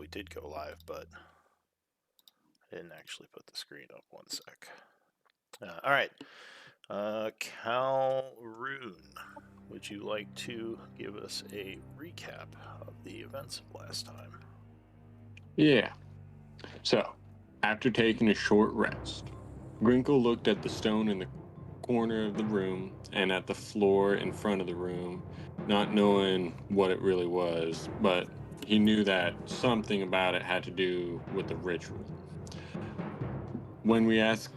we did go live, but I didn't actually put the screen up. One sec. All right. Calroon, would you like to give us a recap of the events of last time? Yeah. So, after taking a short rest, Grinkle looked at the stone in the corner of the room and at the floor in front of the room, not knowing what it really was, but he knew that something about it had to do with the ritual. When we asked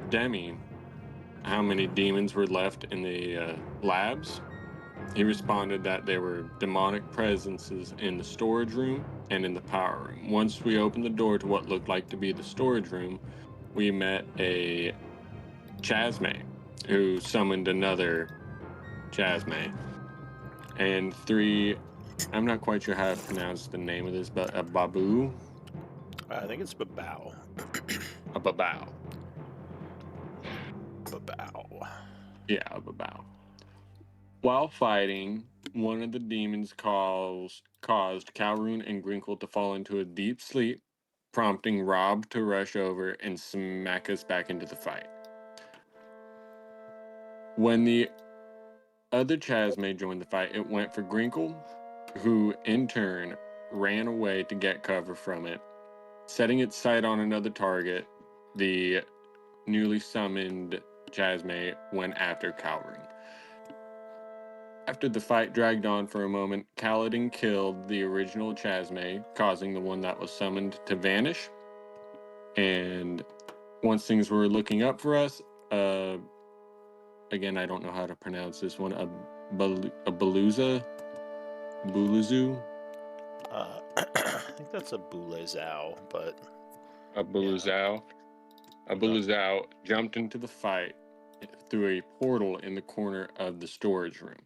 Demi how many demons were left in the labs, he responded that there were demonic presences in the storage room and in the power room. Once we opened the door to what looked like to be the storage room, we met a Chasme who summoned another Chasme. And three, I'm not quite sure how to pronounce the name of this, but a Babu? I think it's Babao. A Babao. Babao. Yeah, a Babao. While fighting, one of the demons caused Calroon and Grinkle to fall into a deep sleep, prompting Rob to rush over and smack us back into the fight. When the other Chasme joined the fight, it went for Grinkle, who in turn ran away to get cover from it. Setting its sight on another target, the newly summoned Chasme went after Calroon. After the fight dragged on for a moment, Kaladin killed the original Chasme, causing the one that was summoned to vanish. And once things were looking up for us, again, I don't know how to pronounce this one, a Buluzu? I think that's a Bulezao, but... A Buluzao. A Buluzao jumped into the fight through a portal in the corner of the storage room.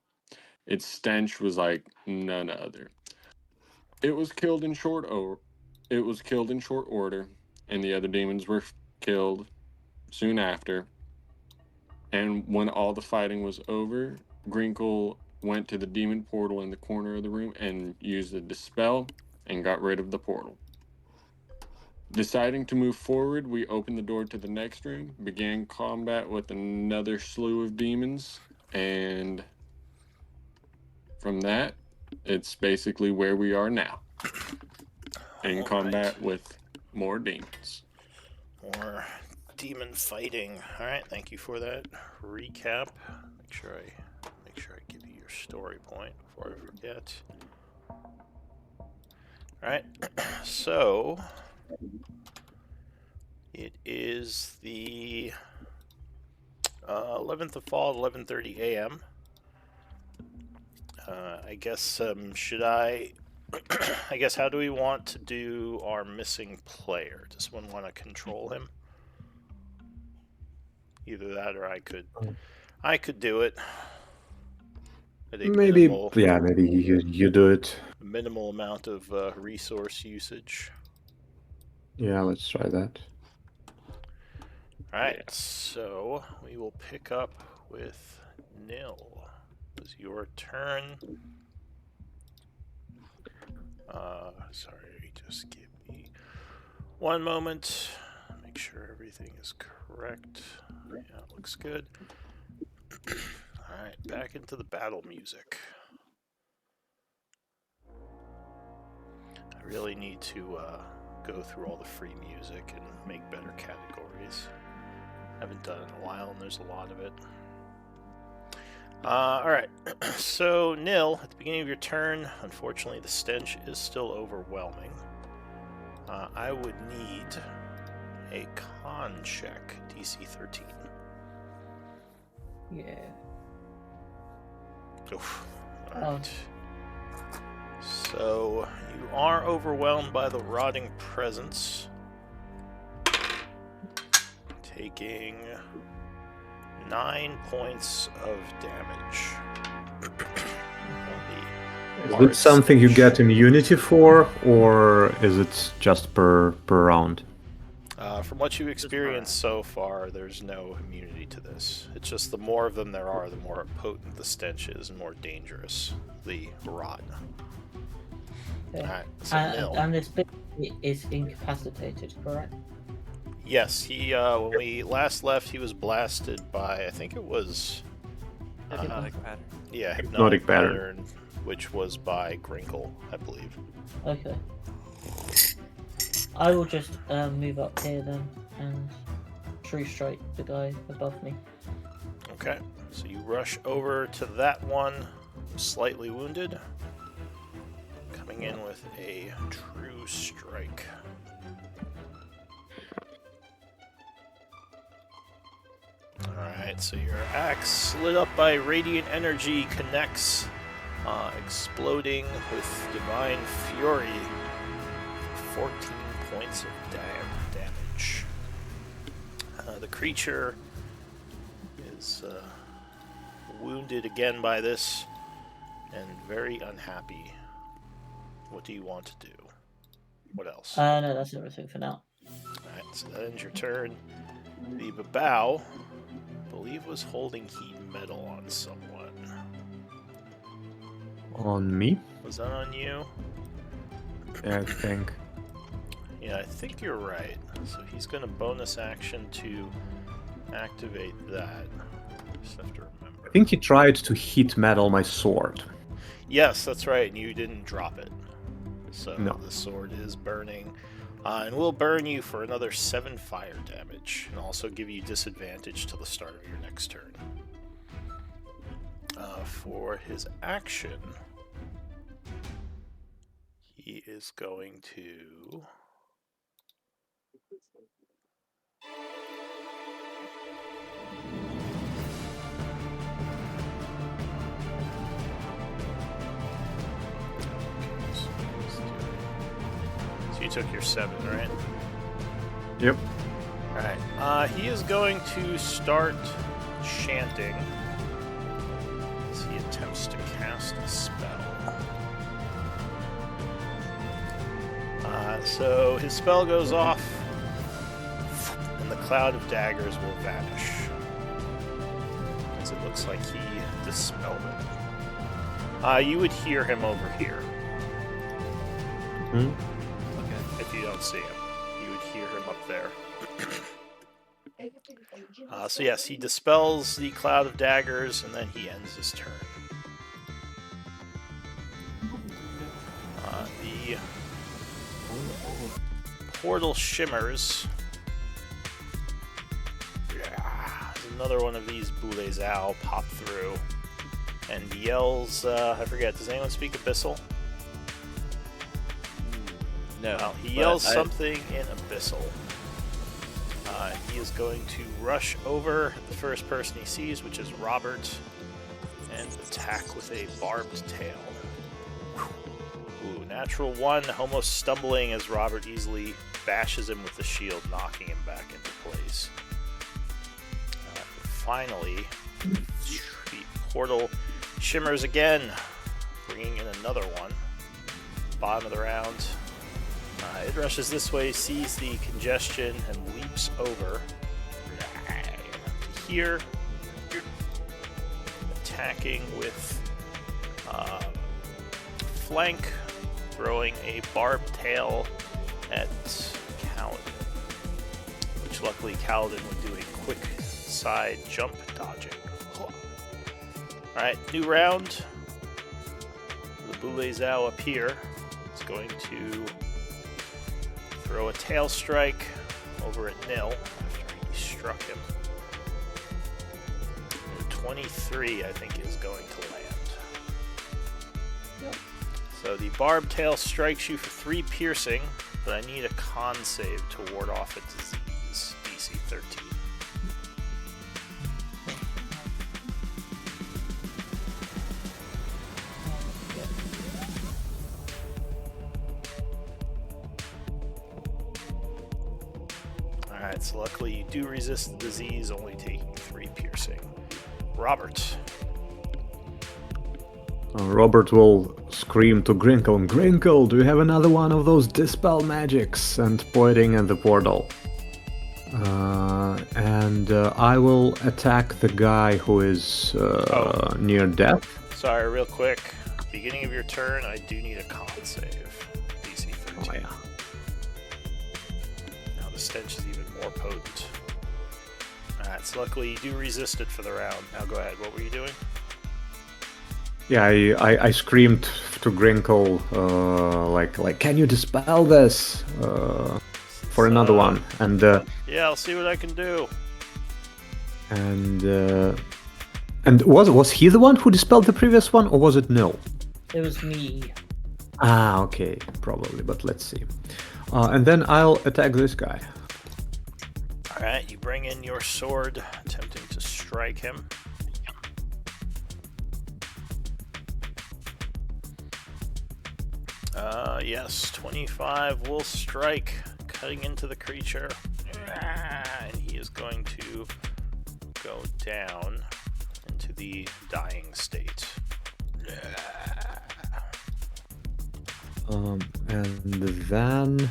Its stench was like none other. It was killed in short order, and the other demons were killed soon after. And when all the fighting was over, Grinkle went to the demon portal in the corner of the room and used the dispel and got rid of the portal. Deciding to move forward, we opened the door to the next room, began combat with another slew of demons, and from that, it's basically where we are now. In combat with more demons. More demon fighting. All right, thank you for that recap. Make sure I give you your story point before I forget. All right, so it is the 11th of fall, 11:30 a.m. I guess should I? I guess how do we want to do our missing player? Does one want to control him? Either that, or I could do it. Maybe, maybe you do it. Minimal amount of resource usage. Yeah, let's try that. Alright, so we will pick up with Nil. It was your turn. Sorry, just give me one moment. Make sure everything is correct. Yeah, it looks good. Alright, back into the battle music. I really need to go through all the free music and make better categories. Haven't done it in a while, and there's a lot of it. Alright, so Nil, at the beginning of your turn, unfortunately the stench is still overwhelming. I would need a con check, DC 13. Yeah. Oof. Alright. So, you are overwhelmed by the rotting presence, taking 9 points of damage. Is it something you get immunity for, or is it just per round? From what you've experienced so far, there's no immunity to this. It's just the more of them there are, the more potent the stench is and more dangerous the rot. Okay. Alright, so Nil. And this bit is incapacitated, correct? Yes, he when we last left, he was blasted by, I think it was Hypnotic pattern. yeah, Hypnotic pattern. which was by Grinkle, I believe. Okay. I will just move up here then and true strike the guy above me. Okay, so you rush over to that one, slightly wounded, coming in with a true strike. Alright, so your axe, lit up by radiant energy, connects, exploding with divine fury. 14 points of damage. The creature is wounded again by this and very unhappy. What do you want to do? What else? No, that's everything for now. Alright, so that ends your turn. The Babao, I believe, was holding heat metal on someone. On me? Was that on you? Yeah, I think. Yeah, I think you're right. So he's going to bonus action to activate that. Just have to remember. I think he tried to hit metal my sword. Yes, that's right, and you didn't drop it. So No. the sword is burning. And will burn you for another 7 fire damage, and also give you disadvantage till the start of your next turn. For his action, he is going to... So you took your 7, right? Yep. Alright, he is going to start chanting as he attempts to cast a spell. So his spell goes off, and the cloud of daggers will vanish, as it looks like he dispelled it. You would hear him over here. Hmm? Okay. If you don't see him, you would hear him up there. So yes, he dispels the cloud of daggers, and then he ends his turn. The portal shimmers. There's another one of these Boule Zao pop through and yells, I forget, does anyone speak Abyssal? No. Well, he but yells I- something in Abyssal. He is going to rush over the first person he sees, which is Robert, and attack with a barbed tail. Ooh, natural 1, almost stumbling as Robert easily bashes him with the shield, knocking him back into place. Finally, the portal shimmers again, bringing in another one. Bottom of the round. It rushes this way, sees the congestion, and leaps over. Here, attacking with flank, throwing a barbed tail at Kaladin, which luckily Kaladin would do a quick side jump dodging. Alright, new round. The Boule Zao up here is going to throw a tail strike over at Nil after he struck him. And 23, I think, is going to land. Yep. So the barbed tail strikes you for 3 piercing, but I need a con save to ward off a disease, DC 13. Alright, so luckily you do resist the disease, only taking 3 piercing. Robert. Robert will scream to Grinkle, Grinkle, do you have another one of those dispel magics? And pointing at the portal. I will attack the guy who is near death. Sorry, real quick. beginning of your turn, I do need a con save. DC 13. Oh, yeah. Now the stench is even more potent. Alright, so luckily you do resist it for the round. Now go ahead, what were you doing? Yeah, I screamed to Grinkle, like, can you dispel this? For another one, and Yeah, I'll see what I can do. and was he the one who dispelled the previous one, or was it no? It was me. Ah, okay, probably, but let's see. And then I'll attack this guy. Alright, you bring in your sword, attempting to strike him. Yes, 25 will strike, cutting into the creature. And he is going to go down into the dying state. And then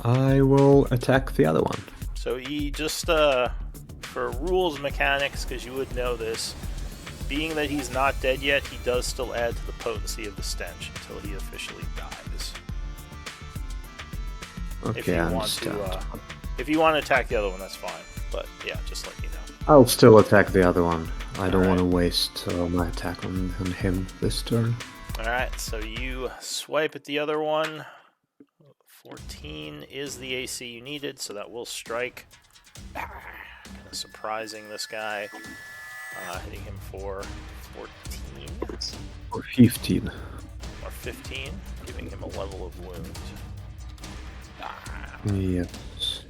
I will attack the other one. So he just, for rules mechanics, because you would know this, being that he's not dead yet, he does still add to the potency of the stench until he officially dies. Okay, I understand. If you want to attack the other one, that's fine. But yeah, just let you know. I'll still attack the other one. I don't want Alright. to waste my attack on him this turn. Alright, so you swipe at the other one. 14 is the AC you needed, so that will strike. Kind of surprising this guy. Hitting him for 14 Or 15. or 15, giving him a level of wound. Yes.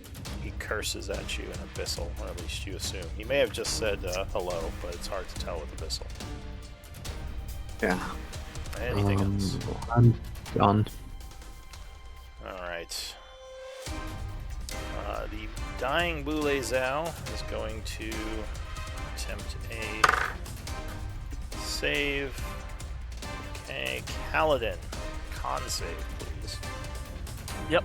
He curses at you in Abyssal, or at least you assume. He may have just said hello, but it's hard to tell with Abyssal. Yeah. Anything else? I'm done. Alright. The dying Boule Zhao is going to attempt a save. Okay, Kaladin. Con save, please. Yep.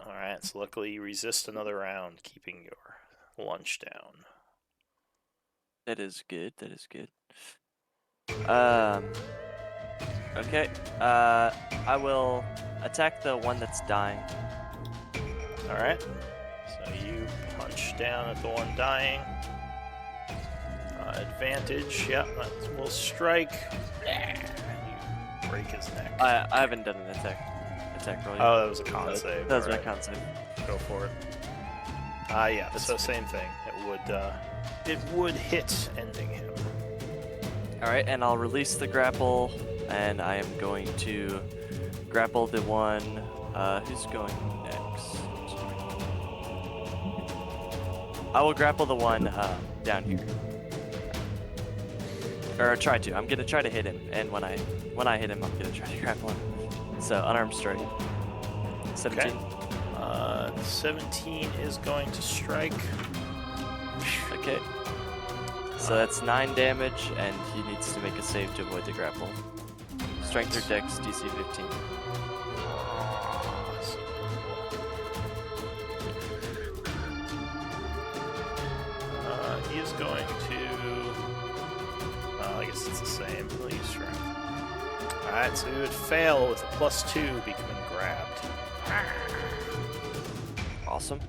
Alright, so luckily you resist another round, keeping your lunch down. That is good. That is good. Okay. I will attack the one that's dying. Alright, so you punch down at the one dying. Advantage, yeah, that will strike. You break his neck. I haven't done an attack roll yet. Oh, that was a con save. That was my alright. con save. Go for it. Yeah, so same thing. It would hit, ending him. Alright, and I'll release the grapple, and I am going to grapple the one, who's going next? I will grapple the one, down here. Or try to. I'm gonna try to hit him, and when I hit him, I'm gonna try to grapple him. So, unarmed strike. 17. Okay. 17 is going to strike. Okay. So that's 9 damage, and he needs to make a save to avoid the grapple. Strength or Dex, DC 15. He is going to. I guess it's the same. He'll use strength. Alright, so he would fail with a +2, becoming grabbed. Awesome.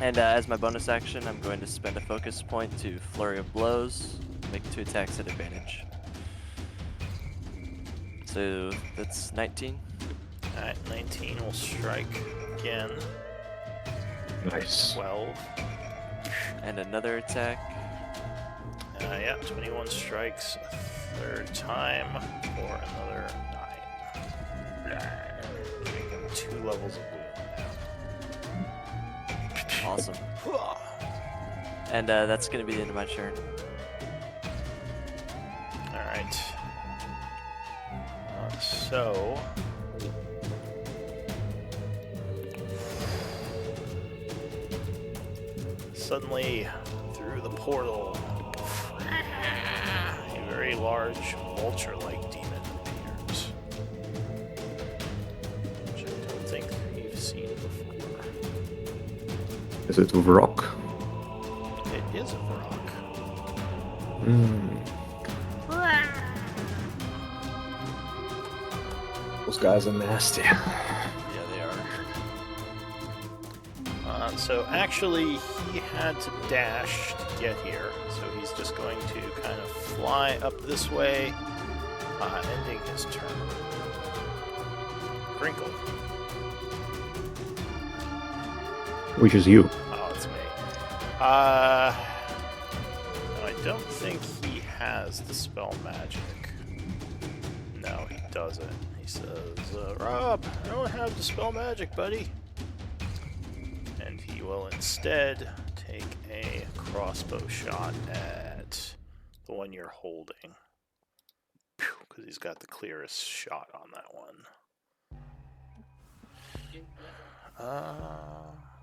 And as my bonus action, I'm going to spend a focus point to Flurry of Blows, make 2 attacks at advantage. So that's 19. Alright, 19 will strike again. Nice. 12. And another attack. Yeah, 21 strikes a third time for another 9. Giving him 2 levels of wound now. Awesome. And that's going to be the end of my turn. Alright. So... Suddenly, through the portal, a very large vulture-like demon appears. Which I don't think you've seen before. Is it of rock? It is a rock. Those guys are nasty. Yeah, they are. So actually, he had to dash to get here. So he's just going to kind of fly up this way, ending his turn. Crinkle. Which is you. Oh, it's me. I don't think he has the spell magic. No, he doesn't. He says, Rob, I don't have the spell magic, buddy. And he will instead take a crossbow shot at the one you're holding. Because he's got the clearest shot on that one.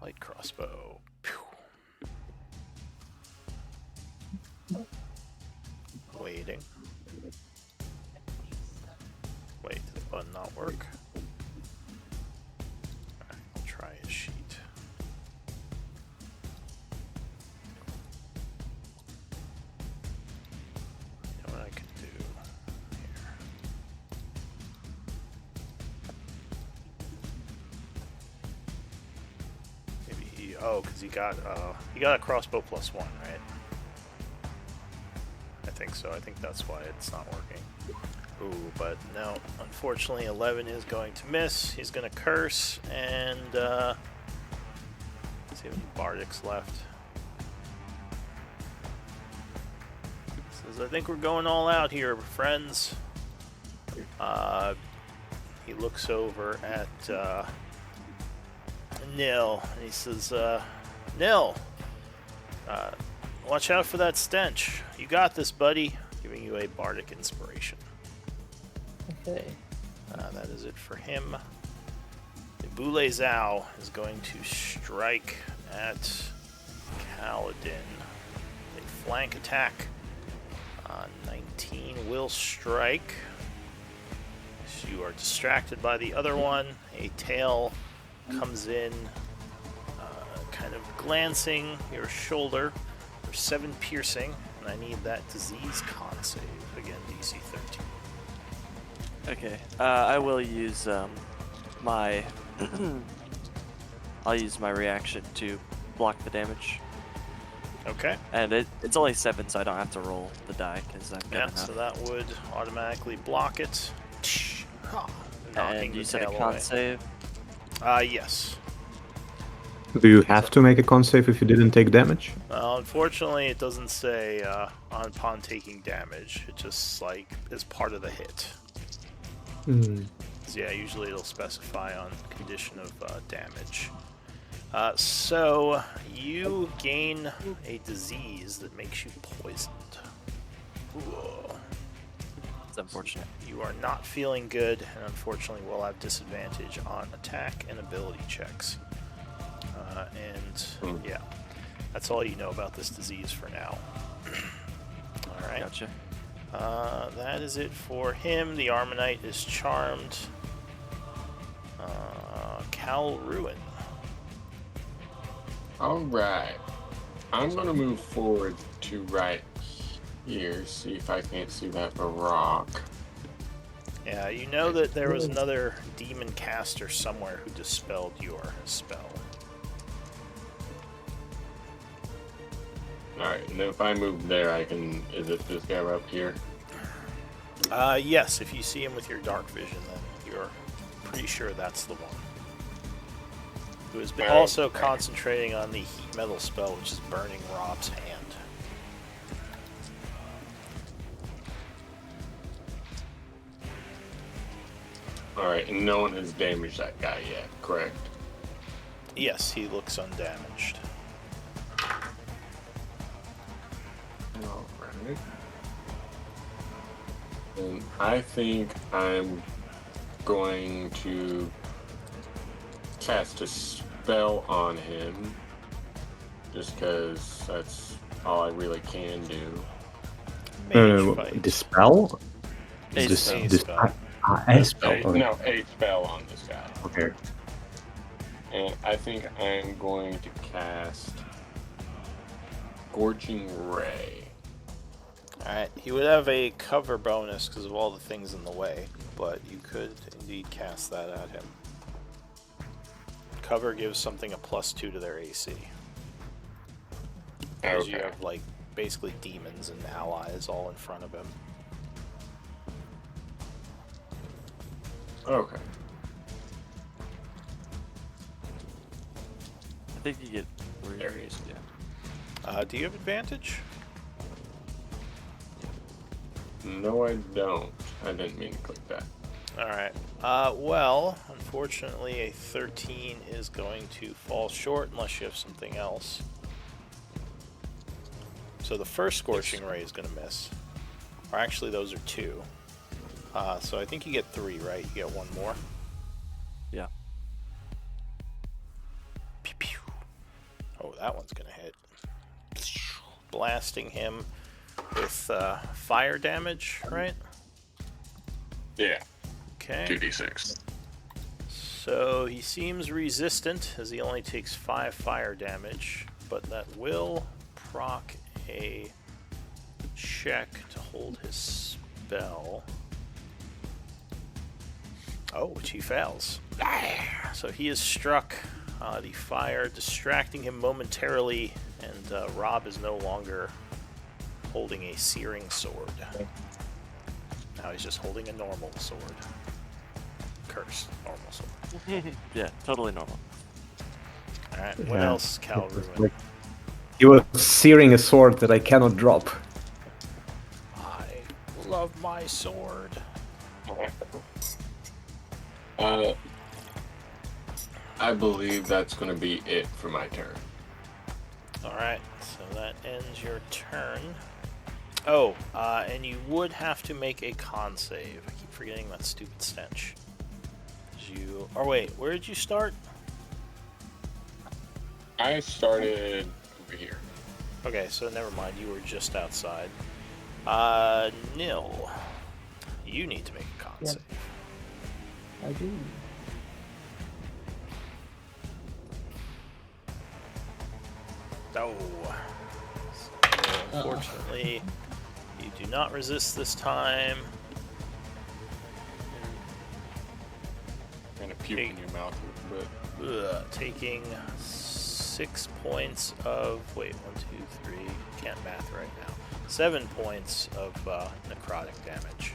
Light crossbow. Pew. Waiting. Wait, did the button not work? Alright, I'll try his sheet. You know what I could do here? Maybe he, because he got a crossbow +1, right? I think so. I think that's why it's not working. Ooh, but no. Unfortunately, 11 is going to miss. He's going to curse, and let's see how many Bardics left. Says, I think we're going all out here, friends. He looks over at Nil, and he says, Nil, watch out for that stench. You got this, buddy. Giving you a Bardic Inspiration. Okay. That is it for him. The Boule Zhao is going to strike at Kaladin. A flank attack. 19 will strike. So you are distracted by the other one. A tail comes in, kind of glancing your shoulder for 7 piercing. And I need that disease con save. Again, DC 13. Okay, I will use my I'll use my reaction to block the damage, Okay. and it's only 7, so I don't have to roll the die because I've got Yeah, enough. so that would automatically block it. Knocking And the you said a tail con away. save. Yes. Do you have to make a con save if you didn't take damage? Unfortunately, it doesn't say upon taking damage. It just like is part of the hit. Hmm. So, yeah, usually it'll specify on condition of damage. So you gain a disease that makes you poisoned. Ooh. It's unfortunate. You are not feeling good, and unfortunately will have disadvantage on attack and ability checks. Yeah, that's all you know about this disease for now. Alright. Gotcha. That is it for him. The Armonite is charmed. Cal Ruin. Alright. I'm gonna move forward to right here, see if I can't see that rock. Yeah, you know that there was another demon caster somewhere who dispelled your spell. Alright, and if I move there, I can. Is it this guy up here? Yes, if you see him with your dark vision, then you're pretty sure that's the one. Who has been Alright. also concentrating on the heat metal spell, which is burning Rob's hand. Alright, and no one has damaged that guy yet, correct? Yes, he looks undamaged. Alright. And I think I'm going to cast a spell on him. Just because that's all I really can do. Mage fight. Dispel? A Dis- spell. dis- spell. a spell. A, Okay. no, a spell on this guy. Okay. And I think I'm going to cast Scorching Ray. Alright, he would have a cover bonus because of all the things in the way. but you could indeed cast that at him. Cover gives something a +2 to their AC. Because you Okay. have, like, basically demons and allies all in front of him. Okay. I think you get 3. There he is. Yeah. Do you have advantage? No, I don't. I didn't mean to click that. Alright. Well, unfortunately, a 13 is going to fall short unless you have something else. So the first Scorching Ray is going to miss. Or actually, those are 2. So I think you get 3, right? You get 1 more. Yeah. Pew, pew. Oh, that one's going to hit. Blasting him with fire damage, right? Yeah. Okay. 2d6. So he seems resistant as he only takes 5 fire damage, but that will proc a check to hold his spell. Oh, which he fails. So he is struck. The fire distracting him momentarily, and Rob is no longer holding a searing sword. Now he's just holding a normal sword. Cursed normal sword. Yeah, totally normal. Alright, what Yeah. else, Cal It was Ruin? like- He was searing a sword that I cannot drop. I love my sword. I believe that's going to be it for my turn. Alright, so that ends your turn. Oh, and you would have to make a con save. I keep forgetting that stupid stench. Oh wait, where did you start? I started over here. Okay, so never mind, you were just outside. Nil. You need to make a con Yep. save. I do. Oh. So, unfortunately, you do not resist this time. Kind of puke in your mouth a little bit. Taking 6 points of... Wait, 1, 2, 3... Can't math right now. 7 points of necrotic damage.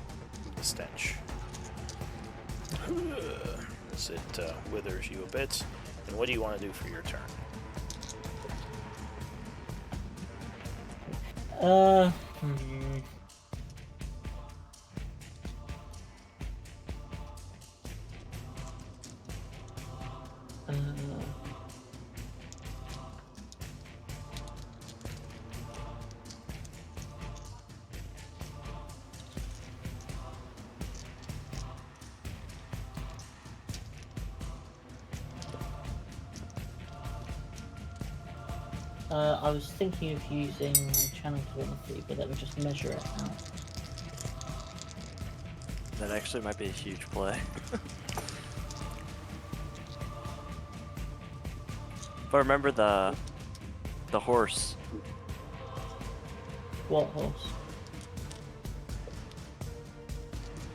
The stench. As it withers you a bit. And what do you want to do for your turn? Hmm. I was thinking of using channel telepathy, but that would just measure it out. That actually might be a huge play. But remember the horse. What horse?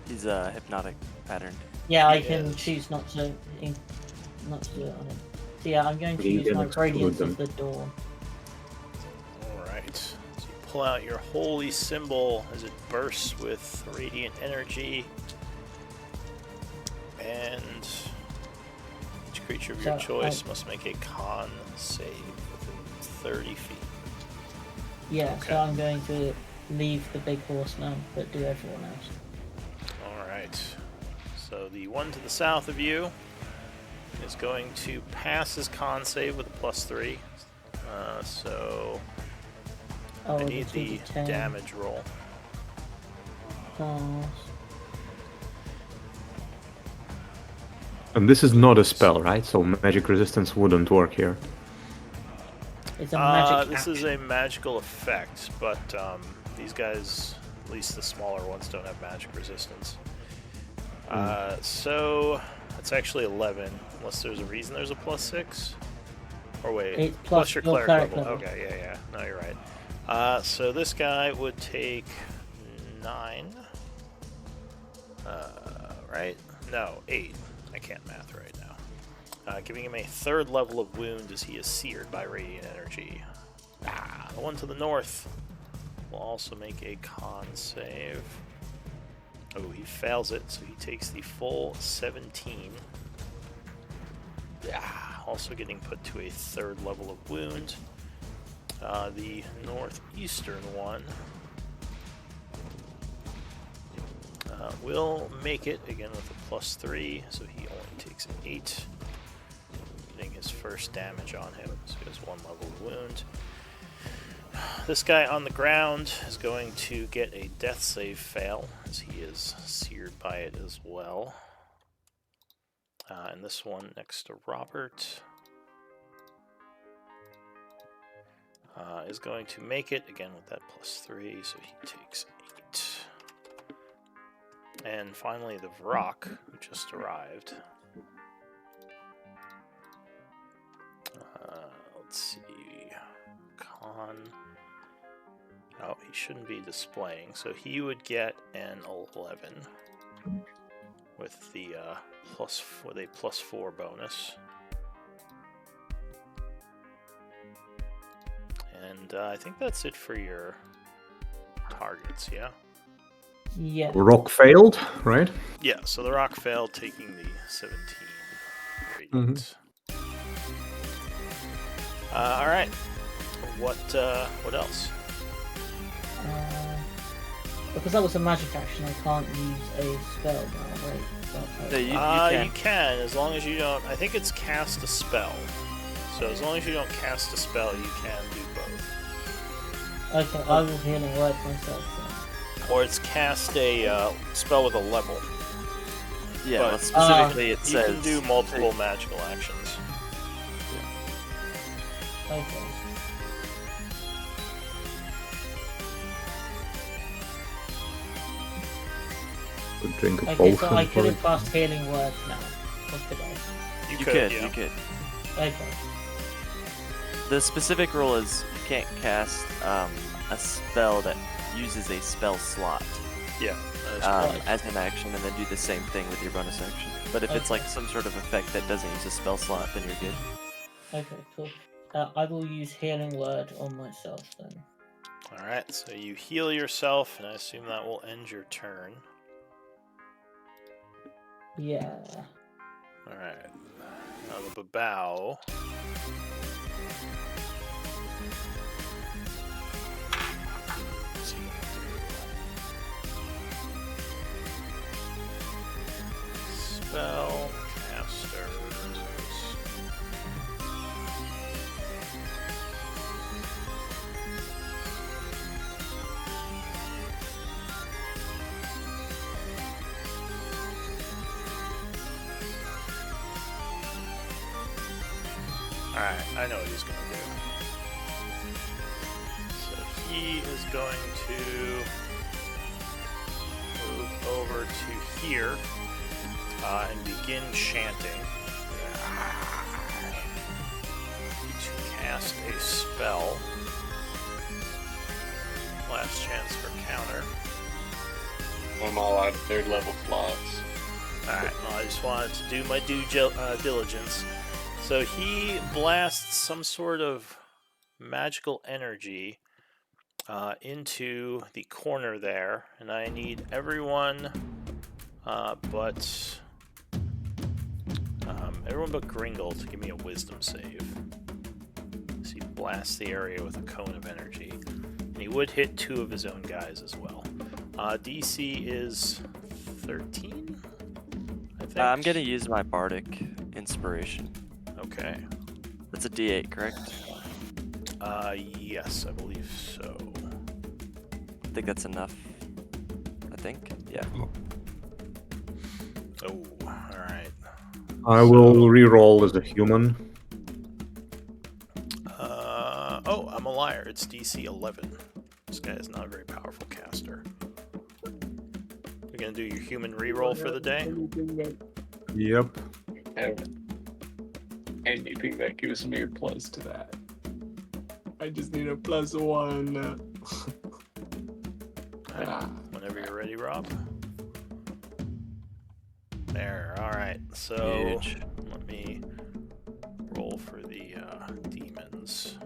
He's hypnotic patterned. Yeah, I He can is. choose not to do it on him. So yeah, I'm going to Leave use them, my exclude Radiance them. of the Dawn. Alright. So you pull out your holy symbol as it bursts with radiant energy. And each creature of your So, choice must make a con save within 30 feet. Yeah, Okay. so I'm going to leave the big horse now, but do everyone else. Alright. So the one to the south of you is going to pass his con save with a +3. So Oh, I need the 2d10 damage roll. plus- And this is not a spell, right? So magic resistance wouldn't work here. It's a magic This is action. a magical effect, but these guys, at least the smaller ones, don't have magic resistance. So that's actually 11, unless there's a reason there's a +6. Or wait, It's plus your cleric level. level. Okay, yeah. No, you're right. So this guy would take 9. right? No, 8. I can't math right now. Giving him a 3rd level of wound as he is seared by radiant energy. The one to the north will also make a con save. Oh, he fails it, so he takes the full 17. Also getting put to a 3rd level of wound. The northeastern one will make it, again with a +3, so he only takes 8. Getting his first damage on him, so he has 1 level of wound. This guy on the ground is going to get a death save fail, as he is seared by it as well. And this one next to Robert is going to make it, again with that +3, so he takes 8. And finally the Vrock, who just arrived. Let's see, con. Oh, he shouldn't be displaying, so he would get an 11 with the with a +4 bonus. And I think that's it for your targets, yeah? Yeah. Rock failed, right? Yeah, so the Rock failed, taking the 17 radiant. All right. What else? Because that was a magic action, I can't use a spell now, right? No, you can. You can, as long as you don't. I think it's cast a spell. So as long as you don't cast a spell, you can do both. Okay, I will healing word myself then. Or it's cast a spell with a level. Yeah, But, well, specifically it You says can do multiple magical actions. Okay. Could drink a Okay, potion. so I for couldn't it. cast healing word now. What could I? You could, could, yeah. you could. Okay. The specific rule is you can't cast a spell that uses a spell slot Yeah, that is correct. as an action, and then do the same thing with your bonus action. But if it's like some sort of effect that doesn't use a spell slot, then you're good. Okay, cool. I will use healing word on myself then. Alright, so you heal yourself, and I assume that will end your turn. Yeah. Alright. Now the Babao. Let's see what I do. Spell caster. Alright, I know what he's going to do. So he is going to move over to here and begin chanting. To cast a spell. Last chance for counter. I'm all out of 3rd level slots. Alright, well, I just wanted to do my due diligence. So he blasts some sort of magical energy into the corner there, and I need everyone but Gringle to give me a wisdom save. So he blasts the area with a cone of energy, and he would hit 2 of his own guys as well. DC is 13, I think. I'm gonna use my bardic inspiration. Okay. That's a D8, correct? Yes, I believe so. I think that's enough. I think, yeah. Oh, alright. I will re-roll as a human. Oh, I'm a liar. It's DC 11. This guy is not a very powerful caster. You're gonna do your human re-roll for the day? Yep. Anything that gives me a plus to that. I just need a +1. Alright, whenever you're ready, Rob. There, alright. So, Huge. let me roll for the demons.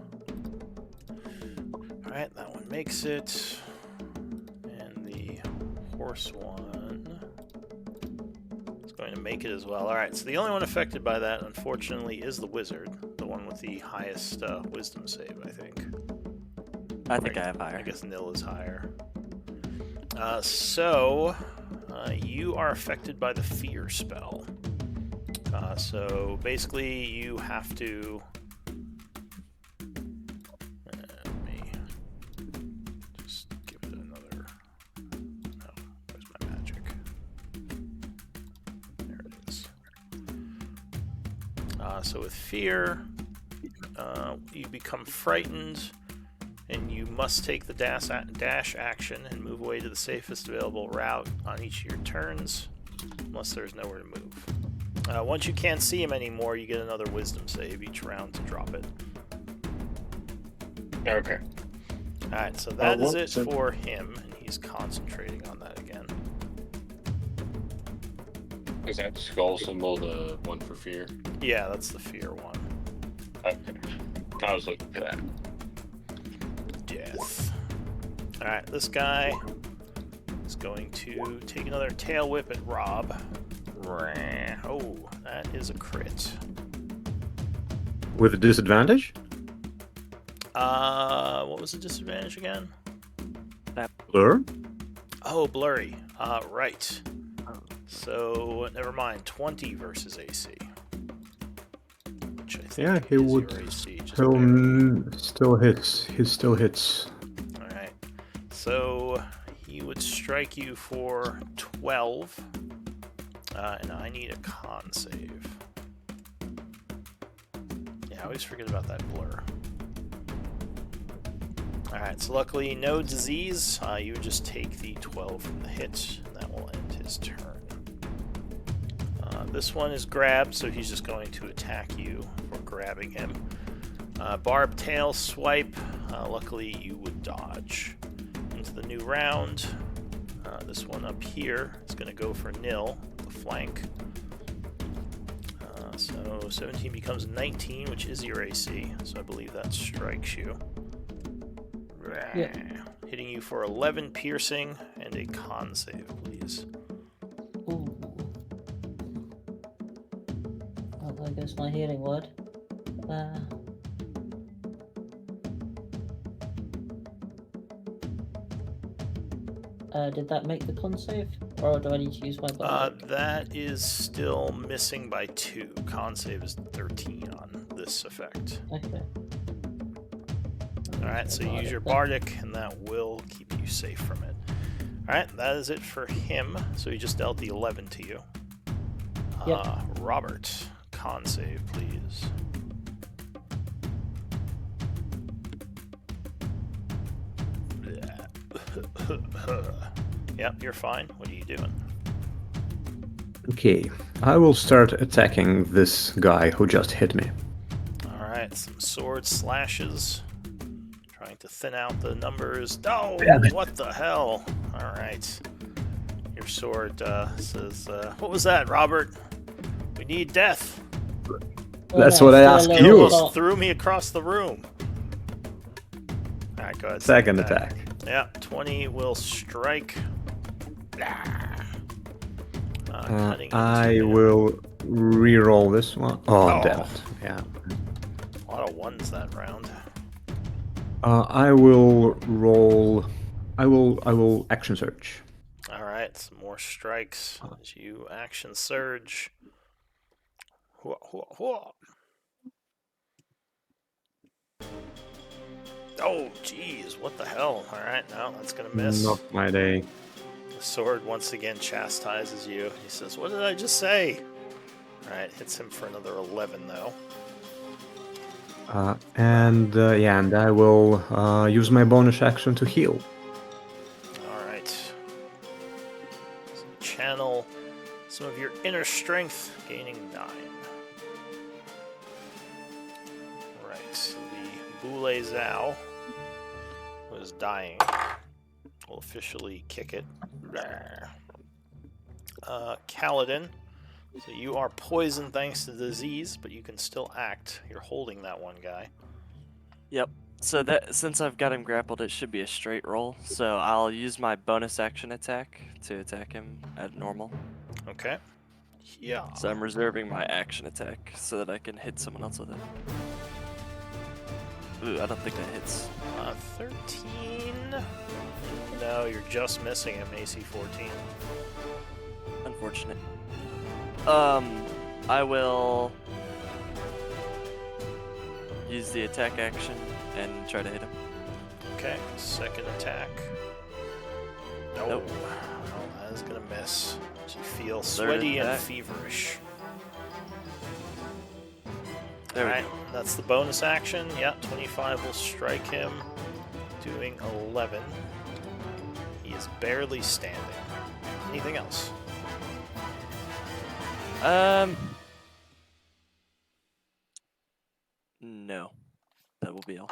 Alright, that one makes it. And the horse one is going to make it as well. Alright, so the only one affected by that, unfortunately, is the wizard. The one with the highest wisdom save, I think. I think I have higher. I guess Nil is higher. You are affected by the fear spell. So basically, you have to. Let me just give it another. No, where's my magic? There it is. So with fear, you become frightened. And you must take the dash action and move away to the safest available route on each of your turns, unless there's nowhere to move. Once you can't see him anymore, you get another wisdom save each round to drop it. Okay. Alright, so that is it so- for him, and he's concentrating on that again. Is that skull symbol the one for fear? Yeah, that's the fear one. Okay. I was looking for that. Death. Alright, this guy is going to take another tail whip at Rob. Oh, that is a crit. With a disadvantage? What was the disadvantage again? Blur? Oh, blurry. Right. So, never mind. 20 versus AC. Which I think Yeah, he is would. your AC, just He'll barely. still hits. He still hits. Alright. So, he would strike you for 12. And I need a con save. Yeah, I always forget about that blur. Alright, so luckily no disease. You would just take the 12 from the hit, and that will end his turn. This one is grabbed, so he's just going to attack you for grabbing him. Barb tail swipe. Luckily you would dodge. Into the new round. This one up here is going to go for Nil, the flank. So 17 becomes 19, which is your AC, so I believe that strikes you. Yeah. Hitting you for 11 piercing and a con save, please. Ooh. Oh, there goes my healing word. Did that make the con save? Or do I need to use my bardic? That is still missing by 2. Con save is 13 on this effect. Okay. Alright, so use your bardic, and that will keep you safe from it. Alright, that is it for him. So he just dealt the 11 to you. Yep. Robert, con save, please. Yep, you're fine. What are you doing? Okay, I will start attacking this guy who just hit me. Alright, some sword slashes. Trying to thin out the numbers. Oh, Damn it. what the hell? Alright. Your sword says, what was that, Robert? We need death. That's no, what I still a asked little you. Almost hot. threw me across the room. Alright, go ahead. Second take that. attack. Yeah, 20 will strike. Cutting I into- will re-roll this one. Oh, Oh. damn it. Yeah. A lot of ones that round. I will roll. I will action search. Alright, some more strikes as you action surge. Hua, hua, hua. Oh, jeez, what the hell? Alright, no, that's gonna miss. Not my day. The sword once again chastises you. He says, what did I just say? Alright, hits him for another 11, though. And I will use my bonus action to heal. Alright. So channel some of your inner strength, gaining 9. Right, so the Boule Zhao, who is dying, will officially kick it. Kaladin So you are poisoned thanks to the disease, but you can still act. You're holding that one guy. Yep. So that since I've got him grappled, it should be a straight roll. So I'll use my bonus action attack to attack him at normal. Okay. Yeah. So I'm reserving my action attack so that I can hit someone else with it. Ooh, I don't think that hits. 13. No, you're just missing him, AC 14. Unfortunate. I will use the attack action and try to hit him. Okay, second attack. No. Nope. Oh, that is gonna miss. You feel Third sweaty and attack. feverish. There we Alright, go. that's the bonus action. Yeah, 25 will strike him, doing 11. He is barely standing. Anything else? No. That will be all.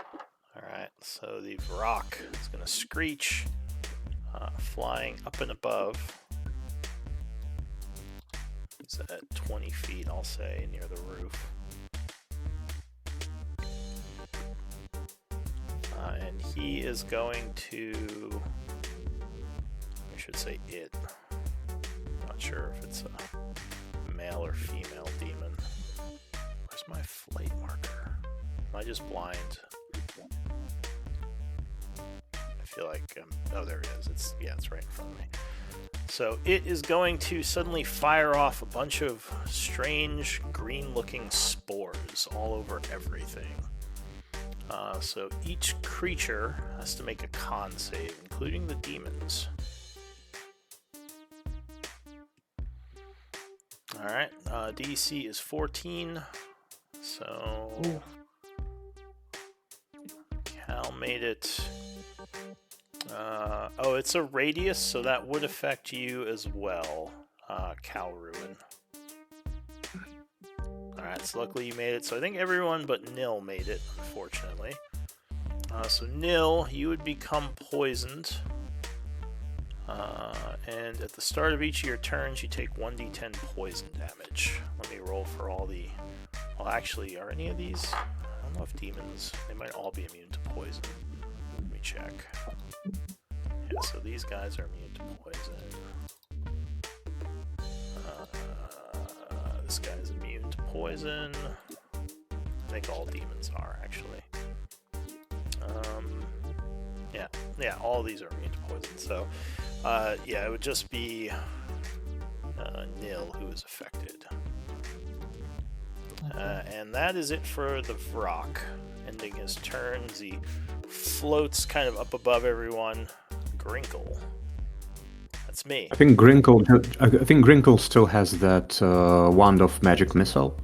Alright, so the Vrock is going to screech, flying up and above. He's at 20 feet, I'll say, near the roof. And he is going to... I should say it. Not sure if it's a male or female demon. Where's my flight marker? Am I just blind? I feel like oh, there it is. It's right in front of me. So it is going to suddenly fire off a bunch of strange green-looking spores all over everything. So each creature has to make a con save, including the demons. Alright, DC is 14, so Ooh. Cal made it. Oh, it's a radius, so that would affect you as well, Cal Ruin. Alright, so luckily you made it. So I think everyone but Nil made it, unfortunately. So Nil, you would become poisoned. And at the start of each of your turns, you take 1d10 poison damage. Let me roll for all the... Well, actually, are any of these... I don't know if demons... They might all be immune to poison. Let me check. Yeah, so these guys are immune to poison. This guy's immune to poison. I think all demons are, actually. Yeah, all these are immune to poison. So, yeah, it would just be Nil who is affected. And that is it for the Vrock. Ending his turn, he floats kind of up above everyone. Grinkle. That's me. I think Grinkle still has that wand of magic missile.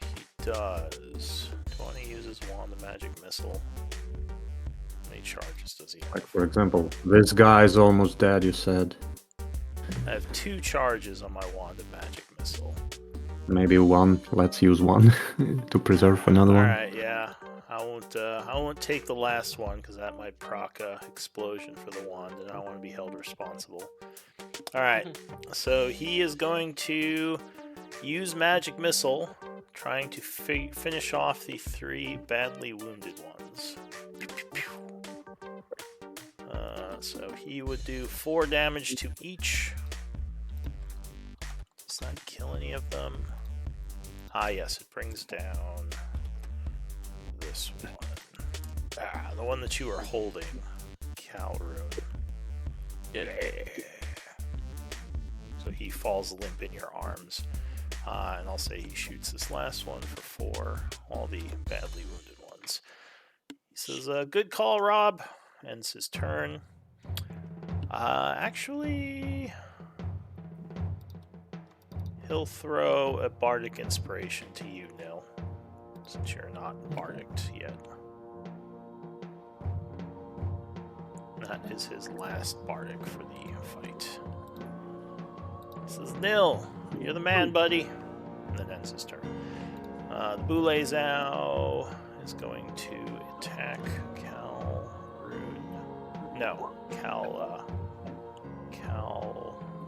He does. Do I want to use his wand of magic missile? How many charges does he have? Like, for example, this guy's almost dead, you said. I have 2 charges on my wand of magic missile. Maybe one. Let's use one to preserve another one. Alright, yeah. I won't take the last one because that might proc a explosion for the wand, and I don't want to be held responsible. Alright, so he is going to use magic missile, trying to finish off the 3 badly wounded ones. So he would do 4 damage to each. Does not kill any of them. Ah, yes, it brings down this one. The one that you are holding, Calroon. Yeah. So he falls limp in your arms. And I'll say he shoots this last one for 4, all the badly wounded ones. He says, good call, Rob. Ends his turn. Actually, he'll throw a Bardic Inspiration to you, Nil, since you're not Bardic yet. That is his last Bardic for the fight. He says, Nil, you're the man, buddy. And then ends his turn. The Bulezao is going to attack Calroon. No,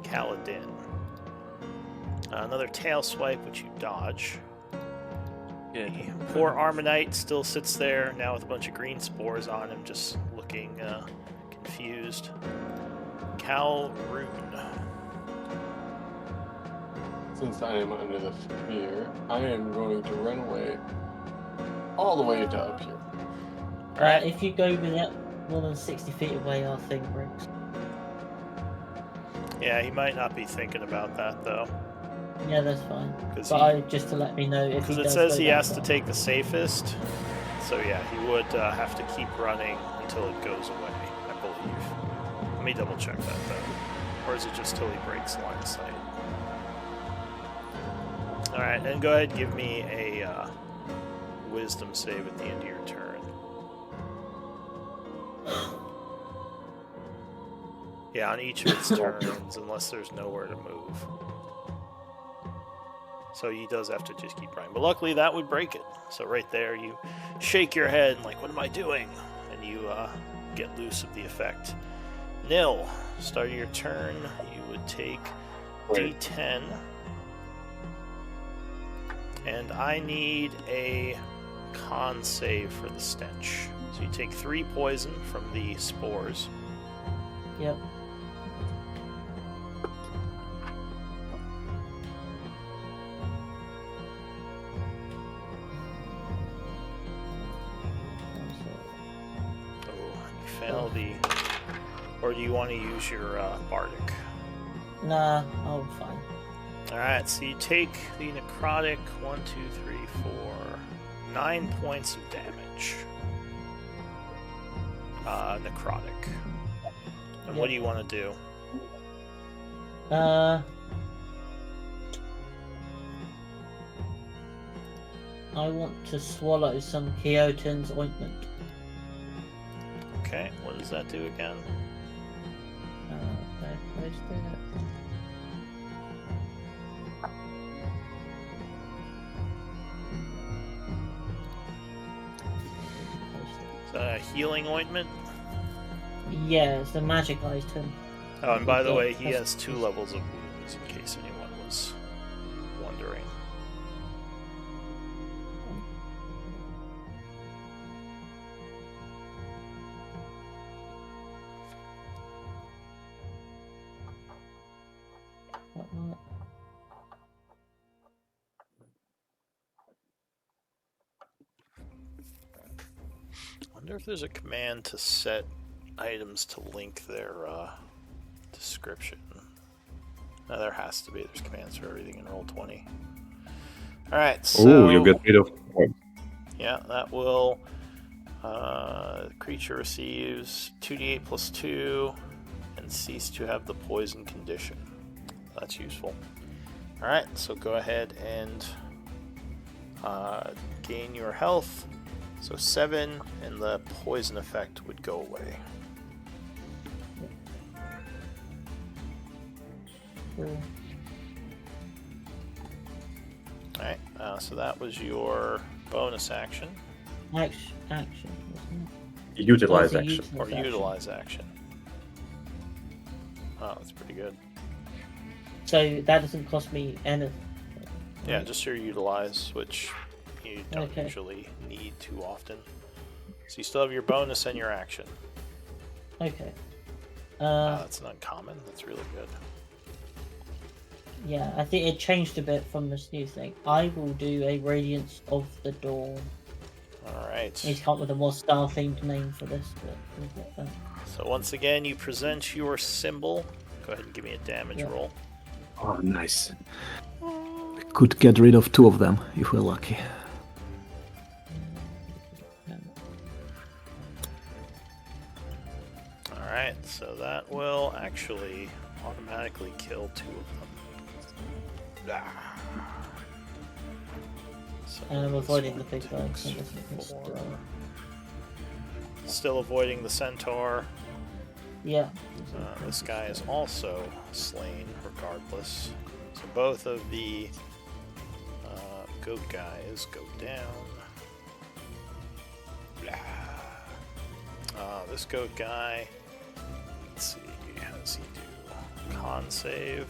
Kaladin. Another tail swipe, which you dodge. Good. The poor Armonite still sits there, now with a bunch of green spores on him, just looking confused. Calroon. Since I am under the fear, I am going to run away all the way to up here. Alright. If you go without more than 60 feet away, our thing breaks. Yeah, he might not be thinking about that, though. Yeah, that's fine. Because Just to let me know if he it does says go he that has to far. take the safest. So yeah, he would have to keep running until it goes away, I believe. Let me double check that, though. Or is it just till he breaks line of sight? Alright, and go ahead and give me a wisdom save at the end of your turn. Yeah, on each of its turns, unless there's nowhere to move. So he does have to just keep running. But luckily, that would break it. So right there, you shake your head and like, what am I doing? And you get loose of the effect. Nil, start of your turn, you would take D10. And I need a con save for the stench. So you take 3 poison from the spores. Yep. You fail the... Or do you want to use your bardic? Nah, I'm fine. Alright, so you take the necrotic 1, 2, 3, 4, 9 points of damage. Necrotic. And what do you want to do? I want to swallow some Keotan's ointment. Okay, what does that do again? I placed it. Is that a healing ointment? Yeah, it's a magic item. Oh, and by the Yeah, way, he that's- has 2 levels of wounds, in case anyone was wondering. Whatnot. I wonder if there's a command to set items to link their description. No, there has to be. There's commands for everything in Roll20. Alright, so... Oh, you get rid of... Yeah, that will... the creature receives 2d8 plus 2 and cease to have the poison condition. That's useful. Alright, so go ahead and gain your health. So 7, and the poison effect would go away. Cool. Alright, so that was your bonus action. Action, wasn't it? Utilize Oh, action. Or utilize action. Oh, that's pretty good. So that doesn't cost me anything. Yeah, just your utilize, which you don't Okay. usually need too often. So you still have your bonus and your action. Okay. That's an uncommon. That's really good. Yeah, I think it changed a bit from this new thing. I will do a Radiance of the Dawn. Alright. He's come up with a more star-themed name for this, but we'll get that. So once again, you present your symbol. Go ahead and give me a damage Yeah. roll. Oh, nice. Could get rid of 2 of them if we're lucky. Alright, so that will actually automatically kill 2 of them. Ah. So And I'm this avoiding the one big guy. takes So this is 4. Still avoiding the centaur. yeah. This guy is also slain, regardless. So both of the goat guys go down. This goat guy, let's see, how does he do? Con save.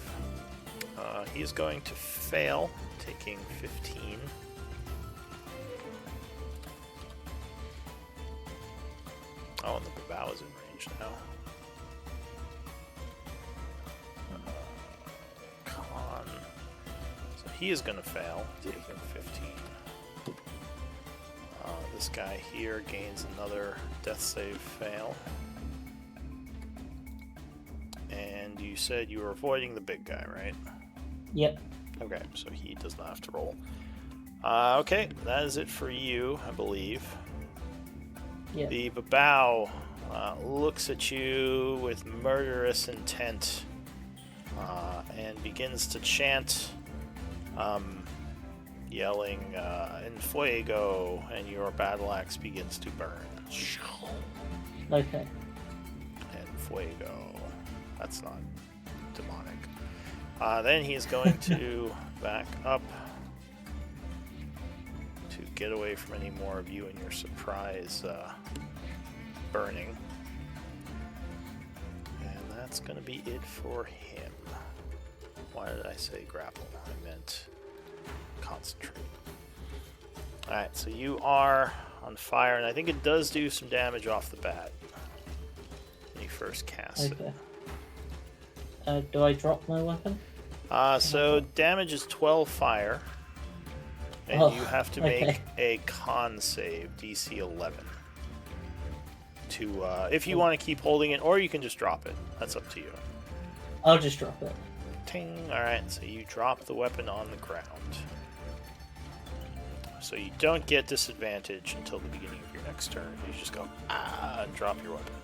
He is going to fail, taking 15. Oh, and the bow is in range now. Con. So he is going to fail, taking 15. This guy here gains another death save fail. And you said you were avoiding the big guy, right? Yep. Okay, so he does not have to roll. Okay, that is it for you, I believe. Yep. The Babao looks at you with murderous intent and begins to chant, yelling, "En fuego," and your battle axe begins to burn. Okay. En fuego. That's not demonic. Then he is going to back up to get away from any more of you and your surprise burning. And that's going to be it for him. Why did I say grapple? I meant concentrate. Alright, so you are on fire, and I think it does do some damage off the bat when you first cast it. Okay. Do I drop my weapon? So damage is 12 fire, and Oh, you have to okay. make a con save, DC 11. To if you want to keep holding it, or you can just drop it. That's up to you. I'll just drop it. Ting. All right, so you drop the weapon on the ground. So you don't get disadvantage until the beginning of your next turn. You just go and drop your weapon.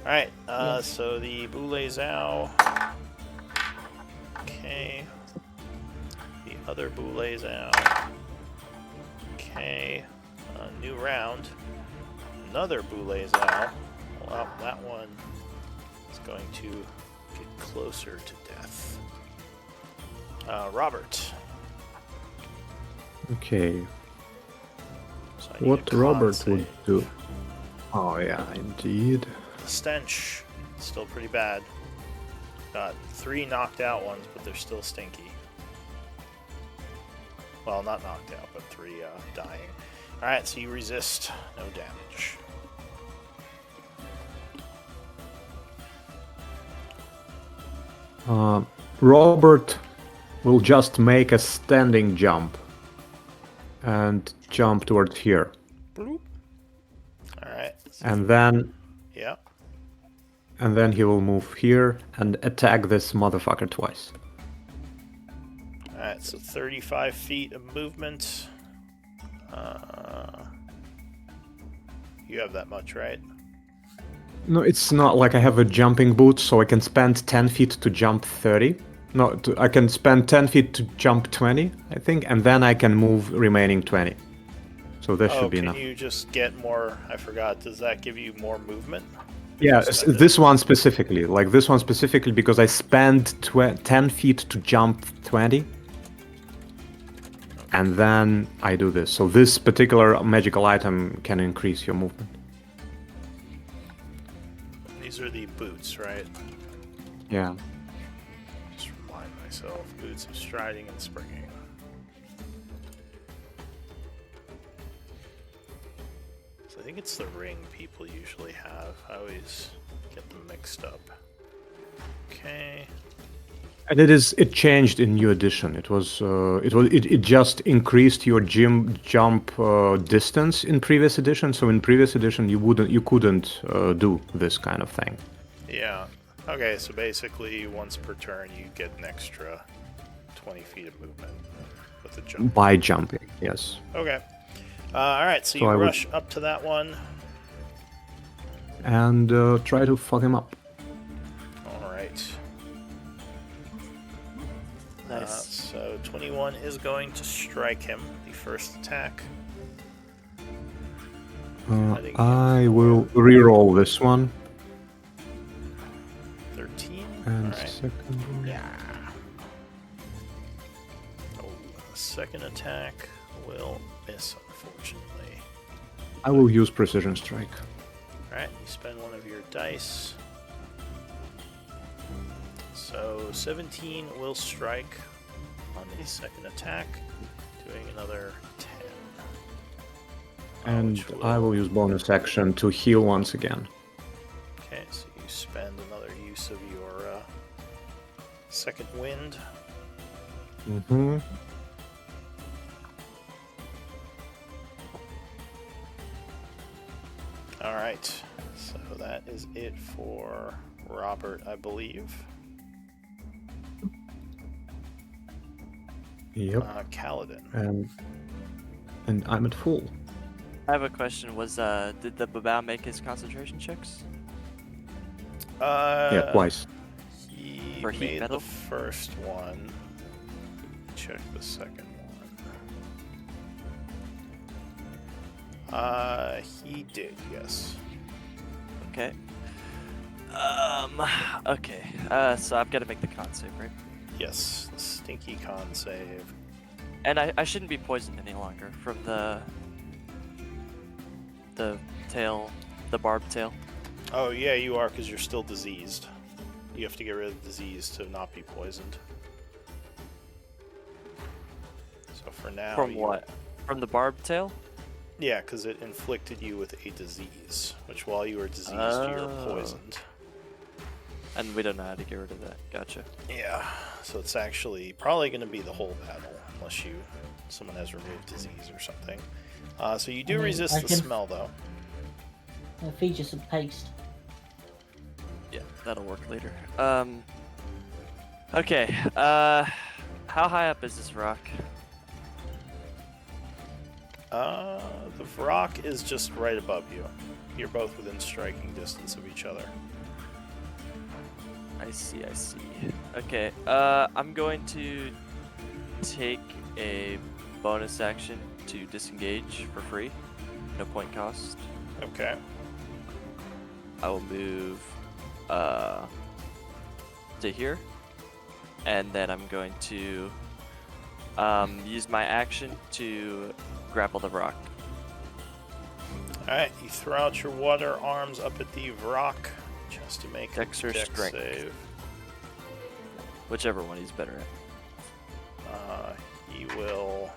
All right. Yes. So the Boule Zhao. Okay. The other Boule Zhao. Okay. New round. Another Boule Zhao. Well, that one is going to get closer to death. Robert. Okay. So I need What a con Robert save. would do? Oh yeah, indeed. The stench, still pretty bad. Got 3 knocked out ones, but they're still stinky. Well, not knocked out, but 3 dying. Alright, so you resist. No damage. Robert will just make a standing jump and jump towards here, Bloop. Alright. and then Yeah. he will move here and attack this motherfucker twice. Alright, so 35 feet of movement. You have that much, right? No, it's not like I have a jumping boot, so I can spend 10 feet to jump 30. No, I can spend 10 feet to jump 20, I think, and then I can move remaining 20. So this should be can enough. you just get more? I forgot. Does that give you more movement? Yeah, Just spend it. this one specifically, because I spend 10 feet to jump 20, and then I do this. So this particular magical item can increase your movement. These are the boots, right? Yeah. Just remind myself. Boots of striding and springing. So I think it's the ring people usually have. I always get them mixed up. Okay. And it changed in new edition. It just increased your jump distance in previous edition. So in previous edition you couldn't do this kind of thing. Yeah. Okay, so basically once per turn you get an extra 20 feet of movement with the jump. By jumping, yes. Okay. Alright, so So you I would- rush up to that one. And try to fuck him up. Alright. Nice. So 21 is going to strike him, the first attack. I will re-roll this one. 13. And Alright. second one. Yeah. Oh, the second attack will miss, unfortunately. I will use precision strike. Alright, you spend one of your dice. So 17 will strike on the second attack, doing another 10. And which I will use bonus action to heal once again. Okay, so you spend another use of your second wind. Mm-hmm. Alright, so that is it for Robert, I believe. Yep. Kaladin. And I'm at full. I have a question. Did the Babao make his concentration checks? Yeah, twice. He For heat made metal? the first one. Check the second one. He did, yes. Okay. Okay. So I've got to make the con save, right? Yes, the stinky con save. And I shouldn't be poisoned any longer from the tail, the barbed tail. Oh, yeah, you are, because you're still diseased. You have to get rid of the disease to not be poisoned. So for now... From what? From the barbed tail? Yeah, because it inflicted you with a disease, which while you were diseased, you were poisoned. And we don't know how to get rid of that. Gotcha. Yeah, so it's actually probably going to be the whole battle, unless someone has removed disease or something. So you do resist the smell, though. I'll feed you some paste. Yeah, that'll work later. Okay. How high up is this rock? The rock is just right above you. You're both within striking distance of each other. I see. Okay. I'm going to take a bonus action to disengage for free. No point cost. Okay. I will move to here, and then I'm going to use my action to grapple the rock. Alright, you throw out your water arms up at the rock just to make Dex a or dex strength? save. Whichever one he's better at. He will...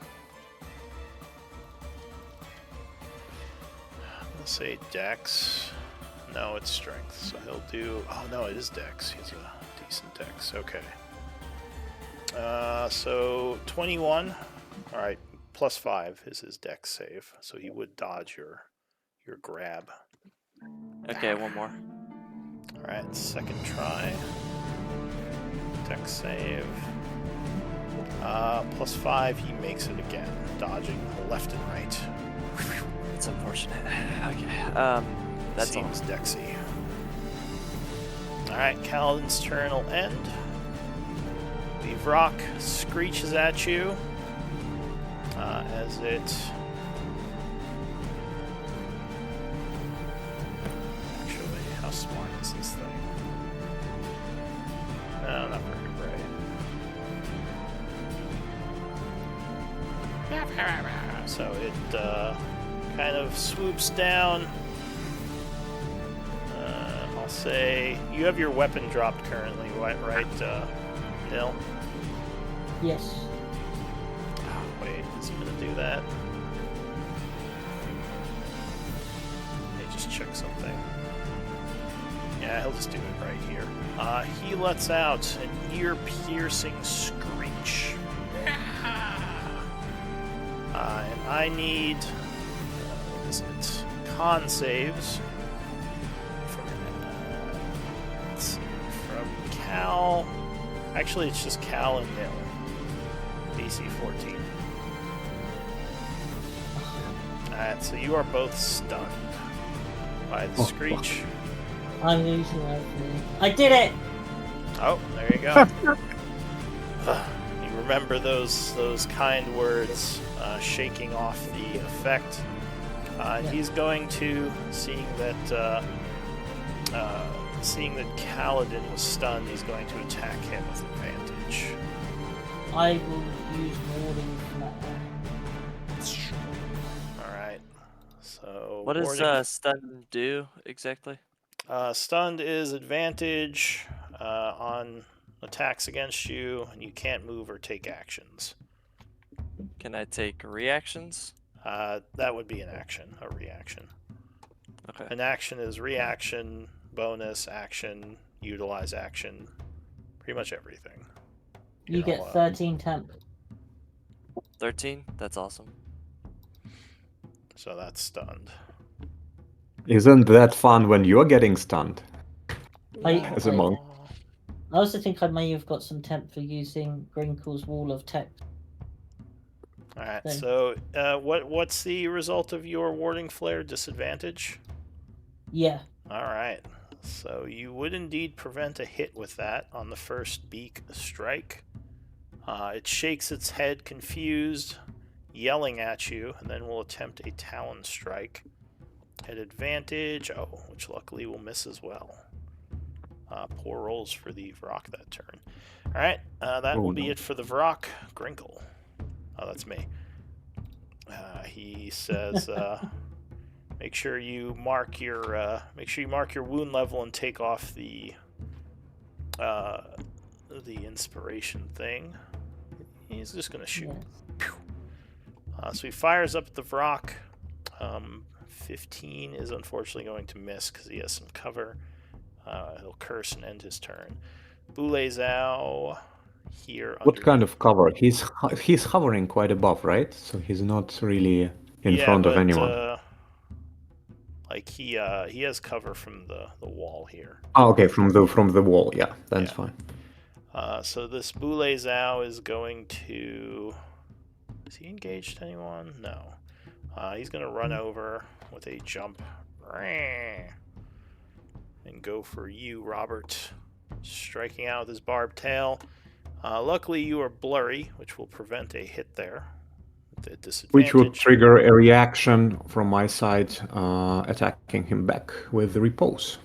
Let's say dex. No, it's strength, so he'll do... Oh, no, it is dex. He has a decent dex. Okay. So 21. Alright, plus 5 is his dex save, so he would dodge your grab. Okay, one more. Alright, second try. Dex save. Plus 5, he makes it again, dodging left and right. It's unfortunate. Okay. That's all. Seems dexy. Alright, Kaladin's turn will end. The rock screeches at you as it... Actually, how smart is this thing? No, not very bright. So it kind of swoops down. I'll say you have your weapon dropped currently, right, Nil? Yes. Oh, wait, is he gonna do that? Let me just check something. Yeah, he'll just do it right here. He lets out an ear-piercing screech. And I need, what is it? Con saves from, let's see, from Cal. Actually, it's just Cal and Nil. DC 14. Alright, so you are both stunned by the screech. I'm using everything. I did it! Oh, there you go. You remember those kind words, shaking off the effect. He's going to, seeing that Kaladin was stunned, he's going to attack him with advantage. I will use warding from that one. Alright. So What does warding- stun do exactly? stunned is advantage on attacks against you, and you can't move or take actions. Can I take reactions? That would be an action, a reaction. Okay. An action is reaction, bonus, action, utilize action, pretty much everything. You You're get not 13 temp. 13? That's awesome. So that's stunned. Isn't that fun when you're getting stunned? As a monk. I also think I may have got some temp for using Grinkle's Wall of Text. Alright, Then. so what's the result of your warding flare? Disadvantage? Yeah. Alright, so you would indeed prevent a hit with that on the first beak strike. It shakes its head, confused, yelling at you, and then will attempt a talon strike. At advantage, which luckily will miss as well. Poor rolls for the Vrock that turn. Alright, that will be it for the Vrock. Grinkle. Oh, that's me. He says, make sure you mark your wound level and take off the inspiration thing. He's just gonna shoot. Yeah. So he fires up at the Vrock. 15 is unfortunately going to miss because he has some cover. He'll curse and end his turn. Boule Zhao here. What kind of cover? He's hovering quite above, right? So he's not really in front of anyone. Like he has cover from the wall here. Oh, okay, from the wall. Yeah, that's fine. So this Boule Zhao is going to. Is he engaged anyone? No. He's going to run over with a jump and go for you, Robert. Striking out with his barbed tail. Luckily, you are blurry, which will prevent a hit there. The disadvantage. Which would trigger a reaction from my side, attacking him back with the repose.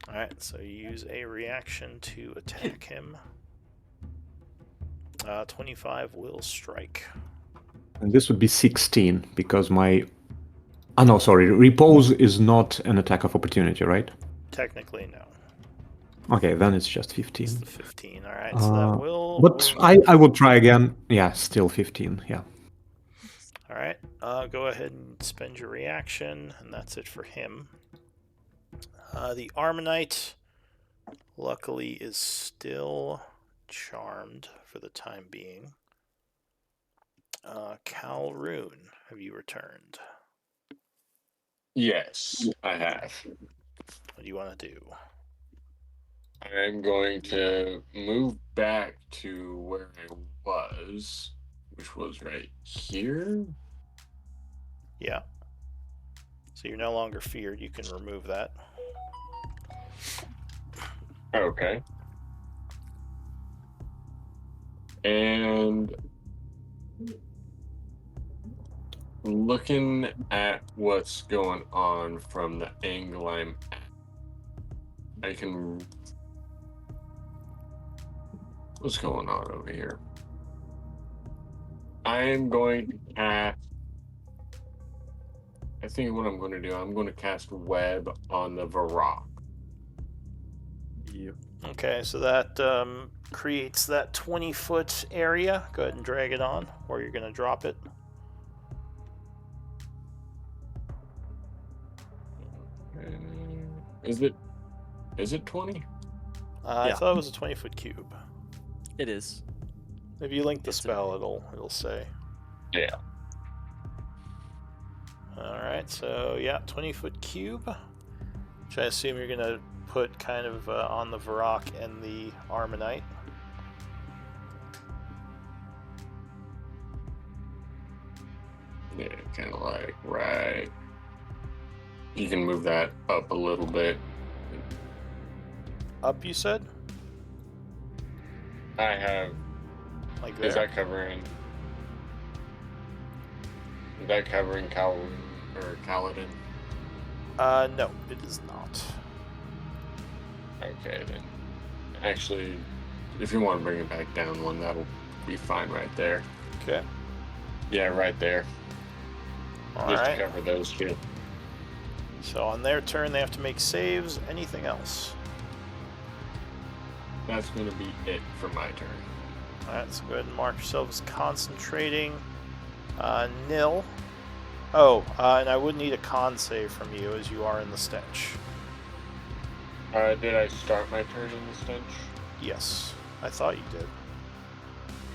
Alright, so you use a reaction to attack him. 25 will strike. And this would be 16, because my... Oh, no, sorry. Repose is not an attack of opportunity, right? Technically, no. Okay, then it's just 15. It's the 15, alright, so that will... But I would try again. Yeah, still 15, yeah. Alright, go ahead and spend your reaction, and that's it for him. The Armonite, luckily, is still charmed for the time being. Calroon, have you returned? Yes, I have. What do you want to do? I'm going to move back to where I was, which was right here. Yeah. So you're no longer feared. You can remove that. Okay. And looking at what's going on from the angle I'm at, I can... What's going on over here? I am going to cast... I think what I'm going to do, I'm going to cast Web on the Varrock. Yep. Okay, so that creates that 20-foot area. Go ahead and drag it on, or you're going to drop it. Is it 20? I thought it was a 20-foot cube. It is. If you link the spell, it'll say. Yeah. Alright, so yeah, 20-foot cube, which I assume you're going to put kind of on the Varrock and the Armonite. Yeah, kind of like right. You can move that up a little bit. Up, you said? I have. Like there? Is that covering Cal or Kaladin? No, it is not. Okay, then. Actually, if you want to bring it back down one, that'll be fine right there. Okay. Yeah, right there. Just Alright. to cover those two. So on their turn, they have to make saves. Anything else? That's going to be it for my turn. Alright, so go ahead and mark yourselves concentrating. Nil. Oh, and I would need a con save from you as you are in the stench. Did I start my turn in the stench? Yes, I thought you did.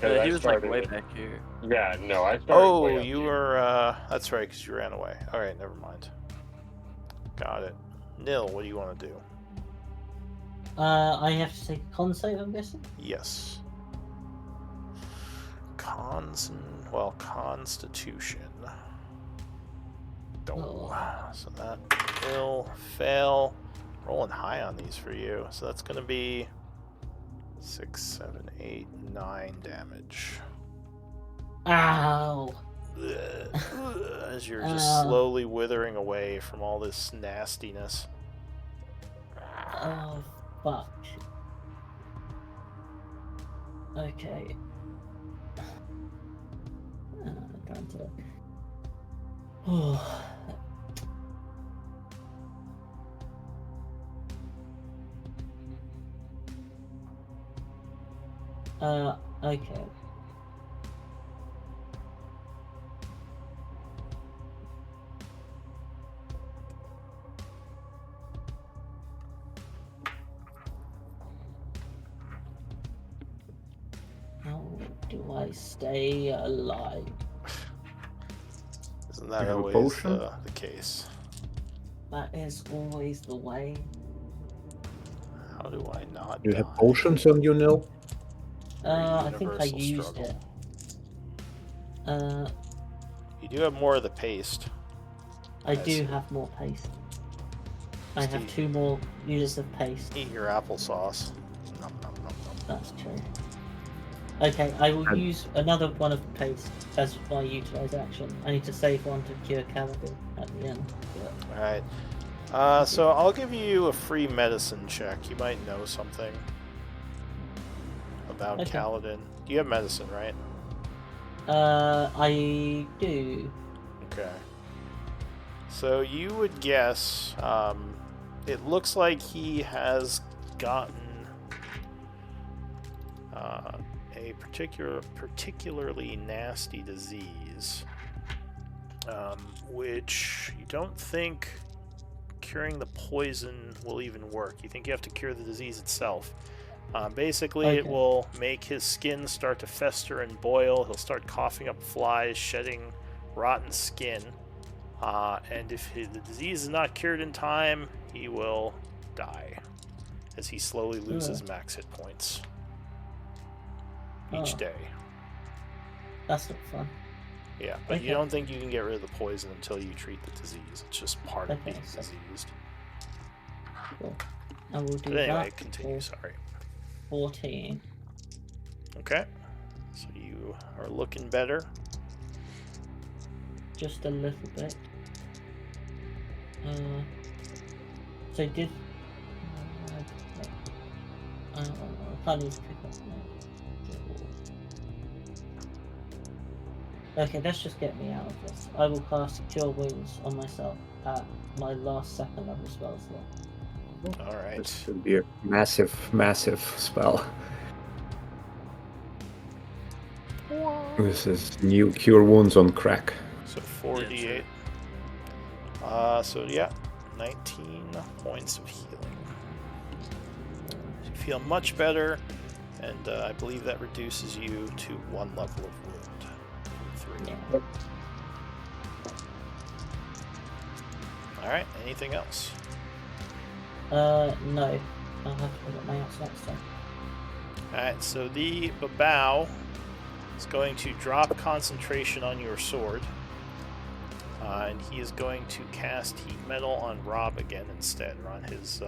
'Cause I He was like started way it- back here. Yeah, no, I started way Oh, up you here. were, that's right, because you ran away. Alright, never mind. Got it. Nil, what do you want to do? I have to take a con save, I'm guessing? Yes. Constitution. Oh. So that will fail. Rolling high on these for you. So that's going to be 6, 7, 8, 9 damage. Ow! As you're just slowly withering away from all this nastiness. Oh, fuck. Okay. Trying to... Oh. Okay. How do I stay alive? Isn't that You have a always potion? the case? That is always the way. How do I not Do you have die? potions on you, Nil? I think I Universal used struggle. it. You do have more of the paste. I see. do have more paste. I have Steve. 2 more units of paste. Eat your applesauce. Nom, nom, nom, nom. That's true. Okay, I will And- use another one of paste as my utilize action. I need to save one to cure Caliban at the end. But... Alright. So I'll give you a free medicine check. You might know something about Okay. Kaladin. Do you have medicine, right? I do. Okay. So you would guess, it looks like he has gotten a particularly nasty disease, which you don't think curing the poison will even work. You think you have to cure the disease itself. Basically, it Okay. will make his skin start to fester and boil. He'll start coughing up flies, shedding rotten skin. And if the disease is not cured in time, he will die as he slowly loses max hit points each Oh. day. That's not fun. Yeah, but you Okay. don't think you can get rid of the poison until you treat the disease. It's just part of Okay, being so- diseased. Cool. I will do But anyway, that continue, for sorry. 14. Okay, so you are looking better. Just a little bit. So did... I can't even pick up now. Okay, let's just get me out of this. I will cast Cure Wounds on myself at my last 2nd level spell slot. Alright. This should be a massive, massive spell. This is new Cure Wounds on crack. So 4d8. So yeah, 19 points of healing. You feel much better, and I believe that reduces you to 1 level of wound from 3. Yeah. Alright, anything else? No. I'll have to look at my outs next time. Alright, so the Babao is going to drop concentration on your sword. And he is going to cast Heat Metal on Rob again instead, or on his...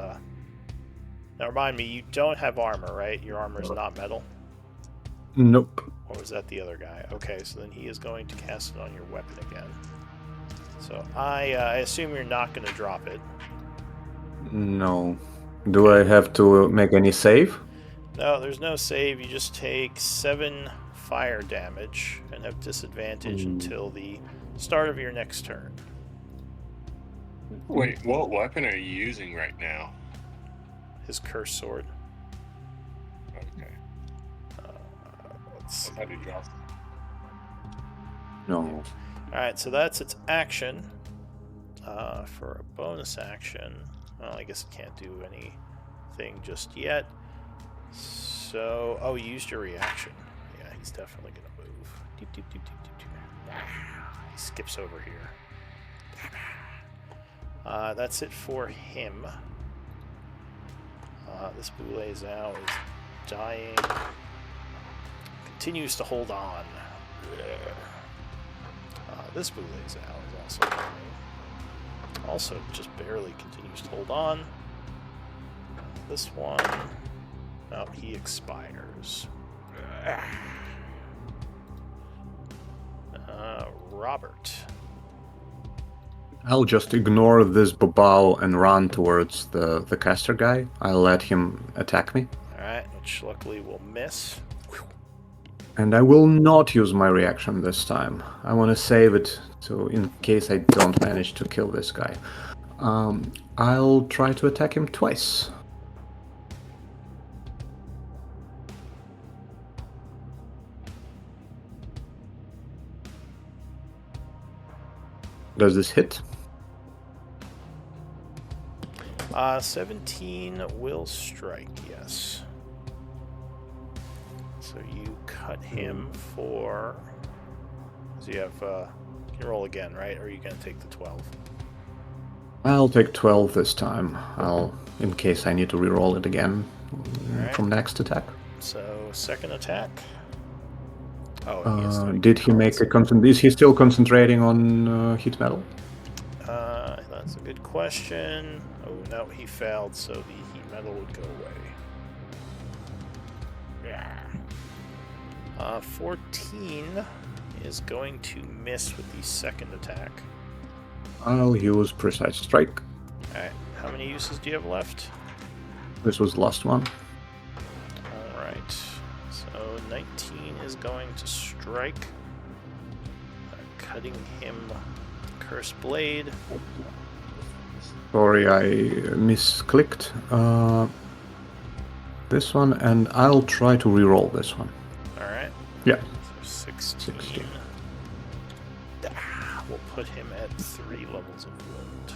Now remind me, you don't have armor, right? Your armor is not metal? Nope. Or was that the other guy? Okay, so then he is going to cast it on your weapon again. So I assume you're not going to drop it. No. Do I have to make any save? No, there's no save. You just take 7 fire damage and have disadvantage until the start of your next turn. Wait, what weapon are you using right now? His cursed sword. How do you drop? No. Alright, so that's its action. For a bonus action, well, I guess it can't do anything just yet. So, oh, you used your reaction. Yeah, he's definitely going to move. Doop, doop, doop, doop, doop, doop. He skips over here. That's it for him. This Boulezao is dying. Continues to hold on. This Boulezao is also dying. Also just barely continues to hold on. This one... Oh, he expires. Robert. I'll just ignore this Bobao and run towards the caster guy. I'll let him attack me. Alright, which luckily will miss. And I will not use my reaction this time. I want to save it so in case I don't manage to kill this guy. I'll try to attack him twice. Does this hit? 17 will strike, yes. So you cut him for... So you have... you can roll again, right? Or are you going to take the 12? I'll take 12 this time. In case I need to reroll it again from next attack. So, second attack. Oh, he is doing Did he make a is he still concentrating on heat metal? That's a good question. Oh, no, he failed, so the heat metal would go away. Yeah. 14 is going to miss with the second attack. I'll use precise strike. Alright, how many uses do you have left? This was the last one. Alright, so 19 is going to strike, cutting him Cursed Blade. Sorry, I misclicked this one, and I'll try to reroll this one. Alright. Yeah. So 16. We'll put him at 3 levels of wound.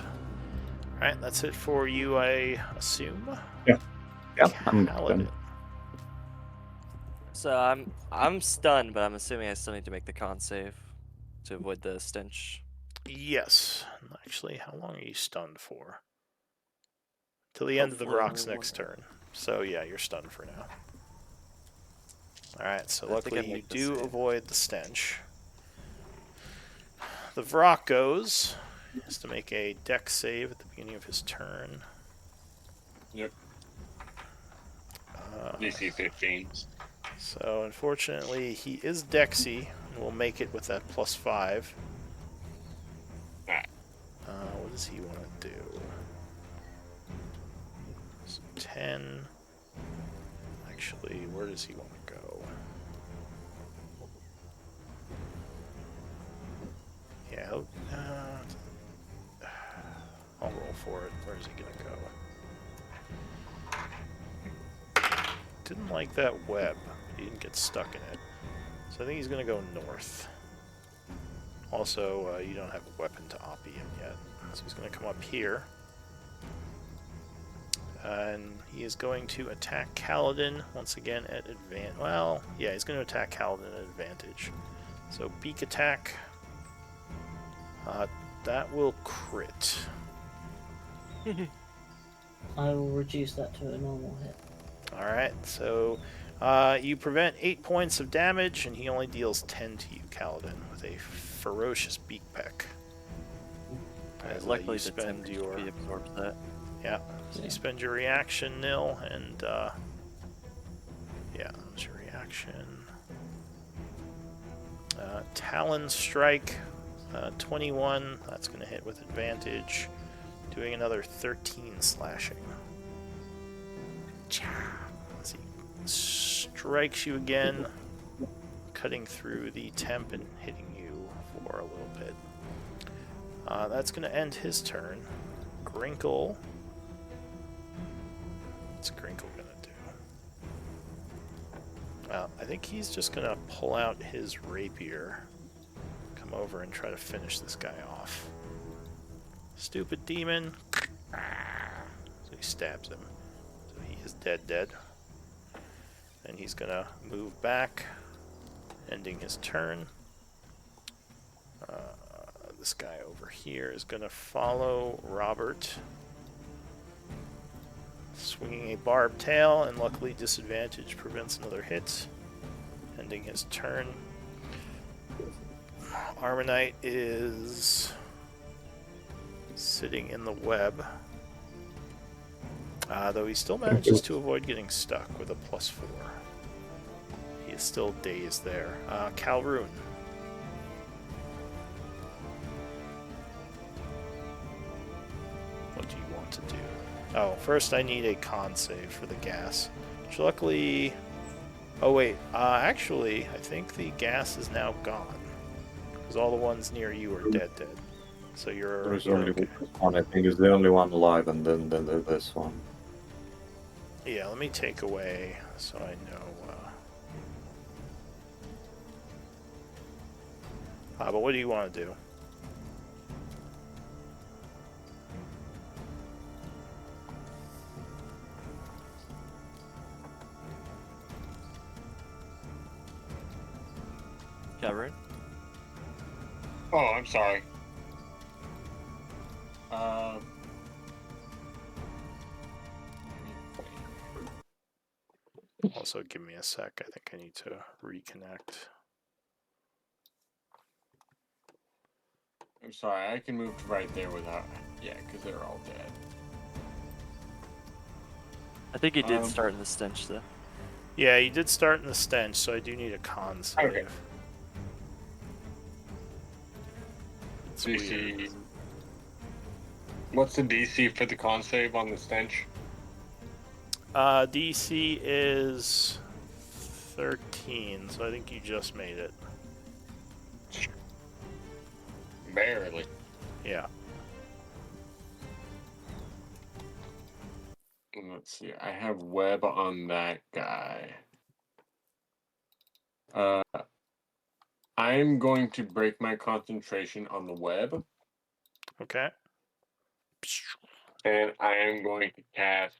Alright, that's it for you, I assume. Yeah, I'm Paladin. done. So I'm stunned, but I'm assuming I still need to make the con save to avoid the stench. Yes. Actually, how long are you stunned for? Till the end of the Rock's next turn. So yeah, you're stunned for now. Alright, so I think I luckily you make the do save. avoid the stench. The Vrock goes. He has to make a dex save at the beginning of his turn. Yep. DC 15. So unfortunately, he is Dexy, and will make it with that +5. What does he want to do? So 10. Actually, where does he want to go? Yeah, I'll roll for it. Where is he going to go? Didn't like that web. He didn't get stuck in it. So I think he's going to go north. Also, you don't have a weapon to Oppie him yet. So he's going to come up here. And he is going to attack Kaladin once again at advantage. Well, yeah, he's going to attack Kaladin at advantage. So beak attack. That will crit. I will reduce that to a normal hit. Alright, so you prevent 8 points of damage, and he only deals 10 to you, Kaladin, with a ferocious beak peck. As, Luckily, you spend your... absorbs that. Yeah, so you spend your reaction, Nil, and yeah, that was your reaction. Talon Strike, 21, that's going to hit with advantage, doing another 13 slashing. Let's see, strikes you again, cutting through the temp and hitting you for a little bit. That's going to end his turn. Grinkle. What's Grinkle going to do? Well, I think he's just gonna pull out his rapier, come over and try to finish this guy off. Stupid demon. So he stabs him. So he is dead. And he's gonna move back, ending his turn. This guy over here is gonna follow Robert, swinging a barbed tail, and luckily disadvantage prevents another hit, ending his turn. Armonite is sitting in the web, though he still manages to avoid getting stuck with a +4. He is still dazed there. Calroon. What do you want to do? Oh, first I need a con save for the gas, which luckily... Oh wait, actually, I think the gas is now gone, because all the ones near you are dead. So There's you're only okay. one, I think, is the only one alive, and then this one. Yeah, let me take away so I know. But what do you want to do? Cameron? Oh, I'm sorry. Also, give me a sec. I think I need to reconnect. I'm sorry, I can move to right there without... Yeah, because they're all dead. I think he did start in the stench, though. Yeah, you did start in the stench, so I do need a con save. Okay. It's DC. weird. What's the DC for the con save on the stench? DC is 13, so I think you just made it. Barely. Yeah. Let's see. I have web on that guy. I'm going to break my concentration on the web, Okay. and I am going to cast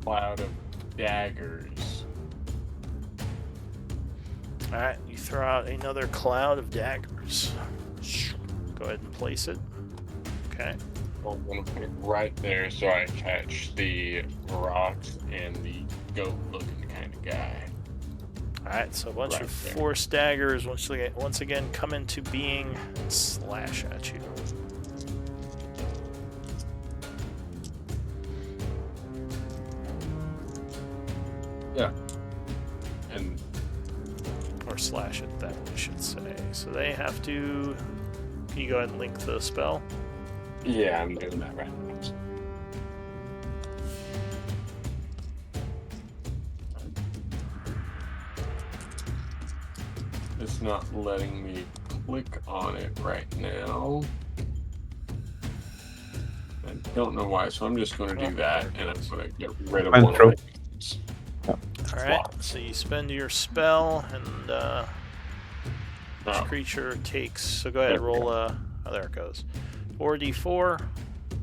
Cloud of Daggers. Alright, you throw out another cloud of daggers. Go ahead and place it. Okay. I'm going to put it right there so I catch the rocks and the goat-looking kind of guy. Alright, so a bunch Right of there. force daggers once again come into being and slash at you. Yeah. And Or slash at them, I should say. So they have to... Can you go ahead and link the spell? yeah, I'm doing that right now. It's not letting me click on it right now. I don't know why, so I'm just going to do that, and I'm going to get rid of Went one through. of my Alright, so you spend your spell, and each Oh. creature takes... So go ahead, There we roll... Oh, there it goes. 4d4,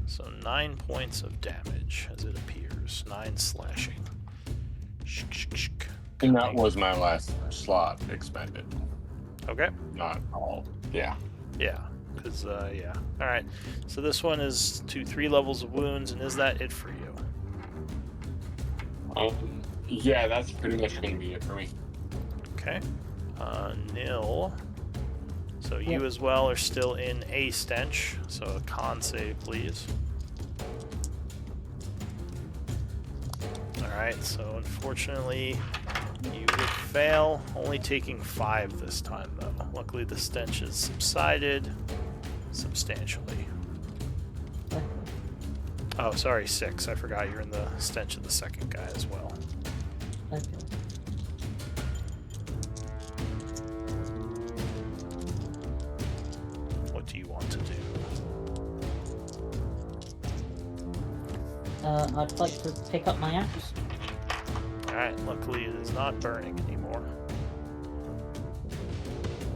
so 9 points of damage, as it appears. 9 slashing. And that was my last slot expended. Okay. Not all. Yeah. Yeah, because, yeah. Alright, so this one is to 3 levels of wounds, and is that it for you? Yeah, that's pretty much going to be it for me. Okay. Nil. So you as well are still in a stench, so a con save, please. Alright, so unfortunately you would fail, only taking 5 this time though. Luckily the stench has subsided substantially. Oh, sorry, 6. I forgot you're in the stench of the second guy as well. Okay. What do you want to do? I'd like to pick up my axe. Alright, luckily it is not burning anymore.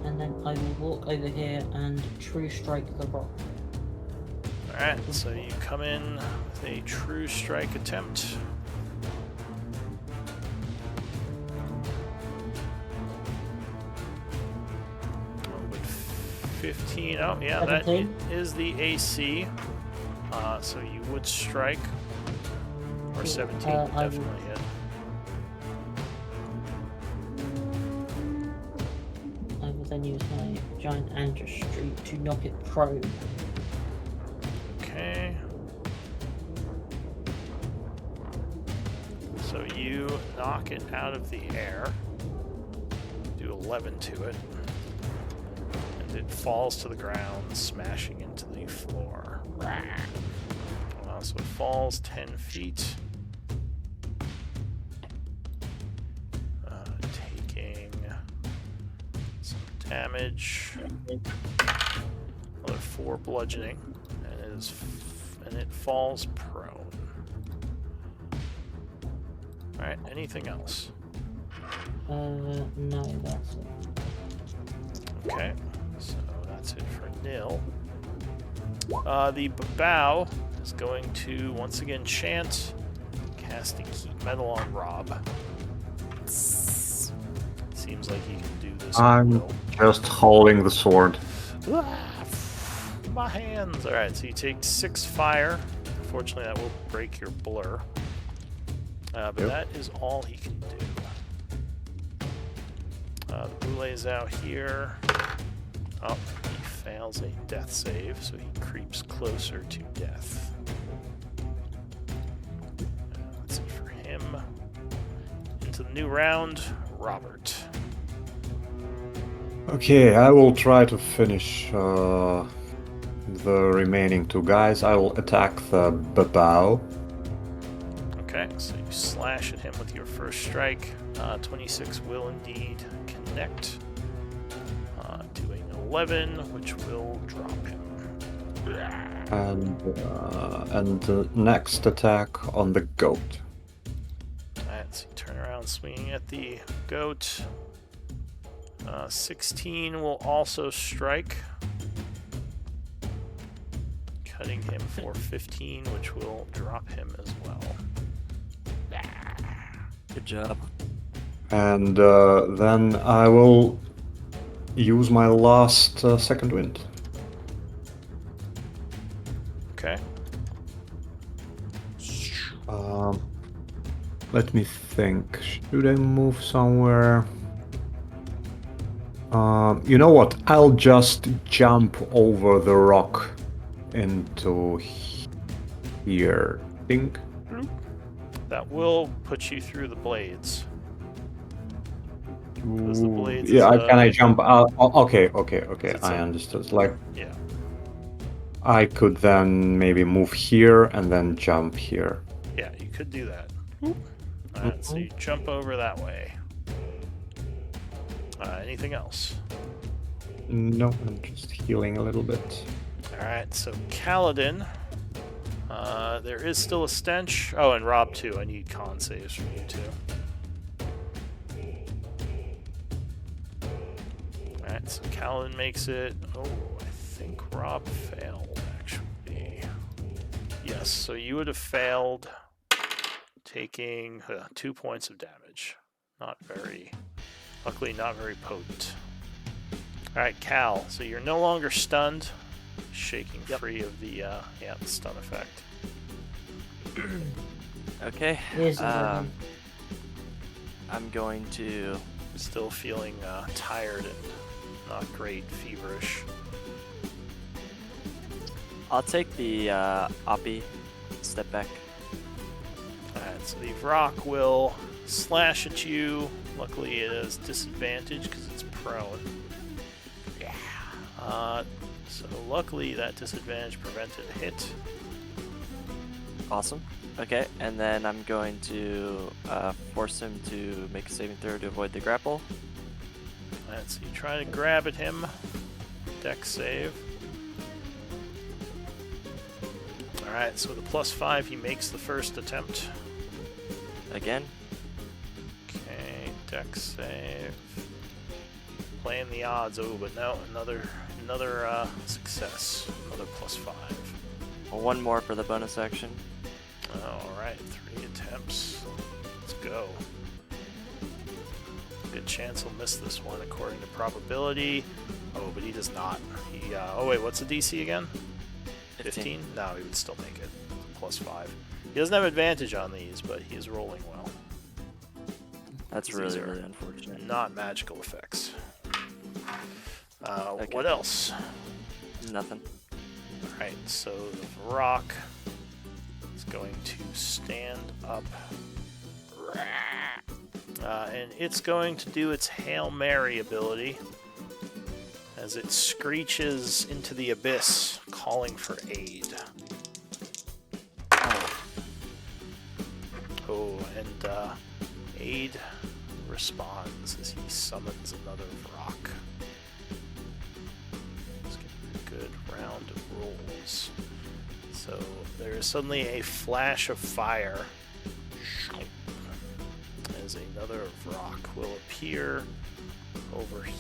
And then I will walk over here and true strike the rock. Alright, so you come in with a true strike attempt. With 15. Oh, yeah, that 17? is the AC. So you would strike. Or 17 would I will- definitely hit. I will then use my giant ancestry to knock it prone. Okay. So you knock it out of the air. Do 11 to it. And it falls to the ground, smashing into the floor. So it falls 10 feet. Taking some damage. Another 4 bludgeoning. And it falls prone. Alright, anything else? No, that's it. Okay, so that's it for Nil. The Bow is going to once again chant, casting Heat Metal on Rob. Seems like he can do this. I'm just holding the sword. My hands! Alright, so you take 6 fire. Unfortunately, that will break your blur. But Yep. that is all he can do. The Boulet's out here. Oh, he fails a death save, so he creeps closer to death. That's it for him. Into the new round, Robert. Okay, I will try to finish the remaining 2 guys. I will attack the Babao. Okay, so you slash at him with your first strike. 26 will indeed connect. Doing 11, which will drop him. And the next attack on the goat. Alright, so you turn around swinging at the goat. 16 will also strike. Cutting him for 15, which will drop him as well. Good job. And then I will use my last second wind. Okay. Let me think. Should I move somewhere? You know what? I'll just jump over the rock into here. Think. That will put you through the blades. Because the blades Yeah, is, can I jump out? Okay. It's I a- understood. Like, Yeah. I could then maybe move here and then jump here. Yeah, you could do that. Alright, so you jump over that way. Anything else? No, I'm just healing a little bit. Alright, so Kaladin. There is still a stench. Oh, and Rob too. I need con saves from you too. Alright, so Kaladin makes it. Oh, I think Rob failed, actually. Yes, so you would have failed, taking 2 points of damage. Not very... Luckily, not very potent. Alright, Cal, so you're no longer stunned. Shaking free of the stun effect. Okay. Here's I'm going to. Still feeling tired and not great, feverish. I'll take the Oppie. Step back. Alright, so the rock will slash at you. Luckily, it is disadvantage because it's prone. Yeah. So luckily, that disadvantage prevented a hit. Awesome. Okay, and then I'm going to force him to make a saving throw to avoid the grapple. Alright, so you try to grab at him. Dex save. Alright, so with a +5, he makes the first attempt. Again. Dex save. Playing the odds. Oh, but no, another success. Another +5. Well, one more for the bonus action. Alright, 3 attempts. Let's go. Good chance he'll miss this one according to probability. Oh, but he does not. He, oh wait, what's the DC again? 15? No, he would still make it. +5. He doesn't have advantage on these, but he is rolling well. That's These really, are really unfortunate. Not magical effects. Okay. What else? Nothing. Alright, so the rock is going to stand up. And it's going to do its Hail Mary ability as it screeches into the abyss, calling for aid. Oh, and aid responds as he summons another rock. Let's get a good round of rolls. So there is suddenly a flash of fire as another rock will appear over here.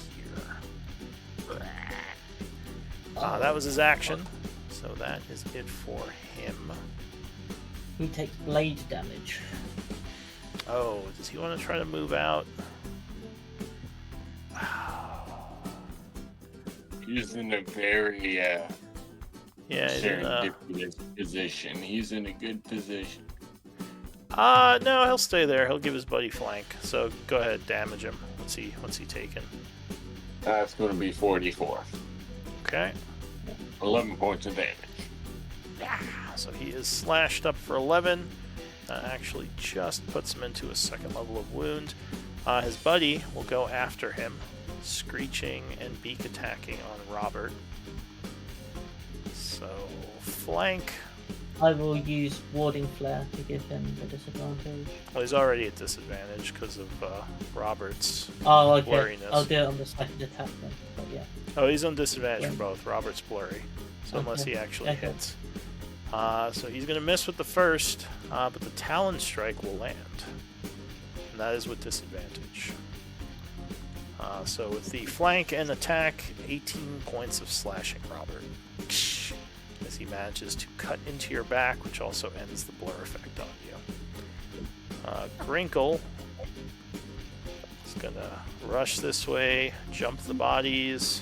That was his action, so that is it for him. He takes blade damage. Oh, does he want to try to move out? He's in a very Yeah, he's in a... serendipitous position. He's in a good position. No, he'll stay there. He'll give his buddy flank. So go ahead, damage him. What's he taking? That's going to be 44. Okay. 11 points of damage. So he is slashed up for 11. That actually just puts him into a second level of wound. His buddy will go after him, screeching and beak attacking on Robert. So flank. I will use Warding Flare to give him the disadvantage. Well, he's already at disadvantage because of Robert's Oh, okay. blurriness. I'll do it on the second attack then. But yeah. Oh, he's on disadvantage Yeah. for both. Robert's blurry. So unless Okay. he actually Okay. hits. So he's going to miss with the first, but the Talon Strike will land. And that is with disadvantage. So with the flank and attack, 18 points of slashing, Robert. As he manages to cut into your back, which also ends the blur effect on you. Grinkle is going to rush this way, jump the bodies,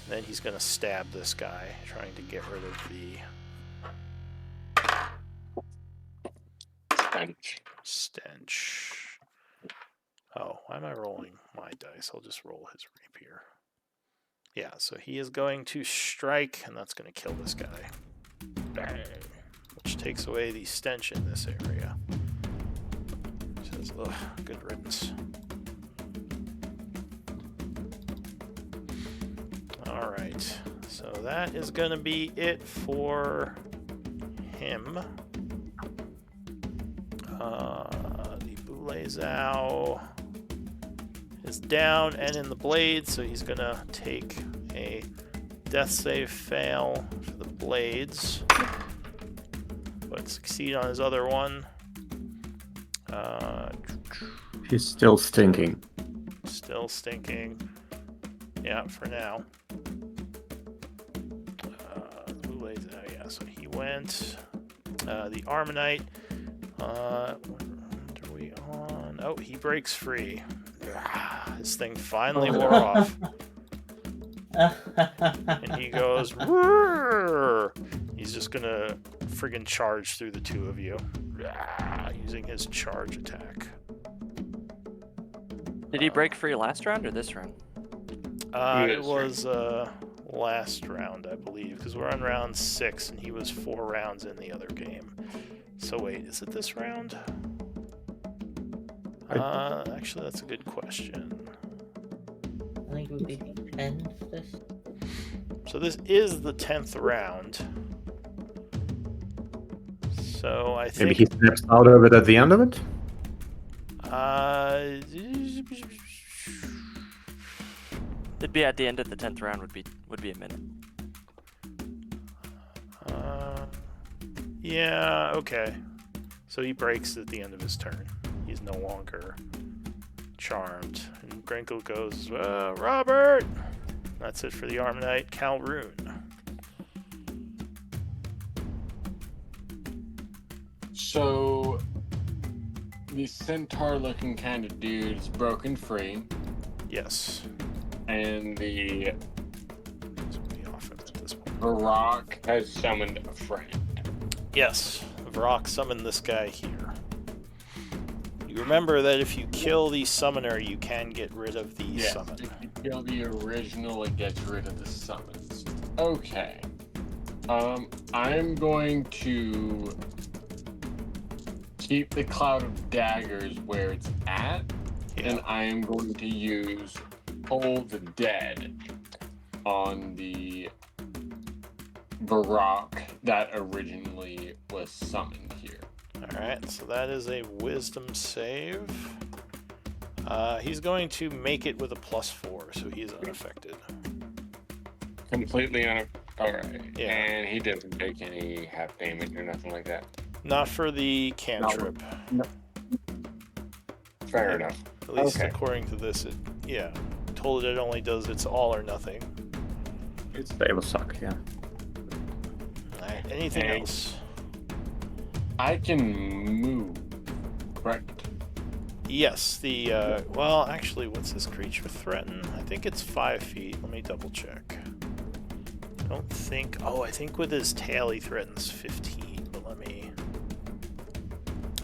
and then he's going to stab this guy, trying to get rid of the stench. Oh, why am I rolling my dice? I'll just roll his rapier. Yeah, so he is going to strike, and that's going to kill this guy. Bang. Which takes away the stench in this area. Says, ugh, good riddance. Alright, so that is going to be it for him. The Bulezao is down and in the blade, so he's going to take a death save fail for the blades, but succeed on his other one. He's still stinking. Still stinking. Yeah, for now. Bulezao, yeah, so he went. The Armonite. What are we on? Oh, he breaks free. This thing finally wore off. And he goes, "Roar!" He's just gonna friggin' charge through the two of you, using his charge attack. Did he break free last round or this round? It was last round, I believe, because we're on round 6, and he was 4 rounds in the other game. So wait, is it this round? Actually, that's a good question. I think it would be the end of this. So this is the 10th round. So I think... Maybe he snaps out of it at the end of it? It'd be at the end of the 10th round. Would be a minute. Yeah, okay. So he breaks at the end of his turn. He's no longer Charmed. And Grinkle goes, Robert! That's it for the Armonite Calroon. So, the centaur-looking kind of dude is broken free, Yes. and the Somebody off him at this point. Barak has summoned a friend. Yes. Varrock summoned this guy here. You remember that if you kill the summoner, you can get rid of the Yes, summon. if you kill the original, it gets rid of the summons. Okay. I'm going to keep the Cloud of Daggers where it's at, and I am going to use Toll the Dead on the Barak that originally was summoned here. Alright, so that is a wisdom save. He's going to make it with a +4, so he's unaffected. Completely alright. Yeah. And he doesn't take any half damage or nothing like that. Not for the cantrip. No. Fair enough. At least Okay. according to this, yeah. Told it only does its all or nothing. They will suck, yeah. Alright, anything Hey. else? I can move, correct? Yes, the, well, actually, what's this creature threaten? I think it's 5 feet. Let me double check. I don't think, I think with his tail he threatens 15, but let me...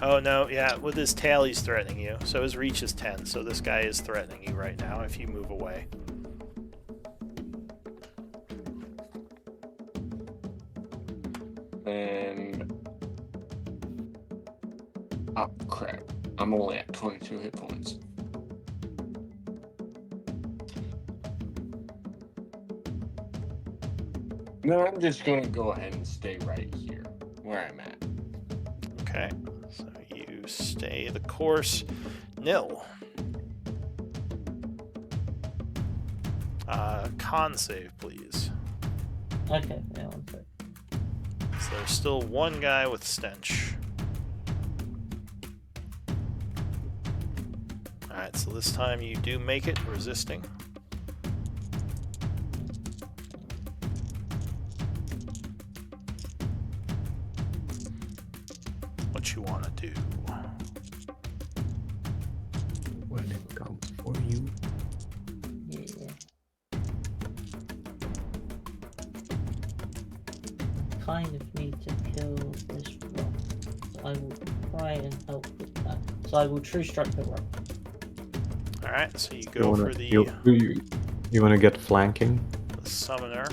Oh, no, yeah, with his tail he's threatening you. So his reach is 10, so this guy is threatening you right now if you move away. And... oh, crap. I'm only at 22 hit points. No, I'm just going to go ahead and stay right here, where I'm at. Okay, so you stay the course. Nil. Con save, please. Okay, yeah, one sec. So there's still one guy with stench. Alright, so this time you do make it, resisting. What you want to do? When it comes for you. Yeah. Kind of need to kill this rock. So I will try and help with that. So I will true strike the rock. Alright, so you go for the You wanna get flanking? summoner.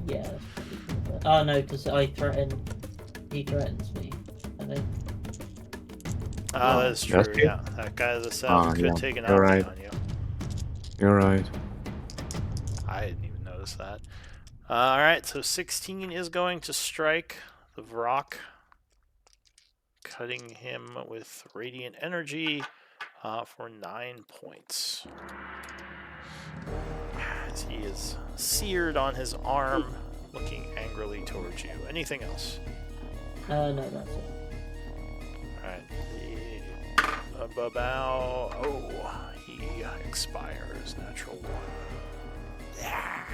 Yeah, that's probably good. Oh no, because I threaten. He threatens me. And then Ah, that is true, that's it. yeah. That guy the south could yeah, take an you're outfit right. on you. You're right. I didn't even notice that. Alright, so 16 is going to strike the Vrock, cutting him with radiant energy for 9 points. As he is seared on his arm, looking angrily towards you. Anything else? no, that's it. Alright, the Babao. Oh, he expires. Natural 1. Yeah.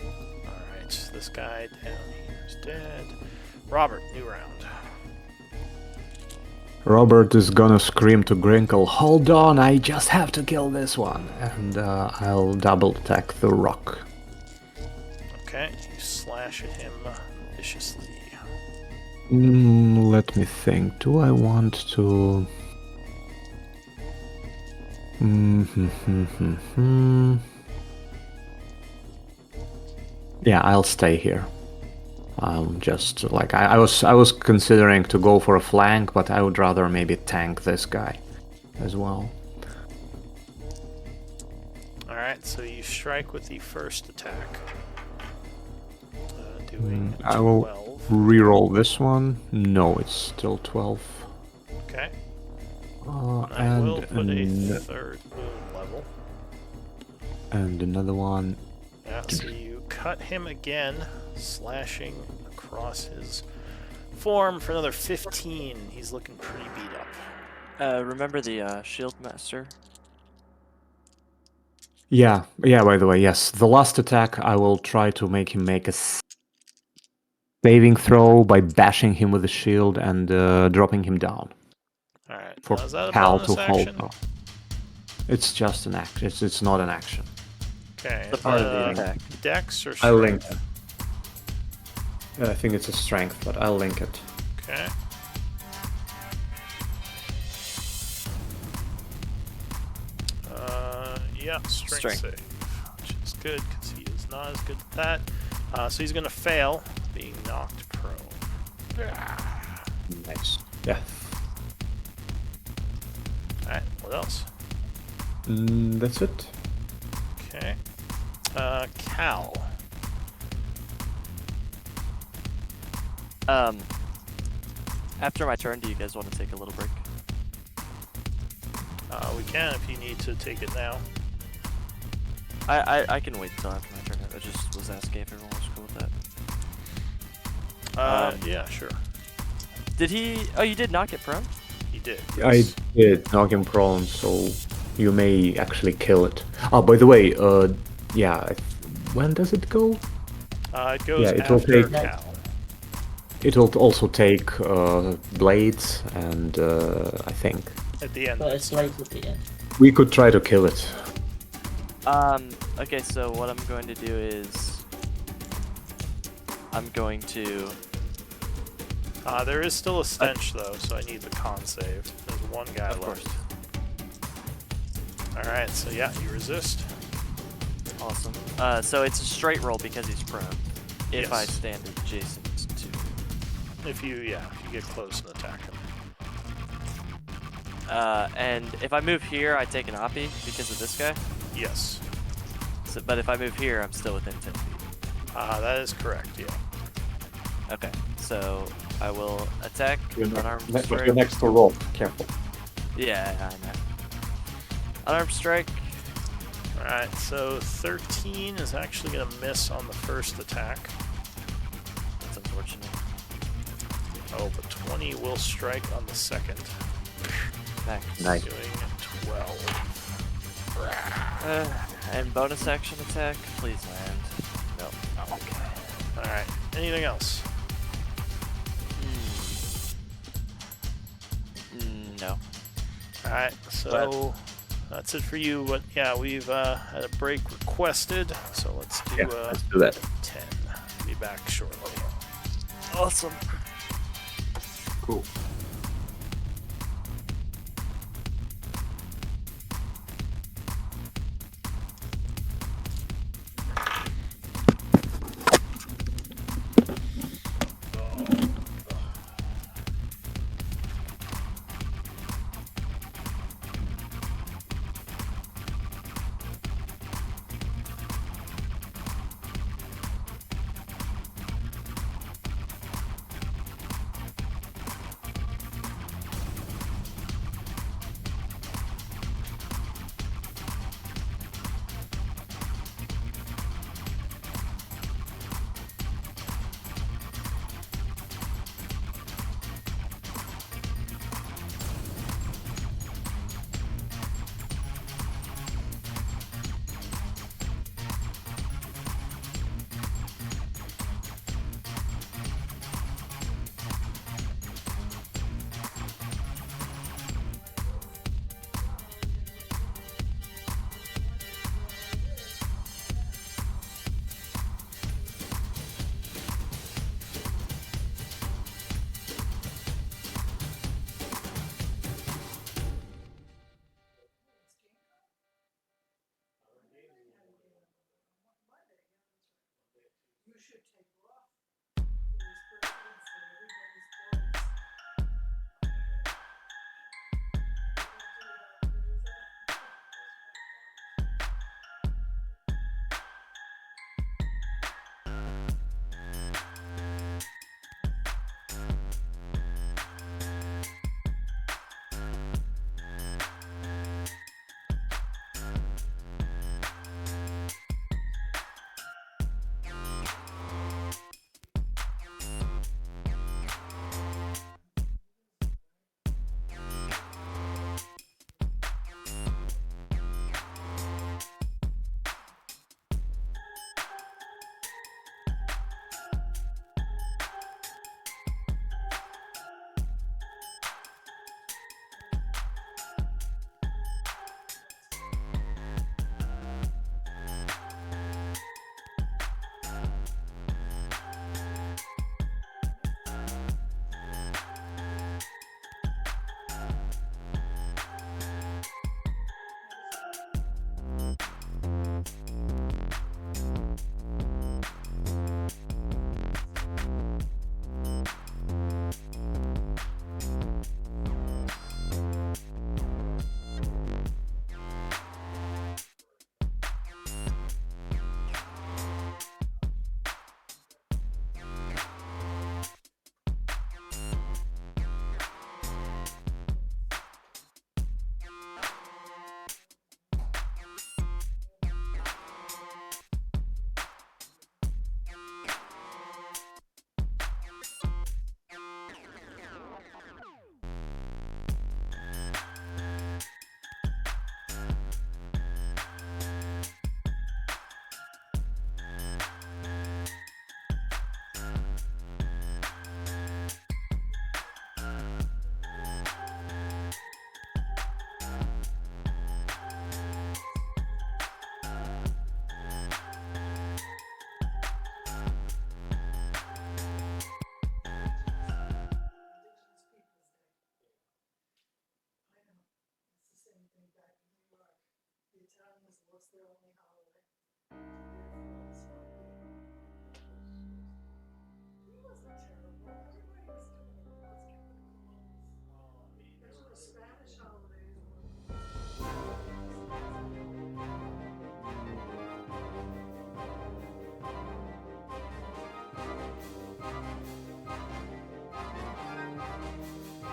Alright, this guy down here is dead. Robert, new round. Robert is gonna scream to Grinkle, "Hold on, I just have to kill this one." And I'll double attack the rock. Okay, you slash at him viciously. Let me think. Do I want to... Yeah, I'll stay here. Just like I was considering to go for a flank, but I would rather maybe tank this guy as well. Alright, so you strike with the first attack. Doing I will 12. reroll this one. No, it's still 12. Okay. I And will put a third moon level. and another one. Yeah, so you cut him again, slashing across his form for another 15. He's looking pretty beat up. Remember the shield master? Yeah, by the way, yes. The last attack, I will try to make him make a saving throw by bashing him with the shield and dropping him down. Alright, For is that a Cal bonus to hold. action? It's just an action. It's not an action. Okay, The is part that of the a attack. dex or I'll link strength? it. I think it's a strength, but I'll link it. Okay. Yeah, strength save, which is good because he is not as good at that. So he's going to fail, being knocked prone. Nice. Yeah. Alright, what else? That's it. Okay. Cal. After my turn, do you guys want to take a little break? We can if you need to take it now. I can wait until after my turn. I just was asking if everyone was cool with that. Yeah, sure. Did he? Oh, you did not get prone? He did. I Yes. did knock him prone, so you may actually kill it. Oh, by the way, yeah, when does it go? It goes Yeah, it will after take- Cal. It will also take blades, and I think At the end. But it's late at the end. we could try to kill it. Okay, so what I'm going to do is I'm going to There is still a stench though, so I need the con save. There's one guy of left. course. Alright, so yeah, you resist. Awesome. So it's a straight roll because he's prone. If I Yes. stand adjacent to. If you get close and attack him. And if I move here, I take an Oppie because of this guy. Yes. So, but if I move here, I'm still within 10 feet. That is correct, yeah. Okay, so I will attack unarmed You're strike. next to roll. Careful. Yeah, I know. Unarmed strike. Alright, so 13 is actually going to miss on the first attack. That's unfortunate. Oh, but 20 will strike on the second. Nice. Doing 12. And bonus action attack, please land. No. Okay. Alright, anything else? No. Alright, so that's it for you. But yeah, we've had a break requested, so let's do Let's do that. 10. Be back shortly. Awesome. Cool.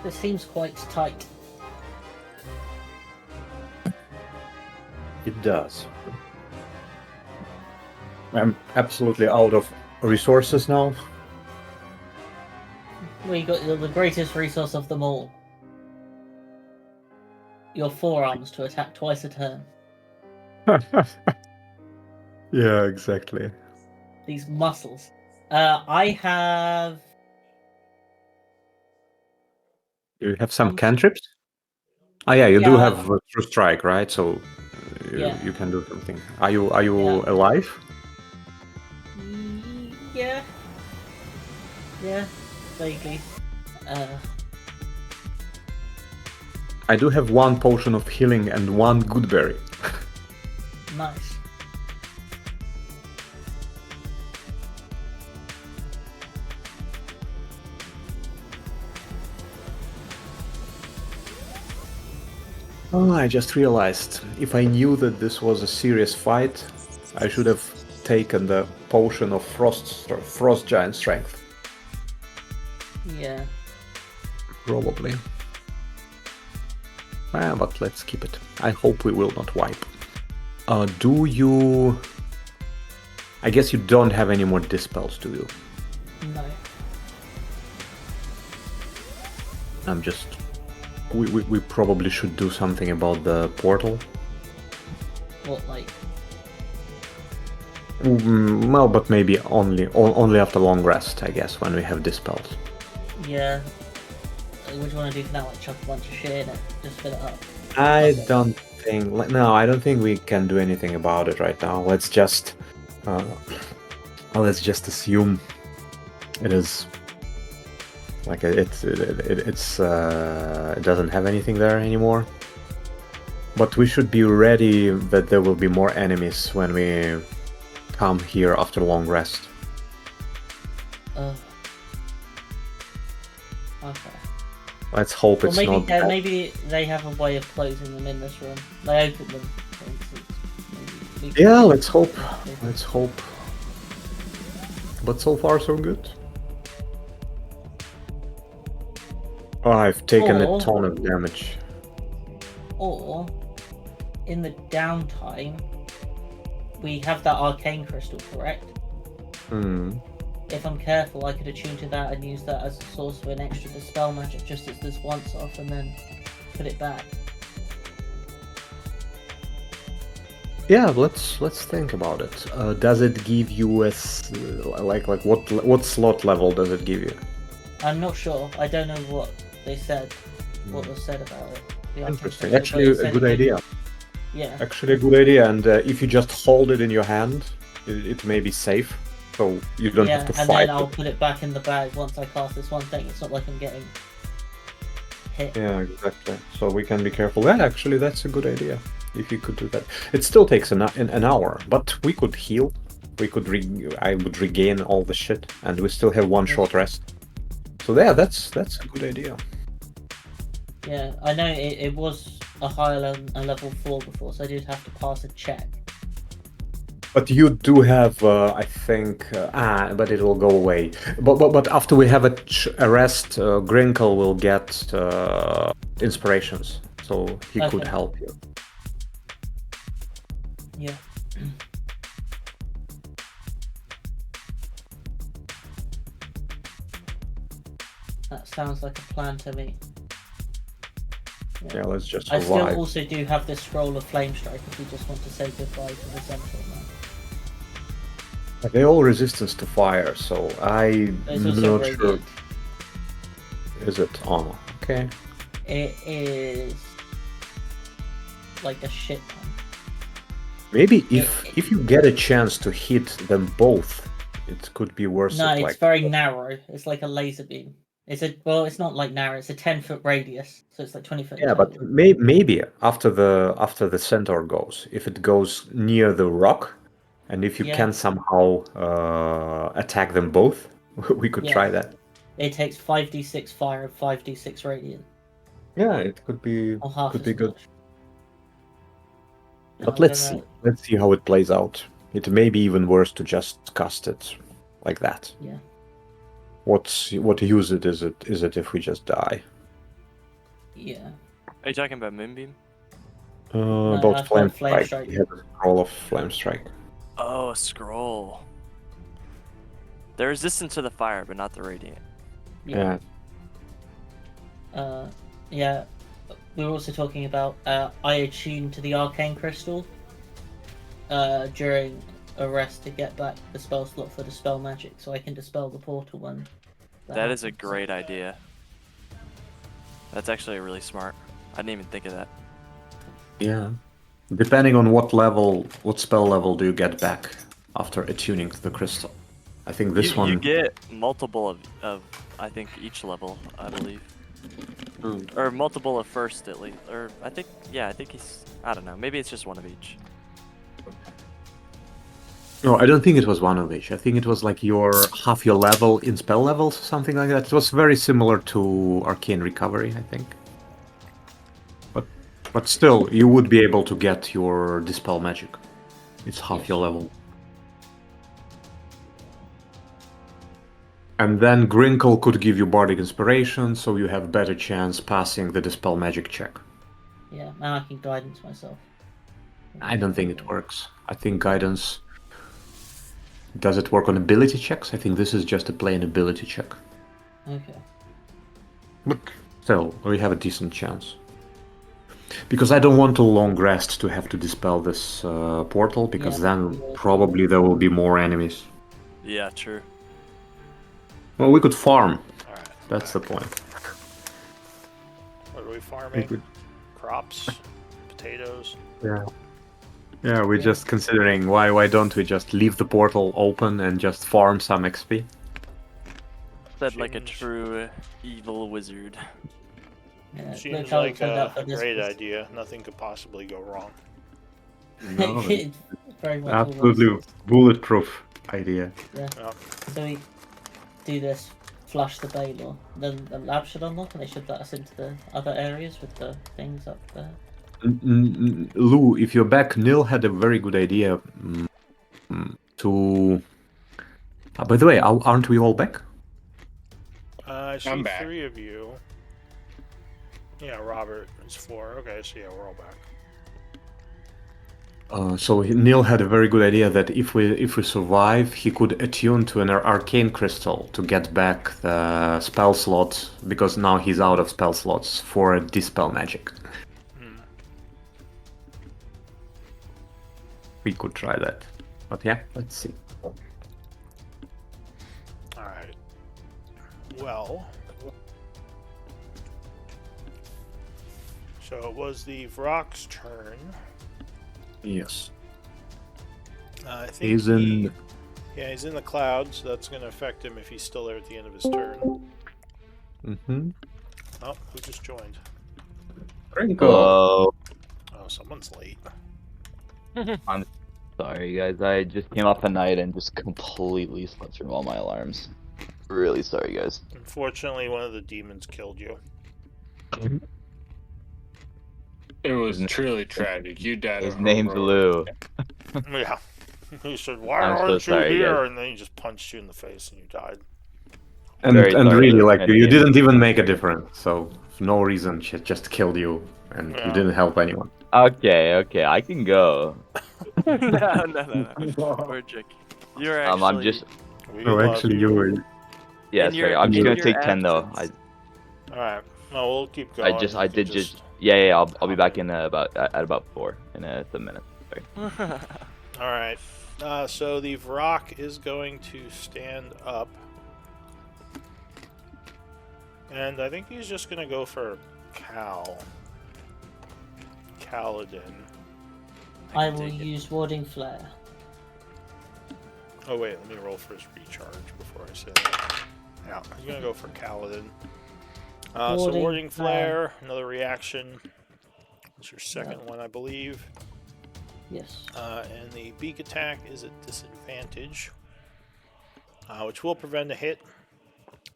This seems quite tight. It does. I'm absolutely out of resources now. Well, you got the greatest resource of them all. Your forearms to attack twice a turn. Yeah, exactly. These muscles. I have. You have some cantrips? Oh yeah, you do Yeah, have True Strike, right? So Yeah. you can do something. Are you Yeah. alive? Yeah. Yeah. Vaguely. I do have one potion of healing and one good berry. Nice. Oh, I just realized, if I knew that this was a serious fight, I should have taken the potion of frost giant strength. Yeah. Probably. But let's keep it. I hope we will not wipe. Do you... I guess you don't have any more dispels, do you? No. I'm just... We probably should do something about the portal. What, like? Well, but maybe only after long rest, I guess, when we have dispels. Yeah. What do you want to do for now? Like chuck a bunch of shit in it, just fill it up. I don't think we can do anything about it right now. Let's just assume it is like it doesn't have anything there anymore. But we should be ready that there will be more enemies when we come here after long rest. Okay. Let's hope it's maybe, not bad. maybe they have a way of closing them in this room. They open them, for instance. Maybe Yeah, let's hope. Let's hope. But so far, so good. Oh, I've taken a ton of damage. Or, in the downtime, we have that arcane crystal, correct? If I'm careful, I could attune to that and use that as a source for an extra dispel magic just as this once off and then put it back. Yeah, let's think about it. Does it give you a like what slot level does it give you? I'm not sure. I don't know what they said. What was said about it. Interesting. Actually, a good idea. Yeah. Actually, a good idea. And if you just hold it in your hand, it may be safe. So you don't have to fight. Yeah, and then I'll put it back in the bag once I cast this one thing. It's not like I'm getting hit. Yeah, exactly. So we can be careful. Yeah, actually, that's a good idea. If you could do that, it still takes an hour, but we could heal. I would regain all the shit, and we still have one short rest. So yeah, that's a good idea. Yeah, I know it was a higher level 4 before, so I did have to pass a check. But you do have, I think, but it will go away. But after we have a rest, Grinkle will get inspirations, so he could help you. Yeah. That sounds like a plan to me. Yeah, let's just I survive. still also do have this scroll of flame strike if we just want to say goodbye to the central man. They're all resistance to fire, so I'm not sure. Is it? Oh, okay. It is like a shit ton. Maybe if you get a chance to hit them both, it could be worth it. No, it's very narrow. It's like a laser beam. It's not like narrow. It's a 10-foot radius, so it's like 20 foot. Yeah, but maybe after the centaur goes, if it goes near the rock, and if you can somehow attack them both, we could try that. It takes 5d6 fire and 5d6 radiant. Yeah, it could be good. Much. But let's see how it plays out. It may be even worse to just cast it like that. Yeah. What use is it if we just die? Yeah. Are you talking about Moonbeam? About Flame Flame Strike. He has a scroll of Flame Strike. Oh, a scroll. They're resistant to the fire, but not the radiant. Yeah. Yeah. We were also talking about I attuned to the arcane crystal during a rest to get back the spell slot for dispel magic, so I can dispel the portal when. That is a great idea. That's actually really smart. I didn't even think of that. Yeah. Depending on what spell level do you get back after attuning the crystal? I think this one. You get multiple of I think each level, I believe. Or multiple of first at least. Or I think he's, I don't know, maybe it's just one of each. No, I don't think it was one of each. I think it was like half your level in spell levels, something like that. It was very similar to Arcane Recovery, I think. But still, you would be able to get your Dispel Magic. It's half your level. And then Grinkle could give you Bardic Inspiration, so you have better chance passing the Dispel Magic check. Yeah, now I can Guidance myself. I don't think it works. I think Guidance... Does it work on ability checks? I think this is just a plain ability check. Okay. But still, we have a decent chance. Because I don't want a long rest to have to dispel this portal, because then probably there will be more enemies. Yeah, true. Well, we could farm. Alright. That's the point. What are we farming? Crops? Potatoes? Yeah. Yeah, we're just considering why don't we just leave the portal open and just farm some XP? Said like a true evil wizard. Yeah, seems like a great idea. Nothing could possibly go wrong. No, It's very much absolutely bulletproof idea. Yeah. So we do this, flush the Baylor, then the lab should unlock and they should let us into the other areas with the things up there. Lou, if you're back, Neil had a very good idea to... by the way, aren't we all back? I see 3 of you. Yeah, Robert is 4. Okay, so yeah, we're all back. So Neil had a very good idea that if we survive, he could attune to an arcane crystal to get back the spell slot, because now he's out of spell slots for dispel magic. We could try that, but yeah, let's see. All right. Well, so it was the Vrok's turn. Yes. I think he's in the clouds, so that's going to affect him if he's still there at the end of his turn. Mm-hmm. Oh, who just joined? Hello. Oh, someone's late. I'm sorry, guys. I just came off a night and just completely slept through all my alarms. Really sorry, guys. Unfortunately, one of the demons killed you. It was truly tragic. You died. His name's Lou. Yeah. He said, "Why I'm so aren't you sorry, here?" guys. And then he just punched you in the face and you died. And Very sorry, really, like, and you yeah. didn't even make a difference, so for no reason, she just killed you, and you didn't help anyone. Okay, I can go. No. We're joking. You're actually... I'm just. Oh, actually, you were. Yeah, sorry. I'm just gonna take 10 though. Alright. No, we'll keep going. I did just. Yeah. I'll be back in about 4 in 7 minutes. Sorry. Alright. So the Vrok is going to stand up. And I think he's just going to go for Kaladin. I will use Warding Flare. Oh wait, let me roll for his recharge before I say that. Yeah, he's gonna go for Kaladin. So Warding Warding Flare. Flare, another reaction. It's your second one, I believe. Yes. And the beak attack is at disadvantage, which will prevent a hit.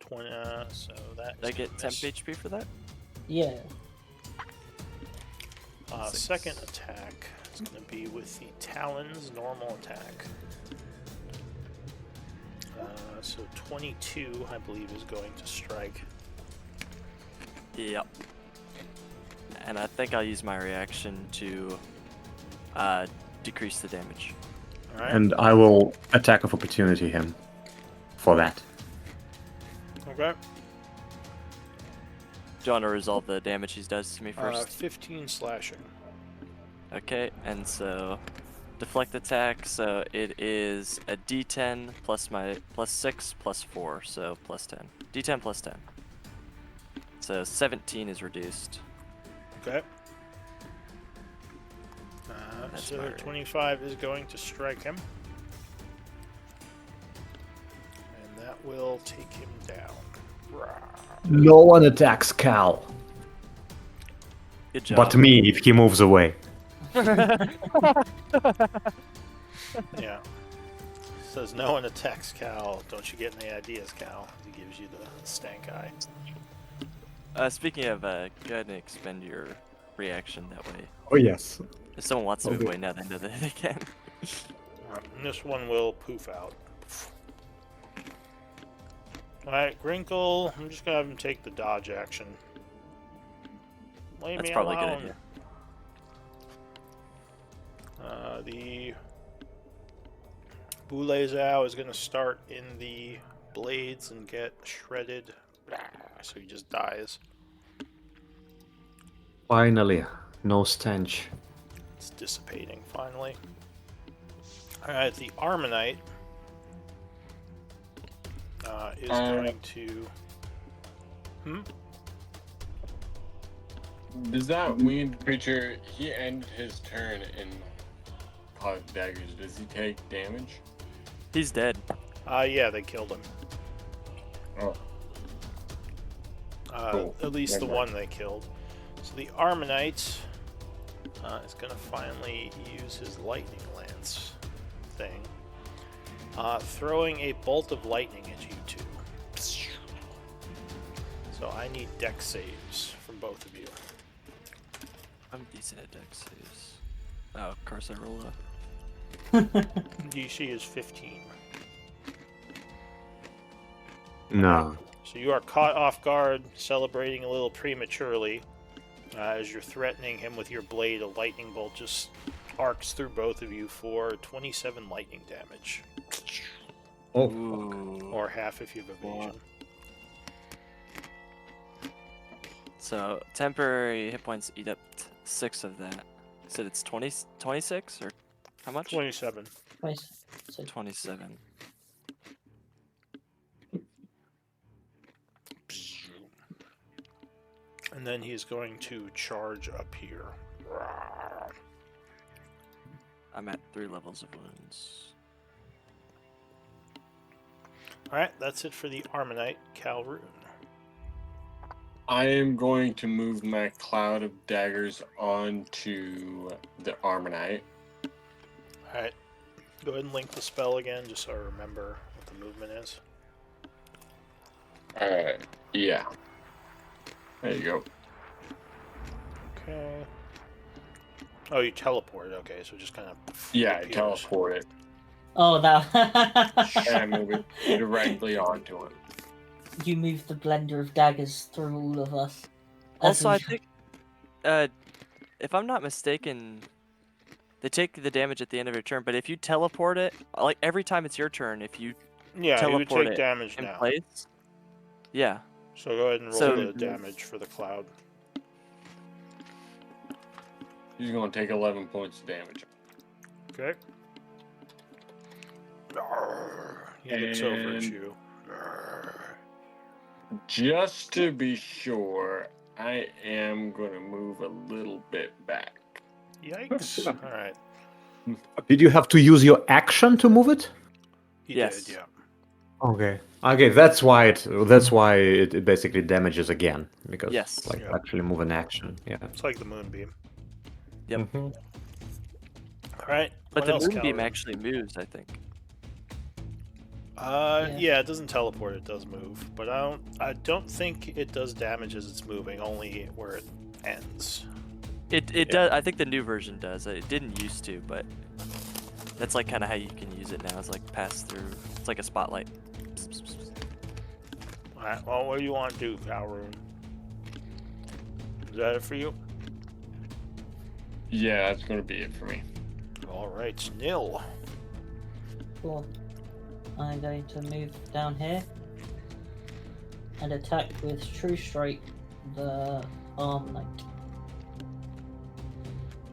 20, so that Did I is get gonna temp miss. HP for that? Yeah. Six. Second attack is going to be with the Talons, normal attack. So 22, I believe, is going to strike. Yep. And I think I'll use my reaction to decrease the damage. All right. And I will attack of opportunity him for that. Okay. Do you want to resolve the damage he does to me first? 15 slashing. Okay, and so deflect attack, so it is a D10 plus my plus 6 plus 4, so plus 10. D10 plus 10. So 17 is reduced. Okay. That's So my rate. 25 is going to strike him. And that will take him down. No one attacks Cal, Good job. but me if he moves away. Yeah. Says no one attacks Cal. Don't you get any ideas, Cal? He gives you the stank eye. Speaking of, go ahead and expend your reaction that way. Oh yes. If someone wants to move Okay. away now, they know that they can. And this one will poof out. Alright, Grinkle, I'm just gonna have him take the dodge action. Leave That's me probably a good alone. idea. The Bulezao is gonna start in the blades and get shredded. So he just dies. Finally, no stench. It's dissipating finally. Alright, the Armonite is going to. Does that winged creature, he ended his turn in Cloud of Daggers, does he take damage? He's dead. Yeah, they killed him. Oh. Cool. At least the Never mind. one they killed. So the Armonite is going to finally use his lightning lance thing, throwing a bolt of lightning at you two. So I need dex saves from both of you. I'm decent at dex saves. Oh, of course I roll up. DC is 15. No. So you are caught off guard, celebrating a little prematurely. As you're threatening him with your blade, a lightning bolt just arcs through both of you for 27 lightning damage. Oh. Ooh. Or half if you have evasion. So temporary hit points eat up 6 of that. So it's 26 or how much? 27. Nice. So 27. And then he's going to charge up here. I'm at 3 levels of wounds. Alright, that's it for the Armonite, Calroon. I am going to move my Cloud of Daggers onto the Armonite. Alright, go ahead and link the spell again, just so I remember what the movement is. Yeah. There you go. Okay. Oh, you teleported, okay, so just kind of... Yeah, I teleport it Oh, that. and I move it directly onto him. You moved the blender of daggers through all of us. Also, I That's- think, if I'm not mistaken, they take the damage at the end of your turn. But if you teleport it, like every time it's your turn, if you Yeah, you would teleport take it damage in now. place, yeah. So go ahead and roll So- the damage for the cloud. He's going to take 11 points of damage. Okay. He looks over at And- you. Just to be sure, I am going to move a little bit back. Yikes. Alright. Did you have to use your action to move it? He Yes. did, yeah. Okay. Okay, that's why it basically damages again because Yes. like Yeah. actually move an action. Yeah. It's like the moonbeam. Yep. Mhm. All right. But what the else, moonbeam Calvin? actually moves, I think. Yeah, it doesn't teleport. It does move, but I don't think it does damage as it's moving. Only where it ends. It does. I think the new version does. It didn't used to, but that's like kind of how you can use it now. It's like pass through. It's like a spotlight. All right. Well, what do you want to do, Calroon? Is that it for you? Yeah, that's gonna be it for me. All right, Nil. Cool. I'm going to move down here and attack with True Strike the Arm Knight.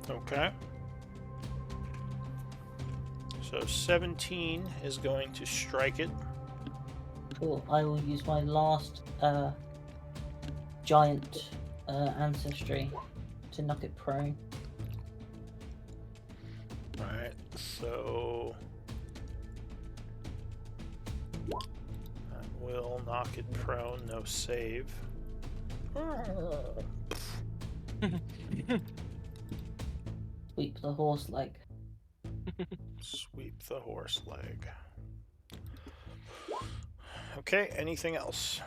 Okay. So 17 is going to strike it. Cool. I will use my last giant ancestry to knock it prone. Alright, so that will knock it prone, no save. Sweep the horse leg. Sweep the horse leg. Okay, anything else?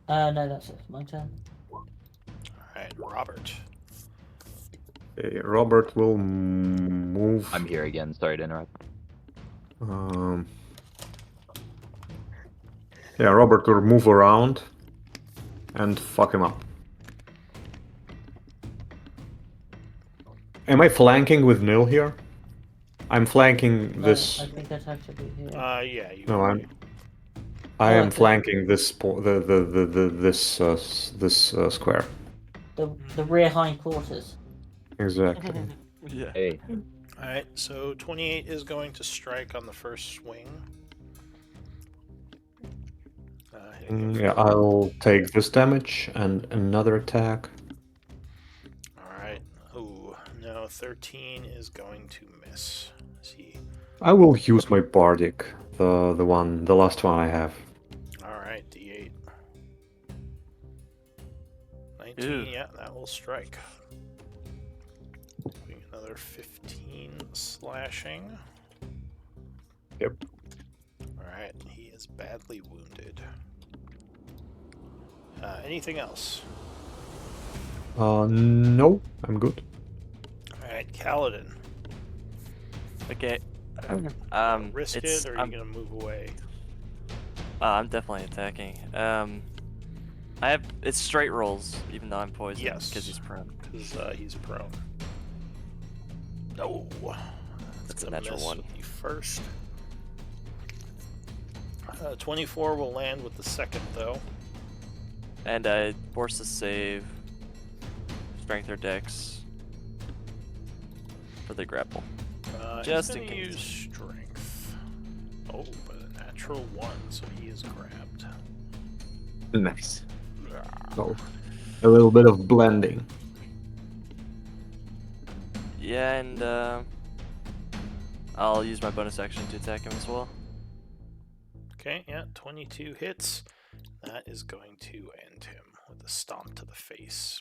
No, that's it for my turn. Alright, Robert. Okay, Robert will move. I'm here again. Sorry to interrupt. Yeah, Robert will move around and fuck him up. Am I flanking with Nil here? I'm flanking No, this. I think I'd have to be here. Yeah, you No, will I'm. be. I am okay. flanking this this square. The rear hindquarters. Exactly. Yeah. Hey, Alright, so 28 is going to strike on the first swing. Hitting it Yeah, for- I'll take this damage and another attack. Alright. Ooh, no, 13 is going to miss. See. I will use my bardic, the last one I have. Alright, D8. 19, Ew. yeah, that will strike. Doing another 15 slashing. Yep. Alright, he is badly wounded. Anything else? No, I'm good. Alright, Kaladin. Okay. Risk it's, it, or are you gonna move away? I'm definitely attacking. It's straight rolls, even though I'm poisoned. Yes. Because he's prone. Because he's prone. No! That's a gonna natural miss one. with you first. 24 will land with the second, though. And I force a save. Strength or dex. For the grapple. Just he's in gonna case. use strength. Oh, but a natural 1, so he is grabbed. Nice. So, a little bit of blending. Yeah, and I'll use my bonus action to attack him as well. Okay, yeah, 22 hits. That is going to end him with a stomp to the face.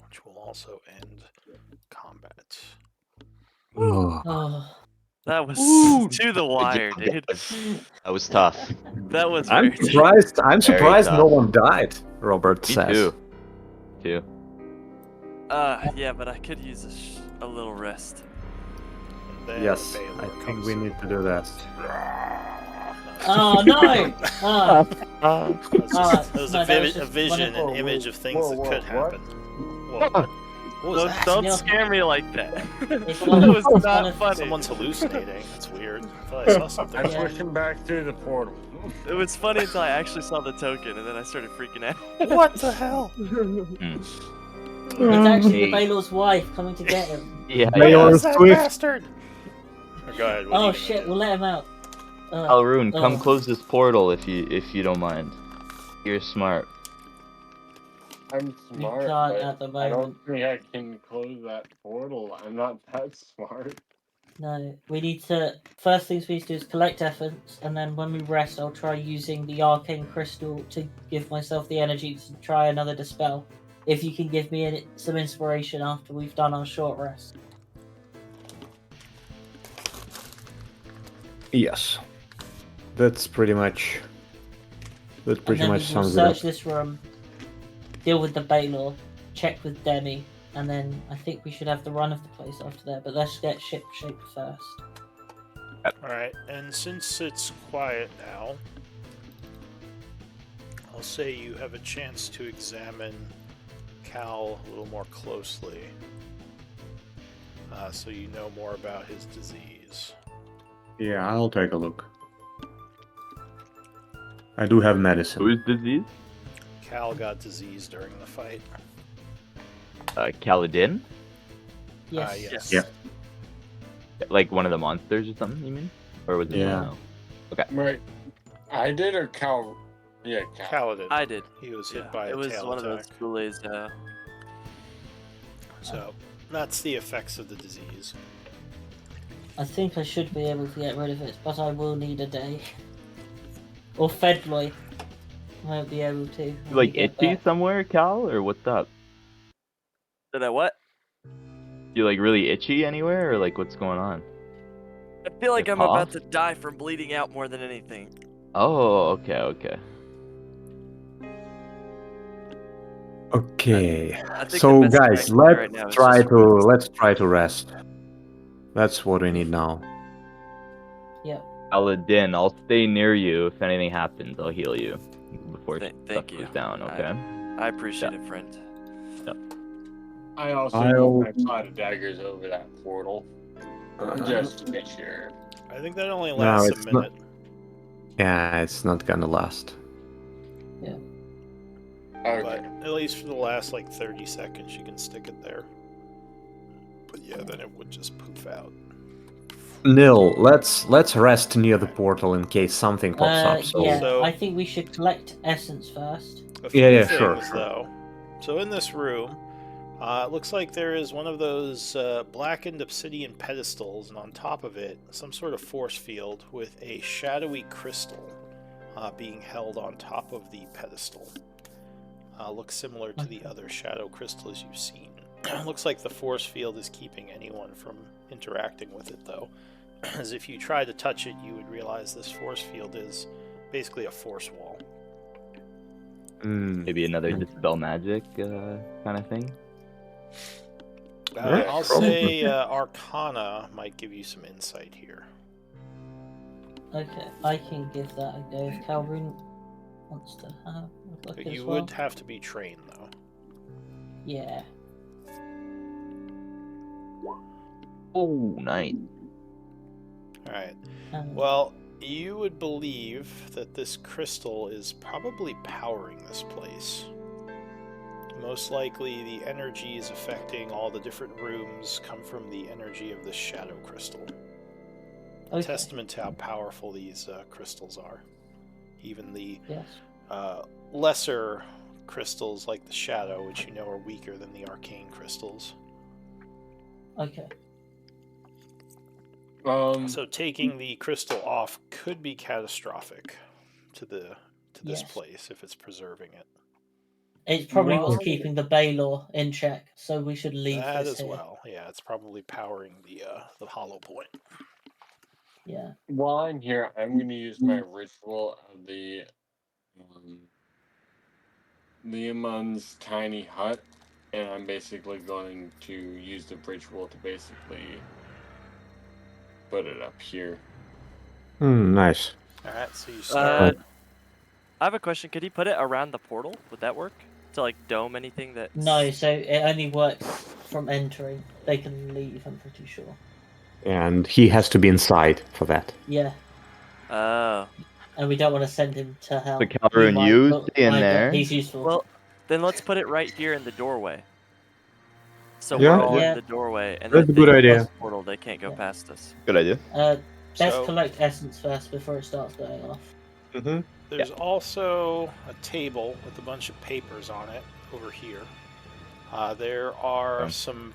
Which will also end combat. Oh. Oh, That was Ooh. to the wire, dude. that was tough. That was I'm very tough. surprised. I'm Very surprised no tough. one died. Robert Me says. too. Yeah, but I could use a little rest. And then Yes, Baylor I think comes we in. need to do that. oh no! Oh, That was no, a, that was a just vision, wonderful. an image of things that could happen. Whoa, what was that? Don't Neil- scare me like that. It's That one of- was it's not one of- funny. Someone's hallucinating. That's weird. I thought I saw something. I'm Yeah. pushing back through the portal. It was funny until I actually saw the token, and then I started freaking out. What the hell? It's actually the Hey. Baylor's wife coming to get him. Yeah. They Where are is that Swift. bastard? Go ahead. What are Oh you gonna shit! do? We'll let him out. Alrune, come oh. close this portal if you don't mind. You're smart. I'm smart, can't but at the I don't moment. think I can close that portal. I'm not that smart. No, we need to. First things we need to do is collect essence, and then when we rest, I'll try using the arcane crystal to give myself the energy to try another dispel. If you can give me some inspiration after we've done our short rest. Yes. That's pretty much. That pretty and then much we will sums it up. search this room, deal with the Baylor, check with Demi, and then I think we should have the run of the place after that. But let's get ship shape first. Alright, and since it's quiet now, I'll say you have a chance to examine Cal a little more closely. So you know more about his disease. Yeah, I'll take a look. I do have medicine. Whose disease? Cal got disease during the fight. Kaladin? Yes. Yes. Yeah. Like one of the monsters or something, you mean? Or was it Yeah. someone else? Right. I did or Cal? Yeah, Cal. Kaladin. I did. He was hit Yeah, by a it was tail one attack. of those bullies. So that's the effects of the disease. I think I should be able to get rid of it, but I will need a day. Or Fedloy. I won't be able to. You when like we get itchy back. somewhere, Cal, or what's up? Did I what? You like really itchy anywhere, or like what's going on? I feel like Your I'm about paw? to die from bleeding out more than anything. Oh, okay. Okay. I think So the best thing I guys, can do right now is just let's try to rest. That's what we need now. Yep. Kaladin, I'll stay near you if anything happens. I'll heal you before Thank stuff you. goes down, okay? I appreciate it, friend. I also I'll- moved my pot of daggers over that portal. Just to make sure. I think that only lasts it's a minute. Yeah, it's not gonna last. Okay. But at least for the last like 30 seconds, you can stick it there. But yeah, then it would just poof out. Nil, let's rest near the portal in case something pops up. So Yeah, So- I think we should collect essence first. A few Yeah, things, sure. though. So in this room, it looks like there is one of those blackened obsidian pedestals, and on top of it, some sort of force field with a shadowy crystal being held on top of the pedestal. Looks similar to the other shadow crystals you've seen. Looks like the force field is keeping anyone from interacting with it, though. As if you try to touch it, you would realize this force field is basically a force wall. Maybe another dispel magic kind of thing. Yeah, I'll probably. say Arcana might give you some insight here. Okay, I can give that a go if Calvin wants to have a look But as you well. would have to be trained, though. Yeah. Oh, nice. Alright. Um, Well, you would believe that this crystal is probably powering this place. Most likely, the energies affecting all the different rooms come from the energy of this shadow crystal. okay. Testament to how powerful these crystals are. Even the Yes. lesser crystals like the shadow, which you know are weaker than the arcane crystals. Okay. So taking the crystal off could be catastrophic to this Yes. place if it's preserving it. It's probably what's Well- keeping the Baylor in check, so we should leave That this as here. well. Yeah, it's probably powering the hollow point. Yeah. While I'm here, I'm going to use my ritual of the Leomon's tiny hut, and I'm basically going to use the ritual to basically put it up here. Nice. Alright, so you start. I have a question. Could he put it around the portal? Would that work? To like dome anything that? No, so it only works from entering. They can leave, I'm pretty sure. And he has to be inside for that. Yeah. Oh. And we don't want to send him to hell. So Calvin, We might, you but stay in I don't- there. He's useful. Well, then let's put it right here in the doorway. So Yeah. we're all Yeah. in the doorway, and That's then a good they idea. cross the portal. They can't go Yeah. past us. Good idea. Let's So- collect essence first before it starts going off. Mm-hmm. There's also a table with a bunch of papers on it over here. There are Okay. some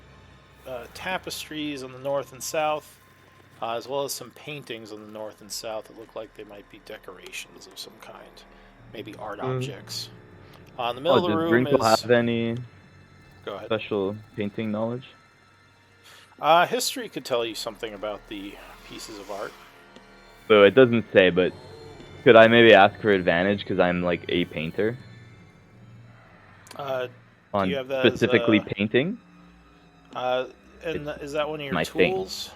tapestries on the north and south. as well as some paintings on the north and south that look like they might be decorations of some kind, maybe art objects. In the middle of the does room Grinkle is. have any Go ahead. special painting knowledge? History could tell you something about the pieces of art. So it doesn't say, but could I maybe ask for advantage because I'm like a painter Do on you have that specifically as painting? is that one of your my thing. tools?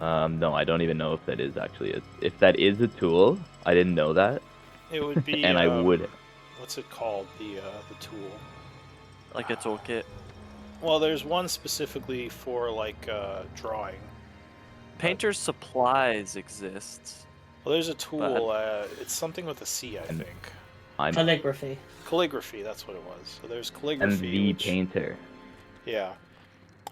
No, I don't even know if that is actually if that is a tool. I didn't know that, It would be. and I would. What's it called? The tool. Like a toolkit. Well, there's one specifically for like drawing. Painter's supplies exists. Well, there's a tool. It's something with a C, I think. I'm Calligraphy. Calligraphy. That's what it was. So there's and calligraphy. the painter. Yeah.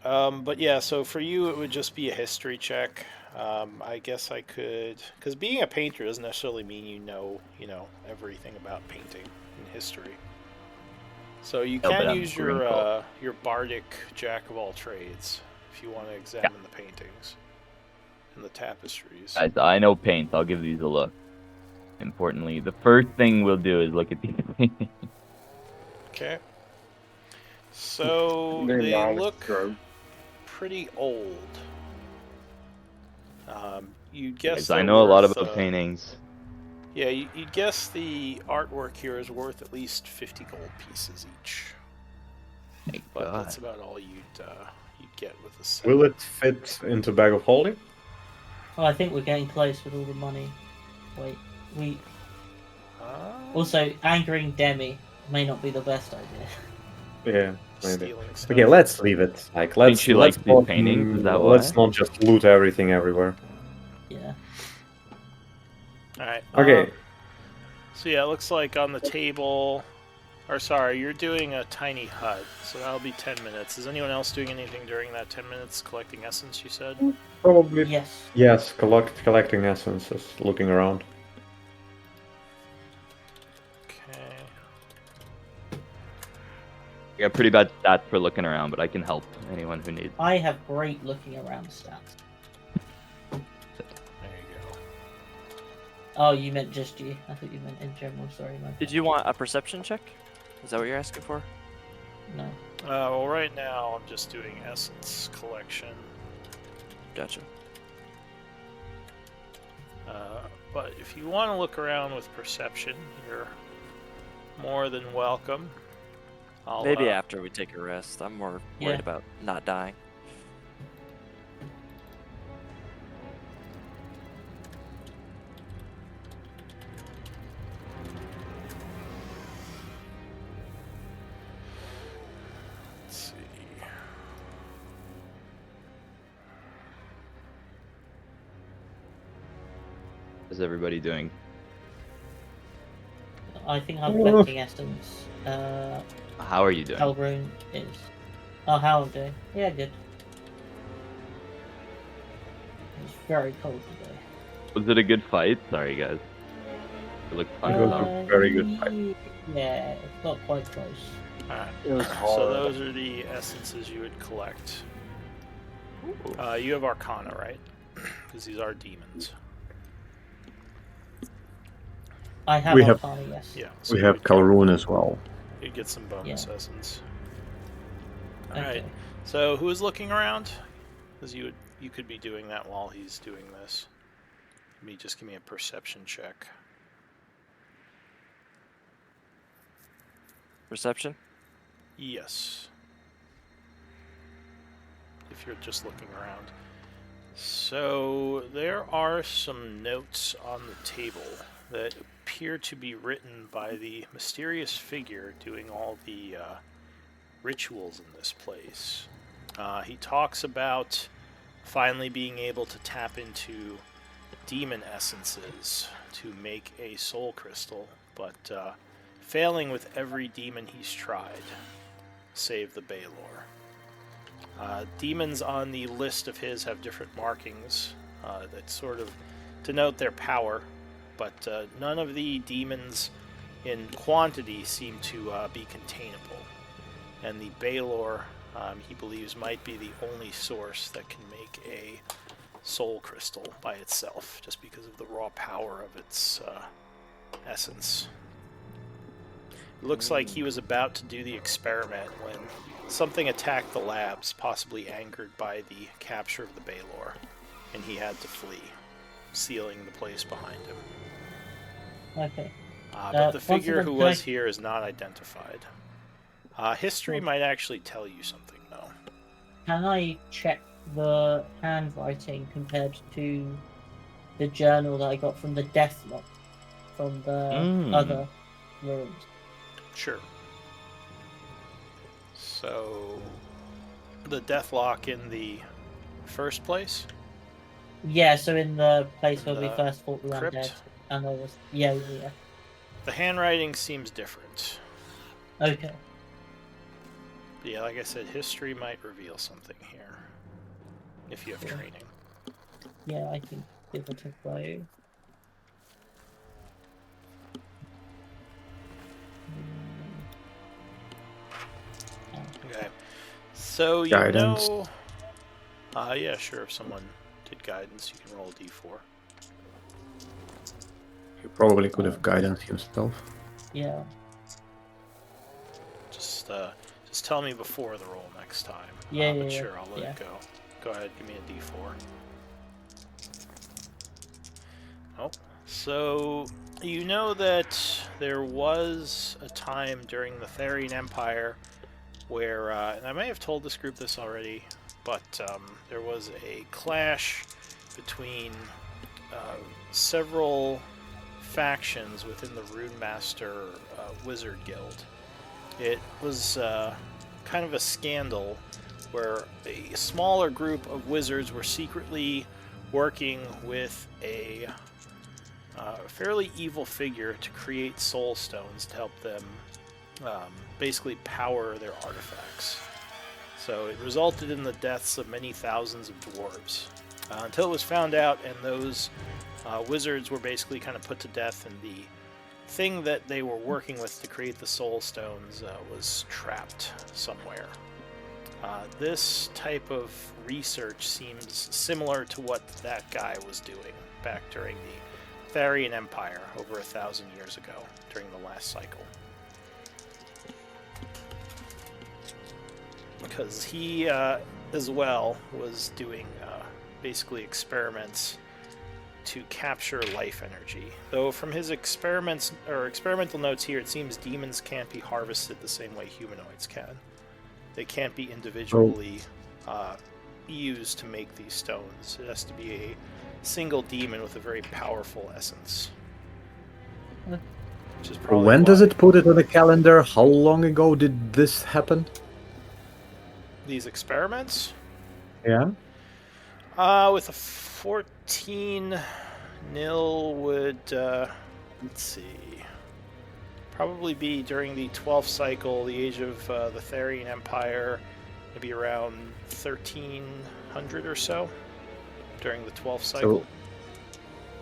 But yeah, so for you it would just be a history check. I guess I could, because being a painter doesn't necessarily mean you know everything about painting in history. So you No, but can I'm use your bardic jack of all trades if you want to examine the paintings and the tapestries. Guys, I know paint. I'll give these a look. Importantly, the first thing we'll do is look at these paintings. Okay. So they look pretty old. You'd guess. Guys, I know a lot about paintings. Yeah, you'd guess the artwork here is worth at least 50 gold pieces each. Thank But God. that's about all you'd get with the set. Will it fit into bag of holding? Oh, I think we're getting close with all the money. Wait, also angering Demi may not be the best idea. Yeah, maybe. Stealing stuff. Okay, let's leave it. Like, let's. she let's likes these not, paintings, is that let's why? not just loot everything everywhere. Yeah. All right. Okay. So yeah, it looks like on the table. Or sorry, you're doing a tiny hut, so that'll be 10 minutes. Is anyone else doing anything during that 10 minutes collecting essence, you said? Probably. Yes. Yes, collecting essences, looking around. Okay. I got pretty bad stats for looking around, but I can help anyone who needs. I have great looking around stats. There you go. Oh, you meant just you. I thought you meant in general. Sorry, my Did you want a perception check? Is that what you're asking for? No. Well, right now I'm just doing essence collection. Gotcha. But if you want to look around with perception, you're more than welcome. Maybe after we take a rest. I'm more worried Yeah. about not dying. Let's see. How's everybody doing? I think I'm collecting essence. How are you doing? Elrune is. Oh, how I'm doing? Yeah, good. It's very cold today. Was it a good fight? Sorry, guys. It looked fun. It was a very good fight. Yeah, it got quite close. Alright. It was So hard. those are the essences you would collect. You have Arcana, right? Because these are demons. I have We have- Arcana, yes. Yeah. So We you have would get- Kalrun as well. You'd get some bonus essence. Okay. Alright. So who is looking around? Because you could be doing that while he's doing this. Just give me a perception check. Perception? Yes. If you're just looking around. So there are some notes on the table that appear to be written by the mysterious figure doing all the rituals in this place. He talks about finally being able to tap into demon essences to make a soul crystal, but failing with every demon he's tried, save the Baelor. Demons on the list of his have different markings that sort of denote their power, but none of the demons in quantity seem to be containable. And the Baelor, he believes, might be the only source that can make a soul crystal by itself, just because of the raw power of its essence. It looks like he was about to do the experiment when something attacked the labs, possibly angered by the capture of the Baylor, and he had to flee, sealing the place behind him. Okay. But the figure again, who was here is not identified. History might actually tell you something, though. Can I check the handwriting compared to the journal that I got from the death lock from the other rooms? Sure. So, the deathlock in the first place? Yeah, so in the place In where we the first fought the crypt? undead, and there was yeah. The handwriting seems different. Okay. But yeah, like I said, history might reveal something here. If you have training. Yeah, I can give it a go. Okay. So you Guidance. know... yeah, sure. If someone did guidance, you can roll a d4. He probably could have guidance himself. Yeah. Just tell me before the roll next time. Yeah, but yeah, sure, I'll let yeah. it go. Go ahead, give me a d4. Oh, so you know that there was a time during the Therian Empire where, and I may have told this group this already, but there was a clash between several factions within the Rune Master Wizard Guild. It was kind of a scandal where a smaller group of wizards were secretly working with a fairly evil figure to create soul stones to help them basically power their artifacts. So it resulted in the deaths of many thousands of dwarves until it was found out, and those wizards were basically kind of put to death, and the thing that they were working with to create the soul stones was trapped somewhere. This type of research seems similar to what that guy was doing back during the Therian Empire over 1,000 years ago, during the last cycle. Because he, as well, was doing basically experiments to capture life energy. Though from his experiments or experimental notes here, it seems demons can't be harvested the same way humanoids can. They can't be individually used to make these stones. It has to be a single demon with a very powerful essence. Which is probably When does why it put it on the calendar? How long ago did this happen? these experiments? Yeah. With a 14 nil would, let's see, probably be during the 12th cycle, the age of the Therian Empire, maybe around 1300 or so, during the 12th cycle.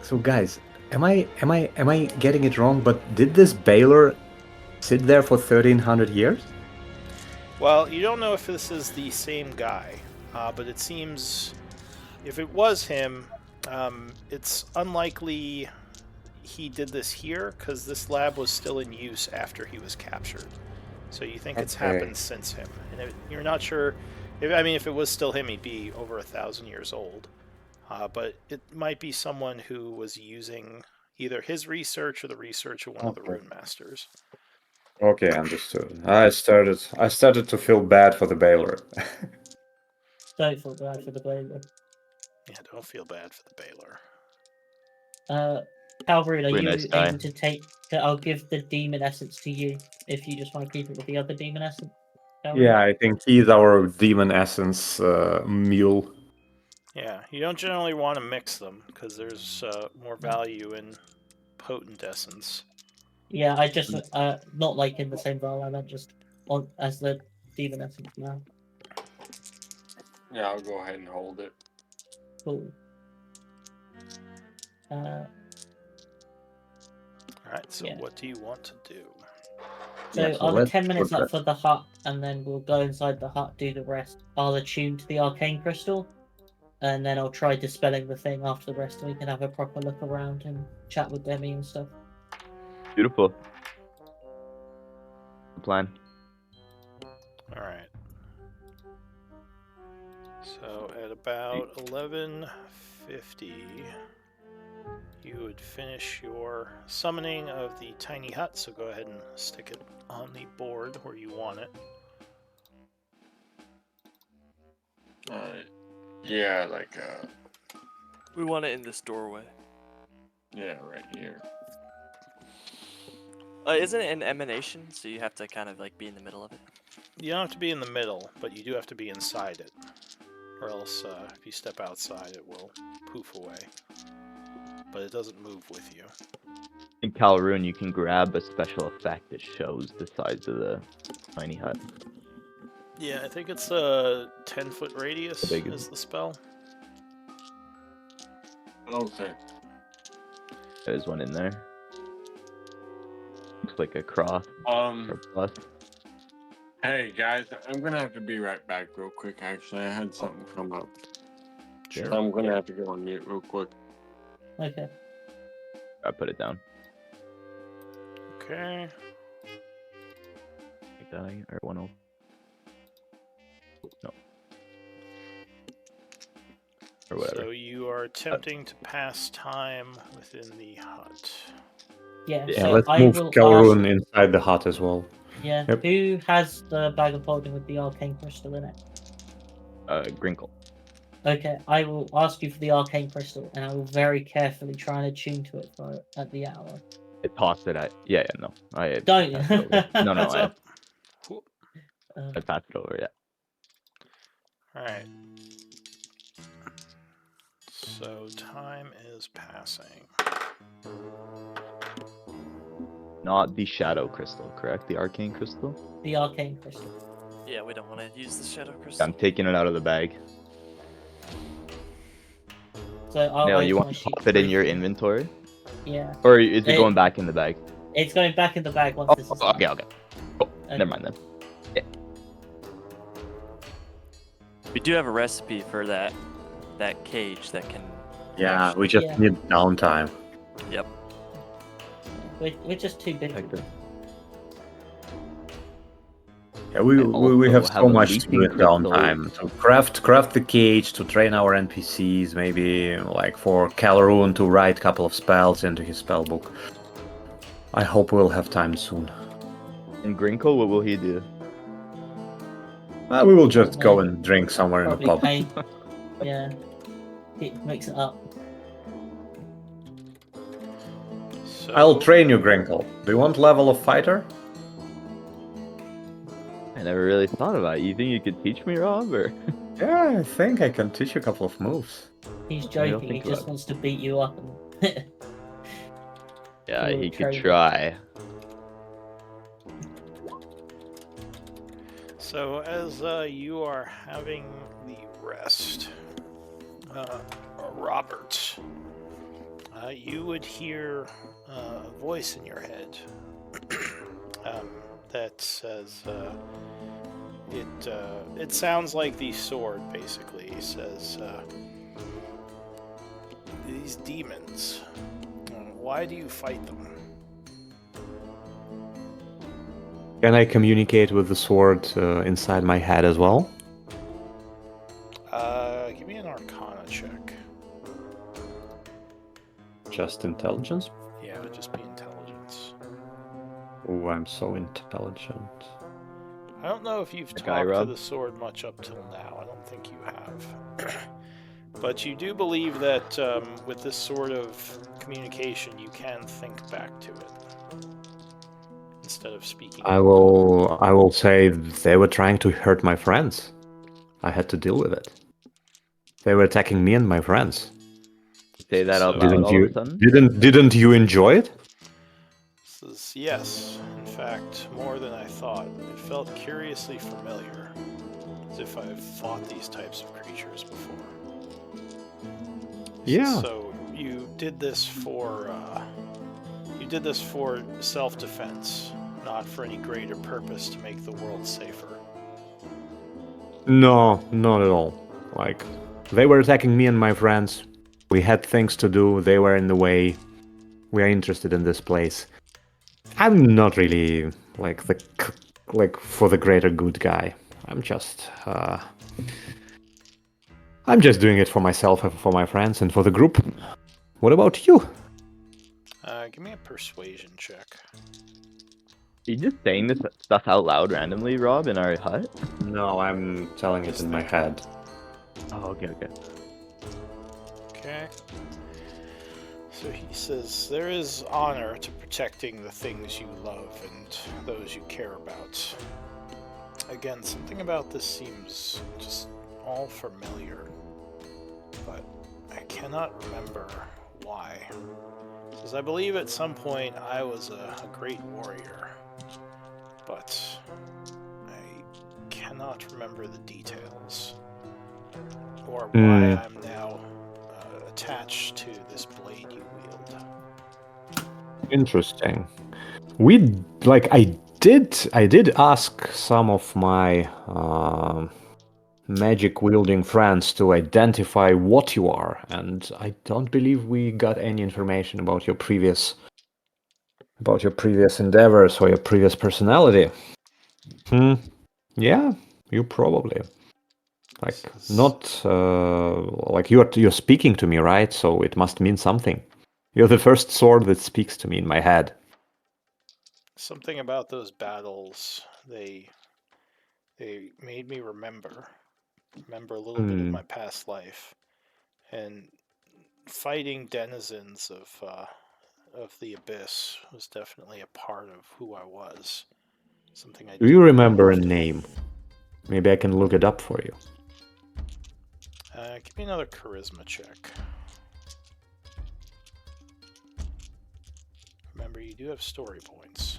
So guys, am I getting it wrong? But did this Baylor sit there for 1300 years? Well, you don't know if this is the same guy, but it seems if it was him, it's unlikely he did this here because this lab was still in use after he was captured. So you think it's happened since him, and you're not sure. If it was still him, he'd be over 1,000 years old. But it might be someone who was using either his research or the research of one of the Rune Masters. Okay, understood. I started to feel bad for the Baylor. Don't feel bad for the Baylor. Yeah, don't feel bad for the Baylor. Calvary, are Pretty you nice guy. able to take? I'll give the demon essence to you if you just want to keep it with the other demon essence. Calvary? Yeah, I think he's our demon essence mule. Yeah, you don't generally want to mix them because there's more value in potent essence. Yeah, I just not like in the same vial. I meant just on as the demon essence now. Yeah, I'll go ahead and hold it. Cool. Alright, so Yeah. what do you want to do? So Yeah, so are the let's 10 minutes put up for the hut, and then we'll go inside the hut, do the rest. I'll attune to the arcane crystal. and then I'll try dispelling the thing after the rest, and we can have a proper look around and chat with Demi and stuff. Beautiful. The plan. All right. So at about 11:50, you would finish your summoning of the tiny hut. So go ahead and stick it on the board where you want it. Yeah, like We want it in this doorway. yeah, right here. Isn't it an emanation? So you have to kind of like be in the middle of it. You don't have to be in the middle, but you do have to be inside it. Or else, if you step outside, it will poof away. But it doesn't move with you. In Calroon, you can grab a special effect that shows the size of the tiny hut. Yeah, I think it's a 10-foot radius How big is is the spell. Okay. There's one in there. Looks like a cross or a plus. Hey guys, I'm gonna have to be right back real quick. Actually, I had something come up. Sure. So I'm gonna have to go on mute real quick. Okay. I put it down. Okay. Like that, or 1-0. No. Or whatever. So you are attempting to pass time within the hut. Yeah. Yeah, So let's I move will Calroon ask. inside the hut as well. Yeah. Yep. Who has the bag of holding with the arcane crystal in it? Grinkle. Okay, I will ask you for the arcane crystal, and I will very carefully try and attune to it at the hour. It tossed it at. Yeah, no. I Don't. passed it over. No, Heads I up. passed it over, yeah. Alright. So time is passing. Not the shadow crystal, correct? The arcane crystal? The arcane crystal. Yeah, we don't want to use the shadow crystal. I'm taking it out of the bag. So I'll Now, you open want my to sheet pop it in briefly. your inventory? Yeah. Or is it Hey. going back in the bag? It's going back in the bag once this is Okay, done. okay. Oh, never mind then. We do have a recipe for that cage that can. Yeah, we just Yeah. need downtime. Yep. We're just too big. Like the- Yeah, we also have have so a much to do in leaping crystal. downtime. To craft the cage, to train our NPCs, maybe like for Calroon to write a couple of spells into his spell book. I hope we'll have time soon. And Grinkle, what will he do? We will just go and drink somewhere in a Probably pub. paint. Yeah. Mix it up. So, I'll train you, Grinkle. Do you want level of fighter? I never really thought about it. You think you could teach me, Rob? Or Yeah, I think I can teach you a couple of moves. He's Maybe I'll joking. He think just about it. wants to beat you up. And yeah, You'll he could train him. try. So as you are having the rest, Robert, you would hear a voice in your head that says, it sounds like the sword, basically. It says, these demons, why do you fight them? Can I communicate with the sword inside my head as well? Give me an Arcana check. Just intelligence? Yeah, it'd just be intelligence. Oh, I'm so intelligent. I don't know if you've That talked guy, to Rob? the sword much up till now. I don't think you have. But you do believe that with this sort of communication, you can think back to it instead of speaking. I will say they were trying to hurt my friends. I had to deal with it. They were attacking me and my friends. Say that out So- loud Didn't all you of a sudden? didn't you enjoy it? Says, yes, in fact, more than I thought. It felt curiously familiar, as if I've fought these types of creatures before. Yeah. So you did this for self-defense, not for any greater purpose to make the world safer. No, not at all. Like, They were attacking me and my friends. We had things to do. They were in the way. We are interested in this place. I'm not really like for the greater good guy. I'm just doing it for myself and for my friends and for the group. What about you? Give me a persuasion check. Are you just saying this stuff out loud randomly, Rob, in our hut? No, I'm telling it Just in my think. head. Oh, okay. Okay. So he says, there is honor to protecting the things you love and those you care about. Again, something about this seems just all familiar, but I cannot remember why. Because I believe at some point I was a great warrior, but I cannot remember the details, or why I'm now attached to this blade you wield. Interesting. I did ask some of my magic wielding friends to identify what you are, and I don't believe we got any information about your previous endeavors or your previous personality. Yeah, you probably not like you're speaking to me, right? So it must mean something. You're the first sword that speaks to me in my head. Something about those battles, they made me remember a little bit of my past life, and fighting denizens of the abyss was definitely a part of who I was. Something I Do you dearly remember a loved. name? Maybe I can look it up for you. Give me another charisma check. Remember, you do have story points.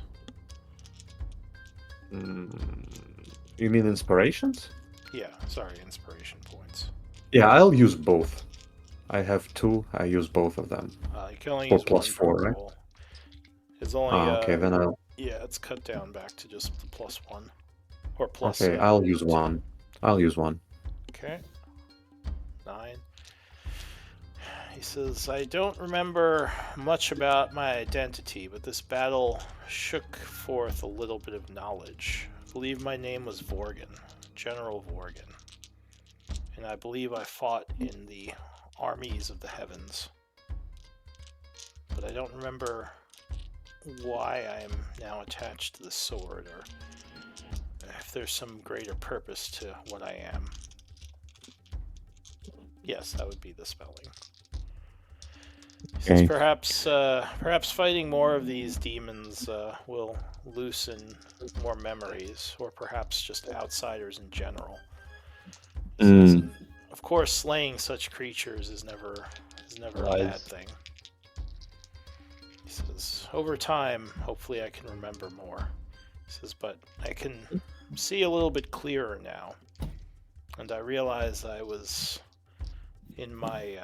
You mean inspirations? Yeah, sorry, inspiration points. Yeah, I'll use both. I have 2. I use both of them. You can only For use one +4, per right? roll. It's only Okay, then I'll. yeah, it's cut down back to just the +1 or plus. Okay, I'll use 1. I'll use 1. Okay. 9. He says, I don't remember much about my identity, but this battle shook forth a little bit of knowledge. I believe my name was Vorgan, General Vorgan, and I believe I fought in the armies of the heavens. But I don't remember why I am now attached to the sword, or if there's some greater purpose to what I am. Yes, that would be the spelling. He says perhaps fighting more of these demons will loosen more memories, or perhaps just outsiders in general. He says, of course, slaying such creatures is never a bad thing. He says, over time, hopefully I can remember more. He says, but I can see a little bit clearer now, and I realize I was in my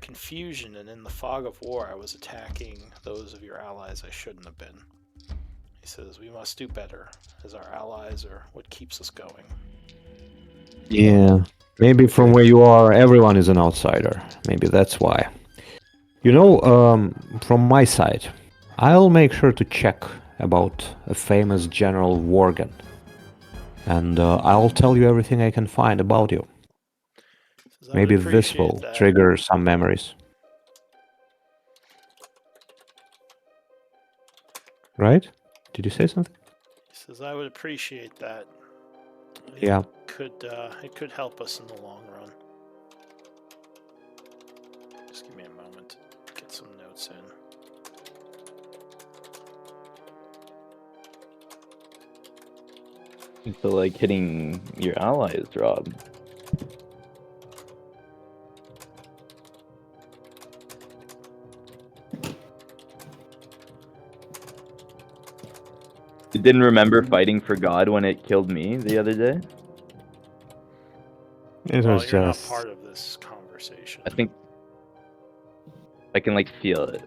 confusion and in the fog of war, I was attacking those of your allies I shouldn't have been. He says, we must do better, as our allies are what keeps us going. Yeah, maybe from where you are, everyone is an outsider. Maybe that's why. You know, from my side, I'll make sure to check about a famous General Worgen. And I'll tell you everything I can find about you. Maybe this will trigger some memories. Right? Did you say something? He says, I would appreciate that. Yeah. It could help us in the long run. Just give me a moment to get some notes in. So, like, hitting your allies, Rob. You didn't remember fighting for God when it killed me the other day? Well, you're not part of this conversation. I think I can, like, feel it.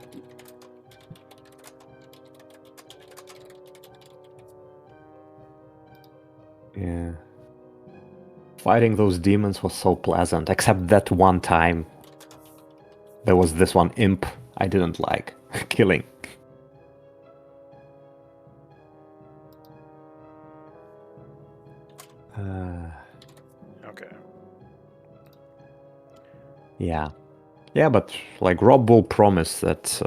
Yeah. Fighting those demons was so pleasant, except that one time. There was this one imp I didn't like killing. Okay. Yeah. Yeah, but like Rob will promise that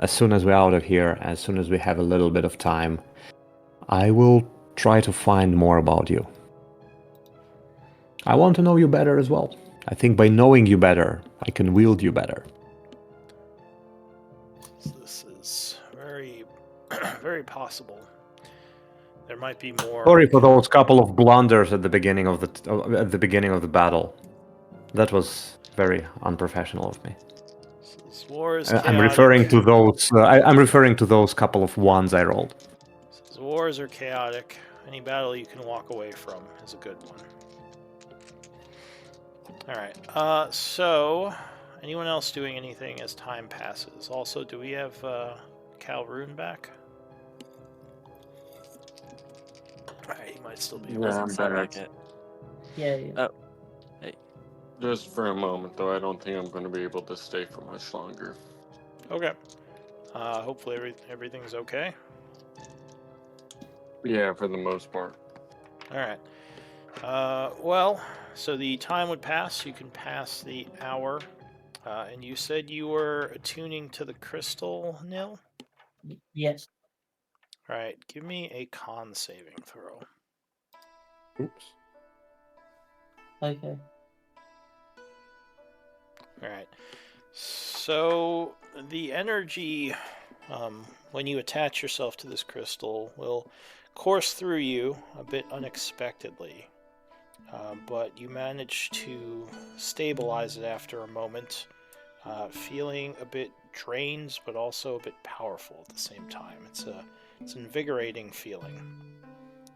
as soon as we're out of here, as soon as we have a little bit of time, I will try to find more about you. I want to know you better as well. I think by knowing you better, I can wield you better. This is very, very possible. There might be more. Sorry for those couple of blunders at the beginning of the battle. That was very unprofessional of me. This war is I'm chaotic. referring to those. I'm referring to those couple of ones I rolled. These wars are chaotic. Any battle you can walk away from is a good one. Alright, so anyone else doing anything as time passes? Also, do we have Calroon back? Alright, he might still be. Yeah, I'm Sound better. like it. Yeah. Just for a moment, though, I don't think I'm going to be able to stay for much longer. Okay. Hopefully everything's okay. Yeah, for the most part. Alright. Well, so the time would pass. You can pass the hour. And you said you were attuning to the crystal, Nil? Yes. Alright, give me a con saving throw. Oops. Okay. Alright. So, the energy, when you attach yourself to this crystal, will course through you a bit unexpectedly. But you manage to stabilize it after a moment, feeling a bit drained, but also a bit powerful at the same time. It's an invigorating feeling.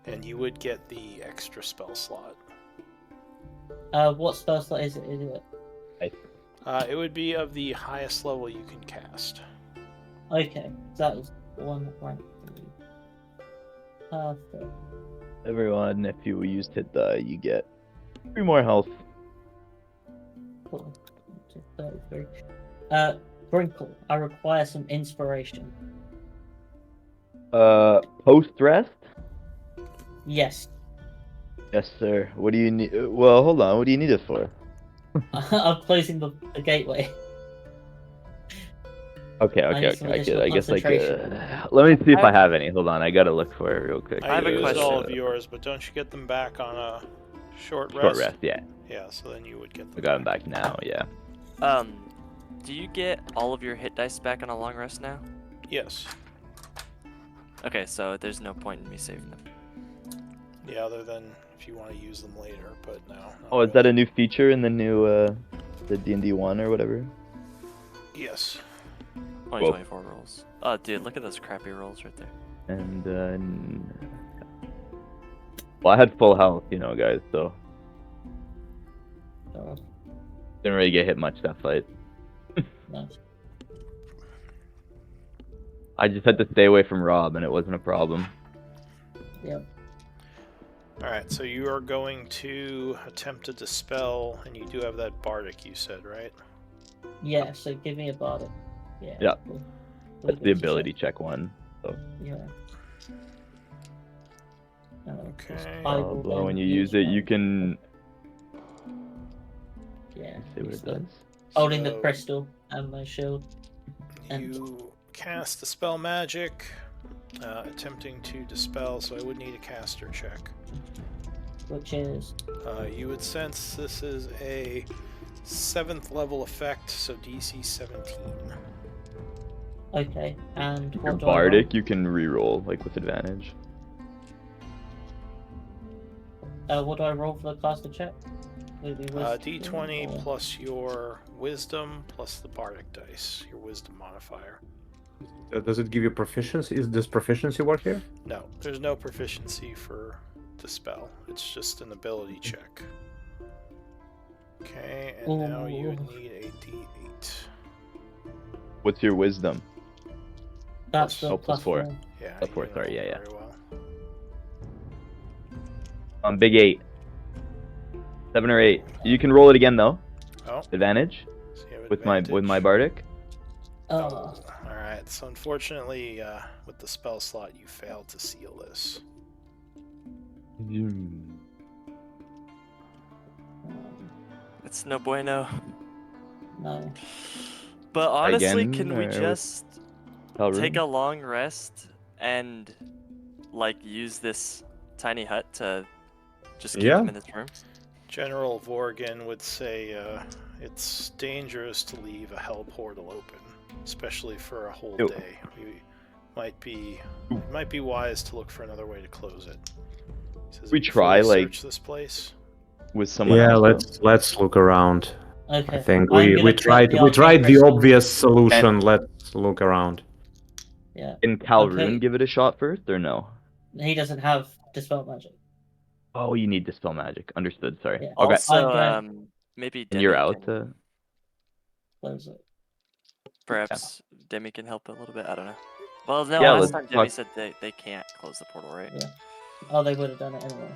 And you would get the extra spell slot. What spell slot is it? It would be of the highest level you can cast. Okay, so that was the one that went through. Perfect. Everyone, if you used hit die, you get 3 more health. Cool. 33. Brinkle, I require some inspiration. Post rest? Yes. Yes, sir. What do you need? Well, hold on. What do you need it for? I'm closing the gateway. Okay, I need some I get it. I guess like concentration. let me see if I have any. Hold on, I gotta look for it real quick. I have a used all question. of yours, but don't you get them back on a short rest? Short rest, yeah. Yeah, so then you would get them I got him back now, yeah. Do you get all of your hit dice back on a long rest now? Yes. Okay, so there's no point in me saving them. Yeah, other than if you want to use them later, but no. Oh, is that a new feature in the new the D&D 1 or whatever? Yes. Only Whoa. 24 rolls. Oh, dude, look at those crappy rolls right there. And well, I had full health, you know, guys, so Oh, didn't really get hit much that fight. nice. I just had to stay away from Rob, and it wasn't a problem. Yep. Alright, so you are going to attempt to dispel, and you do have that bardic you said, right? Yeah, so give me a bardic. Yeah. Yeah. Cool. That's the ability check one. So Yeah. Okay. I will then when you use it, my- you can Yeah. see what use it them. does. Holding the So crystal and my shield. You cast the spell magic, attempting to dispel, so I would need a caster check. Which is You would sense this is a 7th level effect, so DC 17. okay. And Your what do I roll? bardic, you can reroll like with advantage. What do I roll for the caster check? Would it be wisdom D20 or- plus your wisdom plus the bardic dice, your wisdom modifier. Does it give you proficiency? Does proficiency work here? No, there's no proficiency for dispel. It's just an ability check. Okay, and now you would Ooh. need a D8. What's your wisdom? That's the Oh, plus four. Yeah, Plus you 4, didn't sorry, roll yeah. very well. Big 8. 7 or 8. You can roll it again though. Oh, Advantage so you have with my advantage. bardic. Oh. Alright, so unfortunately, with the spell slot, you failed to seal this. It's no bueno. No. But honestly, Again, can we or with just Calroon? take a long rest and like use this tiny hut to just keep them in this room? General Vorgan would say it's dangerous to leave a hell portal open, especially for a whole Ew. day. It might be wise to look for another way to close it. He says, We "Before try, you like, search this place." with someone Yeah, else. let's look around. Okay. I think I'm we gonna tried put we tried the crystal- obvious solution. Let's look around. Yeah. Can Calroon Okay. give it a shot first, or no? He doesn't have dispel magic. Oh, you need dispel magic. Understood. Sorry. Yeah. Okay. Also, I'm going- maybe And you're Demi out. can, Close it. perhaps Demi can help a little bit. I don't know. Well, no, Yeah, last let's time Demi talk- said they can't close the portal, right? Yeah. Oh, they would have done it anyway.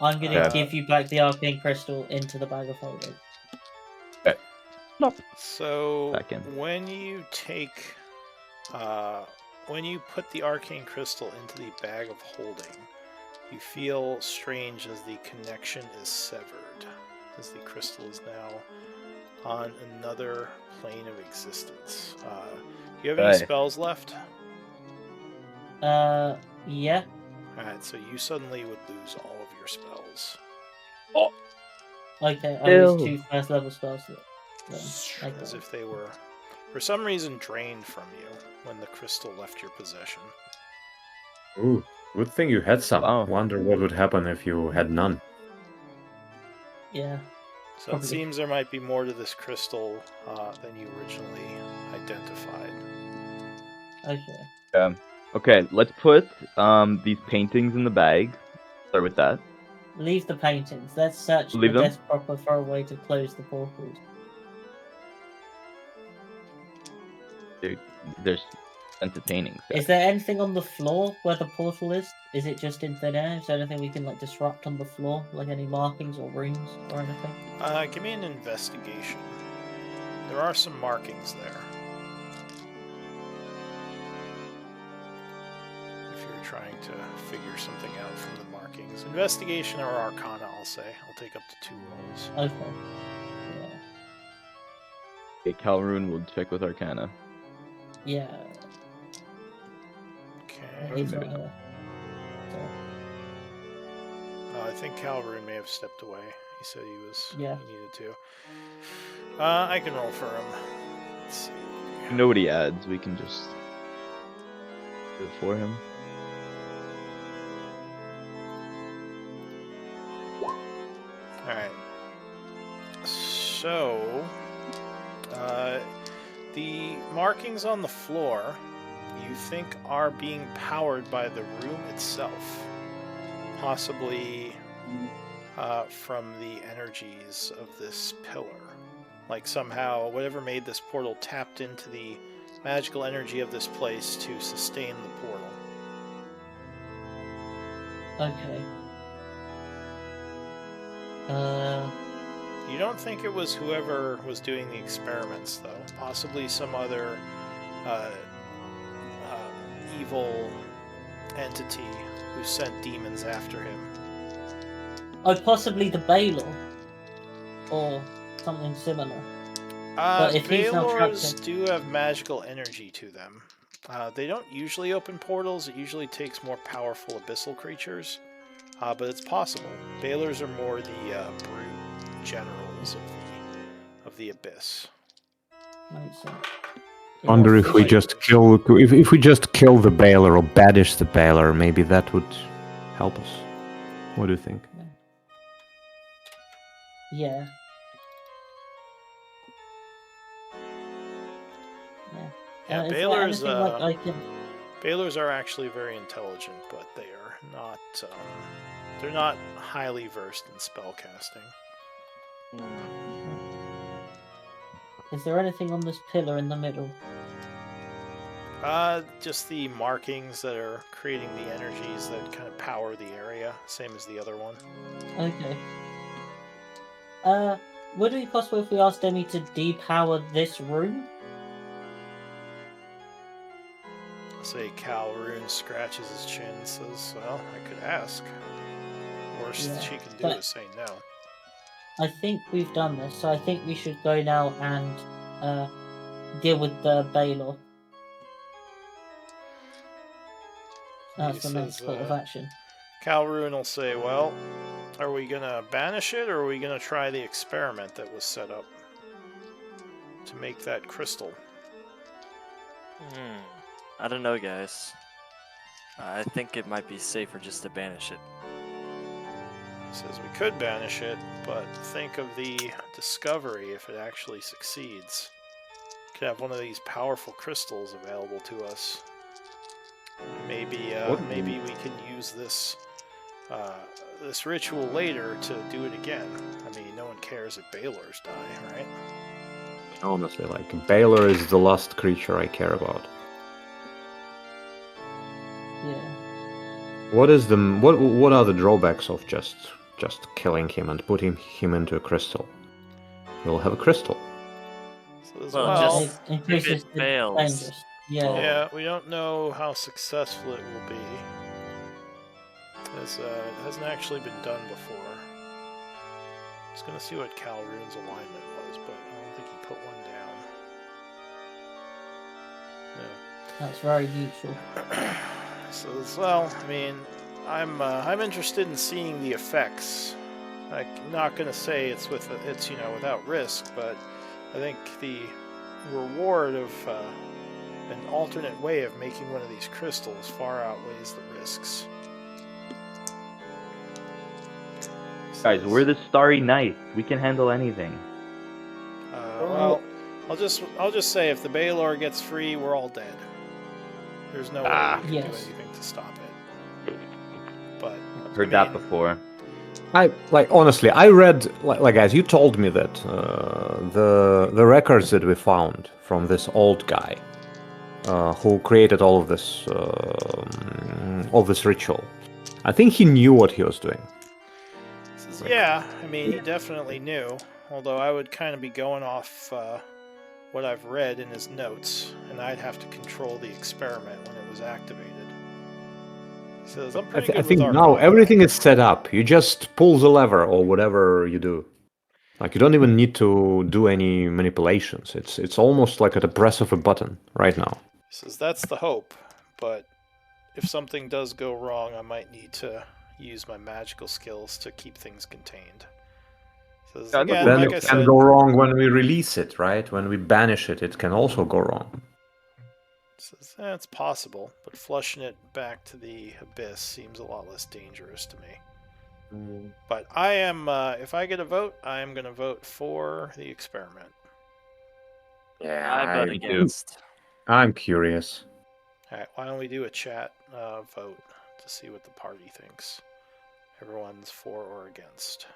I'm gonna Okay. give you back the arcane crystal into the bag of holding. So Back in. when you put the arcane crystal into the bag of holding, you feel strange as the connection is severed, as the crystal is now on another plane of existence. Do you have any Right. spells left? Yeah. Alright, so you suddenly would lose all of your spells. Okay, I lose Ew. 2 first level spells. Then. As if they were, for some reason, drained from you when the crystal left your possession. Ooh, good thing you had some. Wow. Wonder what would happen if you had none. Yeah. So Probably. it seems there might be more to this crystal than you originally identified. Okay. Okay, let's put these paintings in the bag. Start with that. Leave the paintings. Let's search Leave the them? desk proper for a way to close the portals. There's entertaining stuff. Is there anything on the floor where the portal is? Is it just in thin air? Is there anything we can like disrupt on the floor, like any markings or runes or anything? Give me an investigation. There are some markings there. If you're trying to figure something out from the markings. Investigation or Arcana, I'll say. I'll take up to 2 rolls. Okay. Yeah. Okay, Calroon will check with Arcana. Yeah. Okay. He's maybe not here. So, I think Calroon may have stepped away. He said he was. Yeah. He needed to. I can roll for him. Let's see. If you know what he adds, we can just do it for him. Alright. So, the markings on the floor you think are being powered by the room itself. Possibly from the energies of this pillar. Like somehow, whatever made this portal tapped into the magical energy of this place to sustain the portal. okay. You don't think it was whoever was doing the experiments, though. Possibly some other evil entity who sent demons after him. Oh, possibly the Baylor. Or something similar. But if he's not Baylors trapped do have magical energy to them. They don't usually open portals. It usually takes more powerful abyssal creatures. But it's possible. Baylors are more the brute generals of the abyss. Makes sense. Wonder Yeah, if we just kill if we just kill the Baylor or banish the Baylor, maybe that would help us. What do you think? Yeah. Yeah, Is there Baylors. anything like I can... Baylors are actually very intelligent, but they are not. They're not highly versed in spellcasting. Is there anything on this pillar in the middle? Just the markings that are creating the energies that kind of power the area, same as the other one. Okay. Would it be possible if we asked Demi to depower this room? Say Calroon scratches his chin and says, well, I could ask. Worst Yeah, she can do but- is say no. I think we've done this, so I think we should go now and deal with the Baylor. That's the next course of action. Calroon will say, well, are we going to banish it, or are we going to try the experiment that was set up to make that crystal? I don't know, guys. I think it might be safer just to banish it. Says we could banish it, but think of the discovery if it actually succeeds. Could have one of these powerful crystals available to us. Maybe maybe we can use this this ritual later to do it again. I mean, no one cares if Baylor's die, right? Honestly, like, Baylor is the last creature I care about. Yeah. What are the drawbacks of just killing him and putting him into a crystal? We'll have a crystal. So as Well, It increases it the fails. dangers. Yeah. yeah, we don't know how successful it will be. As it hasn't actually been done before. Just gonna see what Calroon's alignment was, but I don't think he put one down. No. That's very useful. So as well, I mean, I'm interested in seeing the effects. I'm not gonna say it's without risk, but I think the reward of an alternate way of making one of these crystals far outweighs the risks. Guys, we're the Starry Knights. We can handle anything. Well, I'll just say if the Baylor gets free, we're all dead. There's no way we can do Yes. anything to stop it. But I've heard that before. Honestly, I read, guys, you told me that the records that we found from this old guy who created all of this ritual, I think he knew what he was doing. yeah, I mean, he definitely knew. Although I would kind of be going off what I've read in his notes, and I'd have to control the experiment when it was activated. He says, I'm pretty good I think with now Arcana. everything is set up. You just pull the lever or whatever you do. Like, you don't even need to do any manipulations. It's almost like at the press of a button right now. He says, that's the hope, but if something does go wrong, I might need to use my magical skills to keep things contained. He says, again, Then like I it can said, go wrong when we release it, right? When we banish it, it can also go wrong. says, it's possible, but flushing it back to the abyss seems a lot less dangerous to me. But I am, if I get a vote, I am going to vote for the experiment. Yeah, I vote against. I'm curious. Alright, why don't we do a chat vote to see what the party thinks. Everyone's for or against.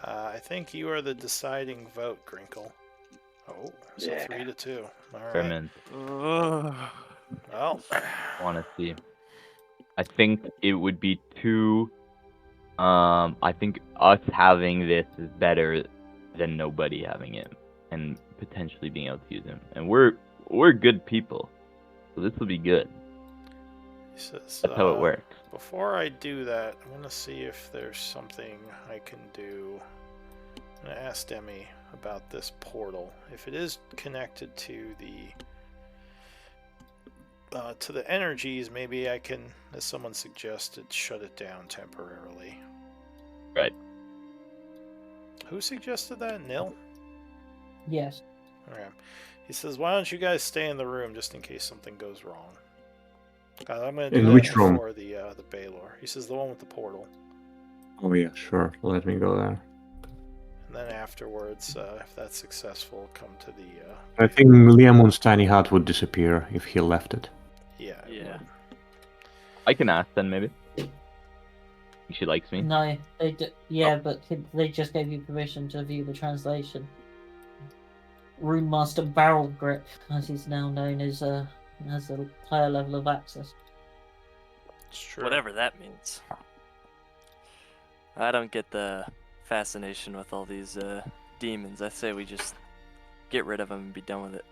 I think you are the deciding vote, Grinkle. Oh, so 3-2. All right. Experiment. Well, Want to see? I think it would be too. I think us having this is better than nobody having it, and potentially being able to use him. And we're good people, so this will be good. he says, That's how it works. Before I do that, I'm going to see if there's something I can do. I'm going to ask Demi about this portal. If it is connected to the energies, maybe I can, as someone suggested, shut it down temporarily. Right. Who suggested that? Nil? Yes. Okay. He says, why don't you guys stay in the room just in case something goes wrong? I'm going to do In that which room? before the Baylor. He says the one with the portal. Oh yeah, sure. Let me go there. And then afterwards, if that's successful, come to the... I think Liamun's tiny hut would disappear if he left it. Yeah. Yeah. I can ask then maybe. She likes me. No, yeah, but they just gave you permission to view the translation. Room Master Barrel Grip, as he's now known, has a higher level of access. It's true. Whatever that means. I don't get the fascination with all these demons. I say we just get rid of them and be done with it.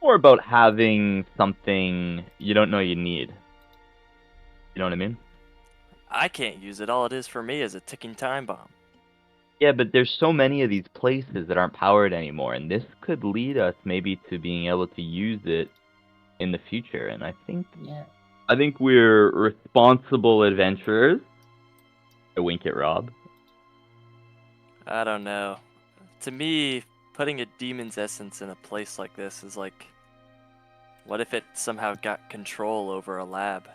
Or about having something you don't know you need. You know what I mean? I can't use it. All it is for me is a ticking time bomb. Yeah, but there's so many of these places that aren't powered anymore, and this could lead us maybe to being able to use it in the future. And I think we're responsible adventurers. I wink at Rob. I don't know. To me, putting a demon's essence in a place like this is like, what if it somehow got control over a lab?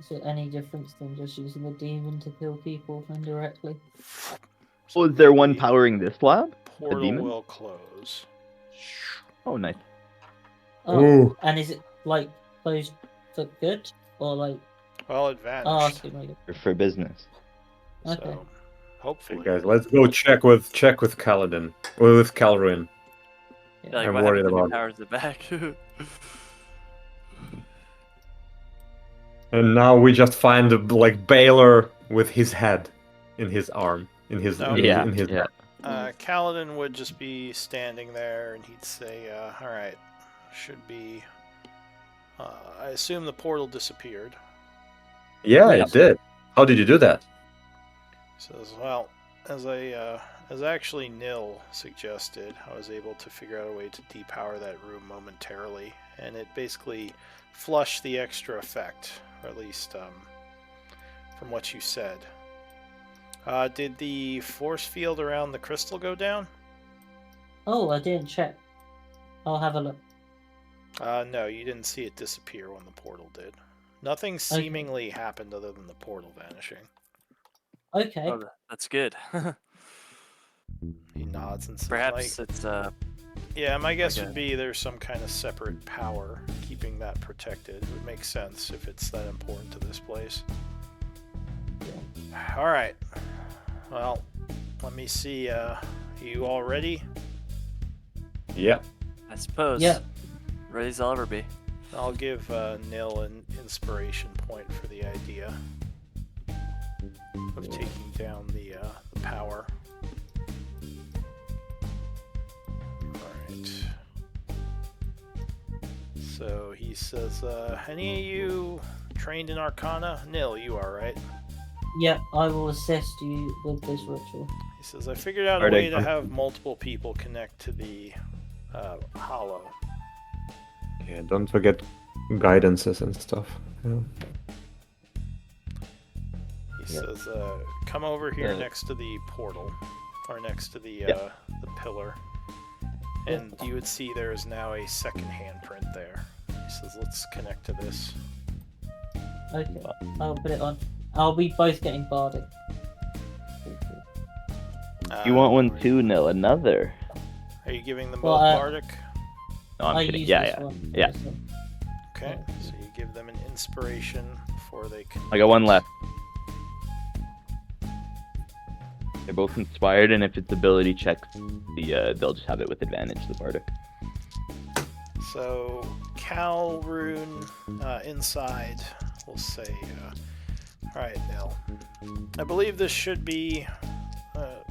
Is it any different than just using a demon to kill people indirectly? Oh, is there one powering this lab? Portal demon? will close. Oh, nice. Oh, Ooh. and is it like closed for good or like? Well, it Oh, vanished. For business. Okay. So, hopefully. Okay, guys, let's go check with Kaladin. Or with Calrin. Yeah. Like, I'm what worried happens if about he powers it back? And now we just find like Baylor with his head in his arm, in his No. in his Yeah. Kaladin would just be standing there, and he'd say, all right, should be... I assume the portal disappeared. Yeah, it did. How did you do that? He says, well, as actually Nil suggested, I was able to figure out a way to depower that room momentarily, and it basically flushed the extra effect, or at least from what you said. Did the force field around the crystal go down? Oh, I didn't check. I'll have a look. No, you didn't see it disappear when the portal did. Nothing seemingly happened other than the portal vanishing. Okay. Oh, that's good. He nods and says, Perhaps it's yeah, my guess Okay. would be there's some kind of separate power keeping that protected. It would make sense if it's that important to this place. All right. Well, let me see. You all ready? Yeah. I suppose. Yeah. Ready as I'll ever be. I'll give Nil an inspiration point for the idea of taking down the power. Alright. So he says, any of you trained in Arcana? Nil, you are, right? Yeah, I will assist you with this ritual. He says, I figured out a way to have multiple people connect to the hollow. Yeah, don't forget guidances and stuff. Yeah. He says, come over here next to the portal, or next to the pillar, and you would see there is now a second handprint there. He says, let's connect to this. Okay, I'll put it on. I'll be both getting bardic. You want one too, Nil? Another? Are you giving them Well, both bardic? No, I'm I kidding. use Yeah, this yeah. one. Yeah. This one. Okay, so you give them an inspiration before they can. I got one left. They're both inspired, and if it's ability checks, they'll just have it with advantage, the Bardic. So, Cal Rune inside will say, alright, Nil. I believe this should be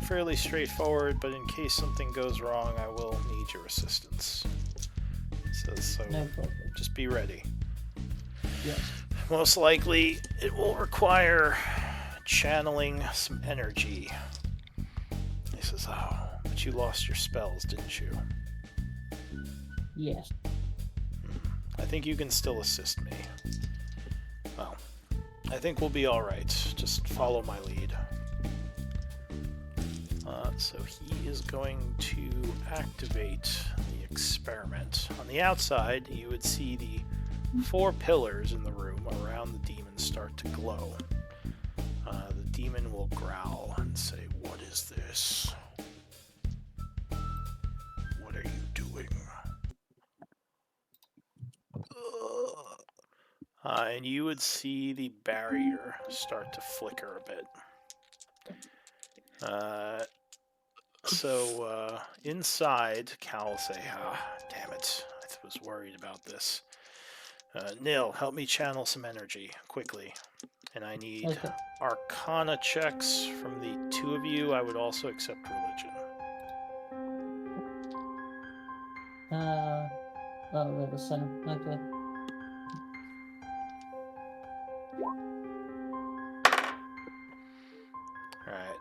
fairly straightforward, but in case something goes wrong, I will need your assistance. He says, so No problem. just be ready. Yes. Most likely, it will require channeling some energy. He says, oh, but you lost your spells, didn't you? Yes. I think you can still assist me. Well, I think we'll be alright. Just follow my lead. So he is going to activate the experiment. On the outside, you would see the 4 pillars in the room around the demon start to glow. The demon will growl and say, what is this? What are you doing? And you would see the barrier start to flicker a bit. So inside, Cal will say, damn it, I was worried about this. Nil, help me channel some energy, quickly. And I need Arcana checks from the two of you. I would also accept religion. They're the same. Okay. Alright.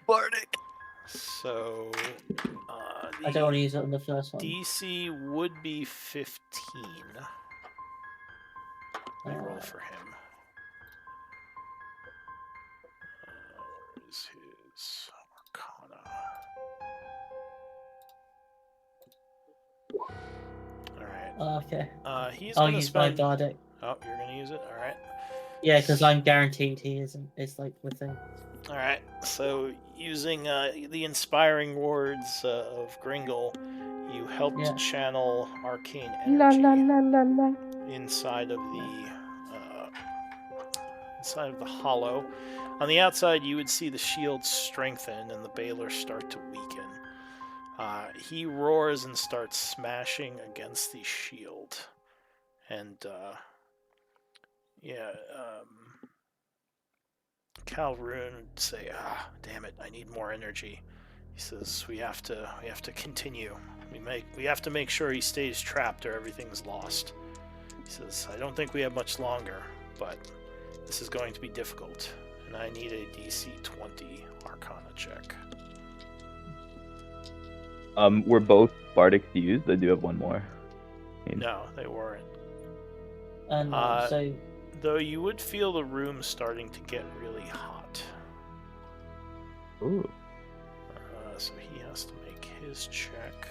Bardic. So, I don't want to use it on the first one. DC would be 15. Let me roll for him. Where is his Arcana? Alright. Okay. He's I'll gonna use spend... my Bardic. Oh, you're gonna use it? Alright. Yeah, because I'm guaranteed he isn't. It's like within. Alright, so using the inspiring words of Gringle, you helped channel arcane energy inside of the hollow. On the outside, you would see the shield strengthen and the Baylor start to weaken. He roars and starts smashing against the shield. And, Calroon would say, damn it, I need more energy. He says, we have to continue. We have to make sure he stays trapped or everything's lost. He says, I don't think we have much longer, but this is going to be difficult, and I need a DC 20 Arcana check. Were both Bardics used? I do have one more. No, they weren't. So though you would feel the room starting to get really hot. Ooh. So he has to make his check.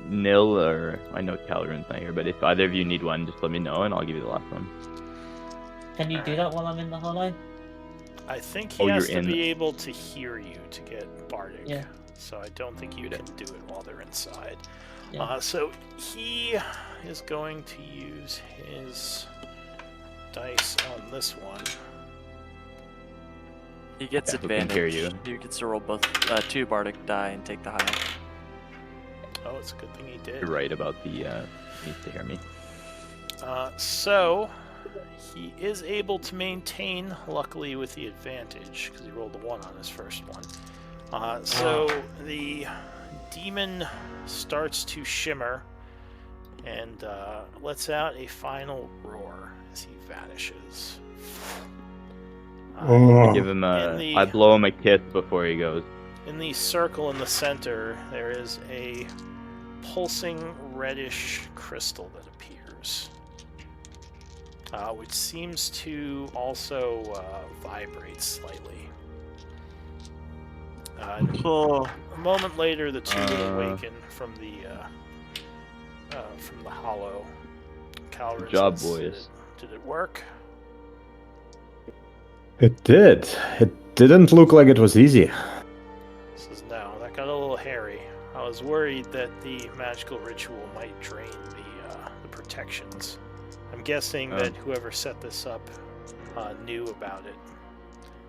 Nil, or I know Calrun's not here, but if either of you need one, just let me know and I'll give you the last one. can you do that while I'm in the hollow? I think he has to be able to hear you to get Bardic. Yeah. So I don't think you can do it while they're inside. Yeah. So he is going to use his dice on this one. He gets Who can hear advantage. you? He gets to roll both 2 Bardic die and take the high. Oh, it's a good thing he did. You're right about the needs to hear me. So he is able to maintain, luckily, with the advantage, because he rolled a 1 on his first one. So the demon starts to shimmer and lets out a final roar as he vanishes. I give him I blow him a kiss before he goes. In the circle in the center, there is a pulsing reddish crystal that appears, which seems to also vibrate slightly. A moment later, the two awaken from the hollow. Calrus Good job, says, boys. Did it work? It did. It didn't look like it was easy. Says no. That got a little hairy. I was worried that the magical ritual might drain the protections. I'm guessing that whoever set this up knew about it,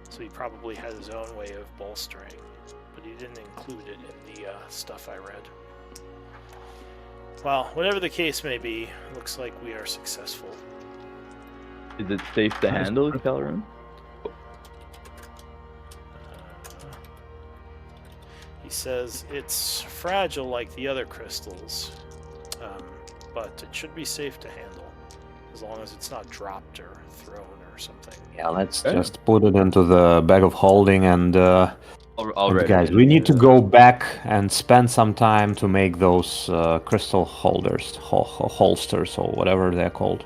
so he probably had his own way of bolstering, but he didn't include it in the stuff I read. Well, whatever the case may be, it looks like we are successful. Is it safe to handle, Calrun? He says it's fragile like the other crystals, but it should be safe to handle, as long as it's not dropped or thrown or something. Yeah, let's just put it into the bag of holding and Alright. guys, we need to go back and spend some time to make those crystal holders, holsters, or whatever they're called.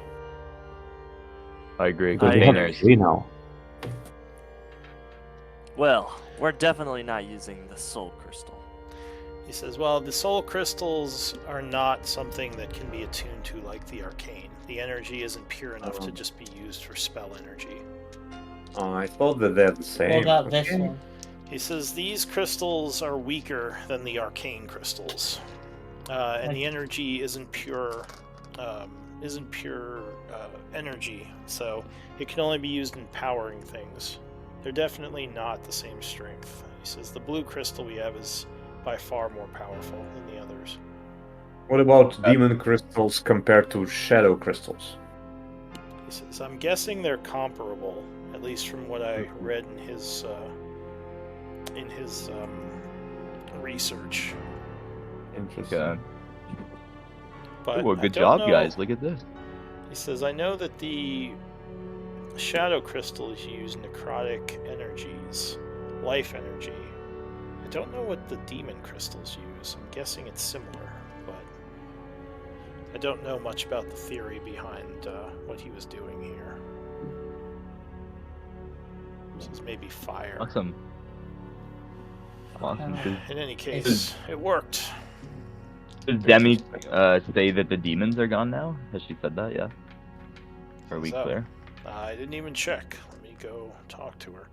I agree. Because we have 3 now. Well, we're definitely not using the soul crystal. He says, well, the soul crystals are not something that can be attuned to like the arcane. The energy isn't pure enough to just be used for spell energy. Oh, I thought that they're the same. What about this one? He says these crystals are weaker than the arcane crystals. And the energy isn't pure. isn't pure energy, so it can only be used in powering things. They're definitely not the same strength. He says the blue crystal we have is by far more powerful than the others. What about demon crystals compared to shadow crystals? He says, I'm guessing they're comparable, at least from what I read in his research. Interesting. Okay. But Ooh, I good don't job, know. guys. Look at this. He says, I know that the shadow crystals use necrotic energies, life energy. I don't know what the demon crystals use. I'm guessing it's similar, but I don't know much about the theory behind what he was doing here. This is maybe fire. Awesome. Awesome. In any case, it worked. Does Demi say that the demons are gone now? Has she said that? Yeah. Are we So, clear? I didn't even check. Let me go talk to her.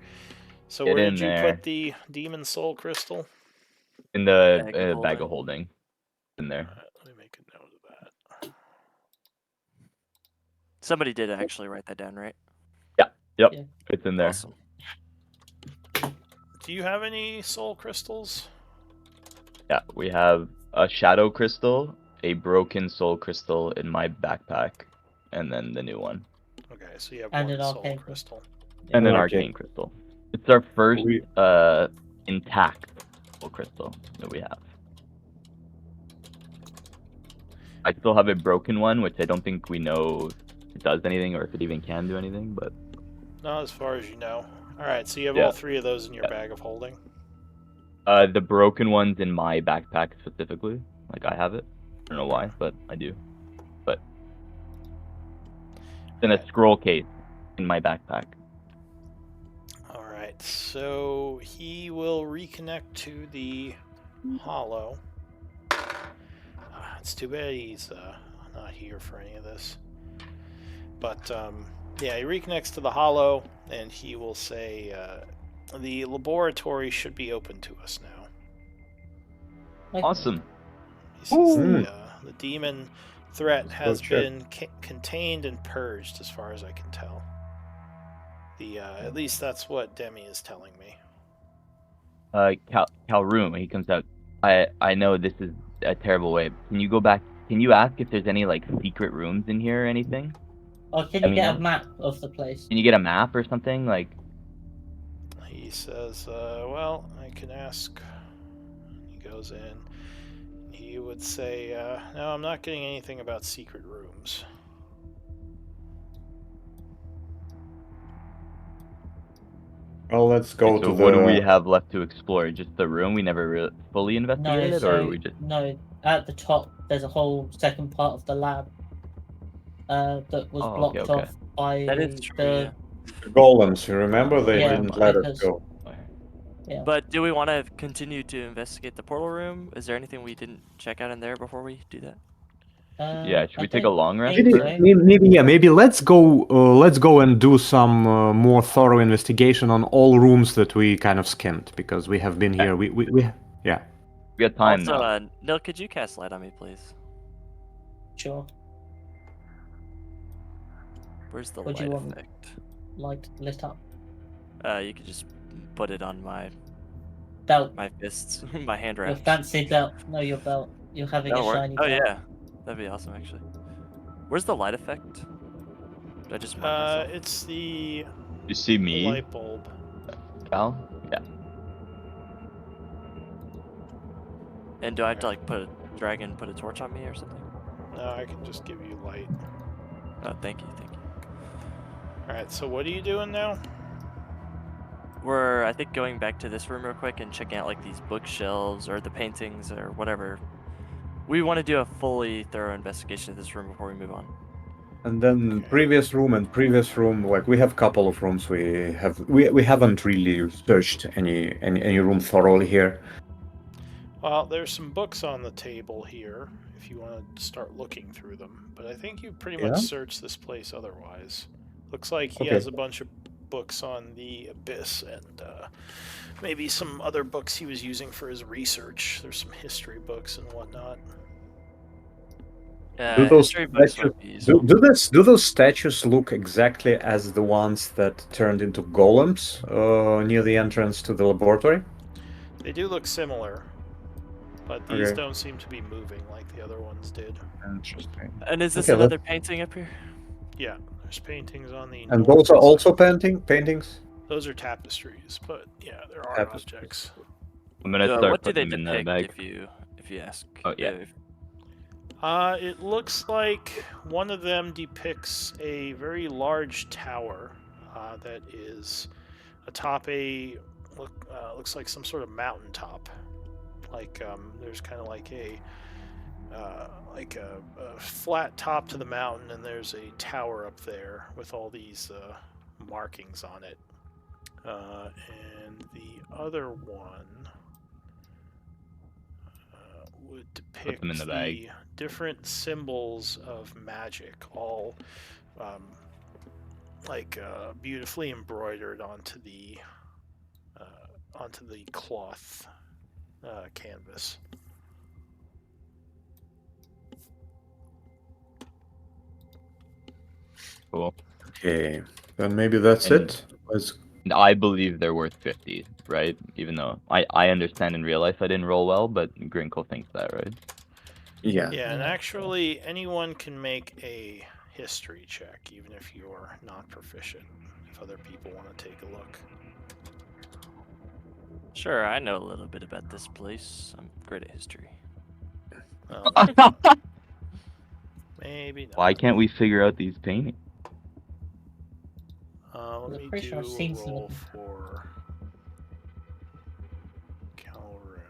So Get where in did you there. put the demon soul crystal? In the Bag of bag of holding. In there. Alright, let me make a note of that. Somebody did actually write that down, right? Yep. Yeah. It's in there. Awesome. Do you have any soul crystals? Yeah, we have a shadow crystal, a broken soul crystal in my backpack, and then the new one. Okay, so you have And one an soul arcane crystal. And an Okay. arcane crystal. It's our first We- intact soul crystal that we have. I still have a broken one, which I don't think we know if it does anything or if it even can do anything, but Not as far as you know. Alright, so you have Yeah. all three of those in your Yeah. bag of holding? the broken one's in my backpack specifically. Like, I have it. I don't know why, but I do. But it's in a Alright. scroll case in my backpack. Alright, so he will reconnect to the hollow. It's too bad he's not here for any of this. But yeah, he reconnects to the hollow, and he will say, the laboratory should be open to us now. Okay. Awesome. He says Ooh. the demon threat Let's go has check. been contained and purged, as far as I can tell. At least that's what Demi is telling me. Calroom, he comes out. I know this is a terrible way. Can you go back? Can you ask if there's any like secret rooms in here or anything? Or can I you mean, get a no. map of the place? Can you get a map or something? Like, He says, well, I can ask. He goes in. He would say, no, I'm not getting anything about secret rooms. Well, let's go so to what do we the. have left to explore? Just the room we never fully investigated, or are we just? No, at the top there's a whole second part of the lab that was Oh, blocked okay. off by That is true, the Golems, you remember? They Yeah, didn't let us because- go. yeah. But do we want to continue to investigate the portal room? Is there anything we didn't check out in there before we do that? Yeah, should I we take a don't long rest? think Maybe, so. maybe let's go and do some more thorough investigation on all rooms that we kind of skimmed because we have been here. We yeah. We got time Also, now. Nil, could you cast light on me, please? Sure. Where's the What do light you want? effect? Light lit up. You could just put it on my Belt. fists, my hand Your wraps. fancy belt. No, your belt. You're having That'll a work. shiny Oh belt. yeah, that'd be awesome actually. Where's the light effect? Did I just mark myself? It's the You see me, light bulb. Cal? Yeah. And do I have to like put a torch on me or something? No, I can just give you light. Oh, thank you, thank you. Alright, so what are you doing now? We're, I think, going back to this room real quick and checking out like these bookshelves or the paintings or whatever. We want to do a fully thorough investigation of this room before we move on. And then Okay. previous room, like we have a couple of rooms we haven't really searched any room thoroughly here. Well, there's some books on the table here if you want to start looking through them. But I think you pretty much Yeah? searched this place otherwise. Looks like he Okay. has a bunch of books on the Abyss and maybe some other books he was using for his research. There's some history books and whatnot. Do those history books statues, would be useful. do those statues look exactly as the ones that turned into golems near the entrance to the laboratory? They do look similar, but these Okay. don't seem to be moving like the other ones did. Interesting. And is this Okay, another painting up here? Yeah, there's paintings on the And north those are side. also paintings? Those are tapestries, but yeah, there are Tapestries. objects. I'm gonna start What do they putting them in the depict, bag. if you ask? Oh, yeah. It looks like one of them depicts a very large tower that is atop looks like some sort of mountaintop. Like there's kind of like a flat top to the mountain, and there's a tower up there with all these markings on it. And the other one would depict them in the bag. different symbols of magic, all beautifully embroidered onto the cloth canvas. Cool. Okay, then maybe that's And- it. Let's... I believe they're worth 50, right? Even though I understand in real life I didn't roll well, but Grinkle thinks that, right? Yeah. Yeah, and actually, anyone can make a history check, even if you're not proficient, if other people want to take a look. Sure, I know a little bit about this place. I'm great at history. Maybe not. Why can't we figure out these paintings? Let me pretty do sure I've a seen some roll of them. for Calroon.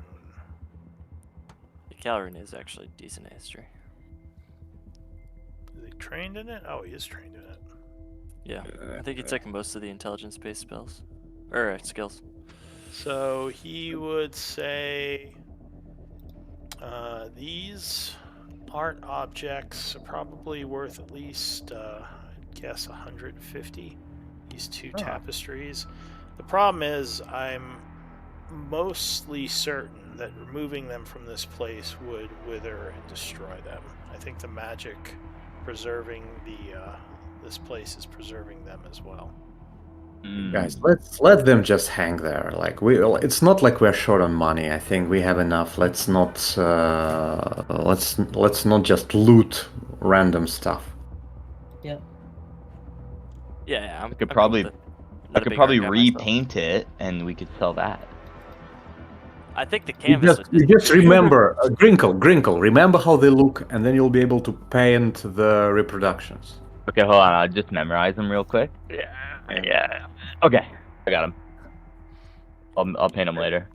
Calvin is actually decent at history. Is he trained in it? Oh, he is trained in it. Yeah, I think he took most of the intelligence-based spells. Or skills. So he would say these art objects are probably worth at least, I'd guess, 150. These two tapestries. The problem is, I'm mostly certain that removing them from this place would wither and destroy them. I think the magic preserving this place is preserving them as well. Guys, let's let them just hang there. Like it's not like we're short on money. I think we have enough. Let's not let's not just loot random stuff. Yeah, I'm, I could I'm probably, cool with it. I Not a could big probably art guy myself. repaint it, and we could sell that. I think the You canvas just, would you just remember, Grinkle. Remember how they look, and then you'll be able to paint the reproductions. Okay, hold on. I'll just memorize them real quick. Yeah. Okay, I got them. I'll paint them later.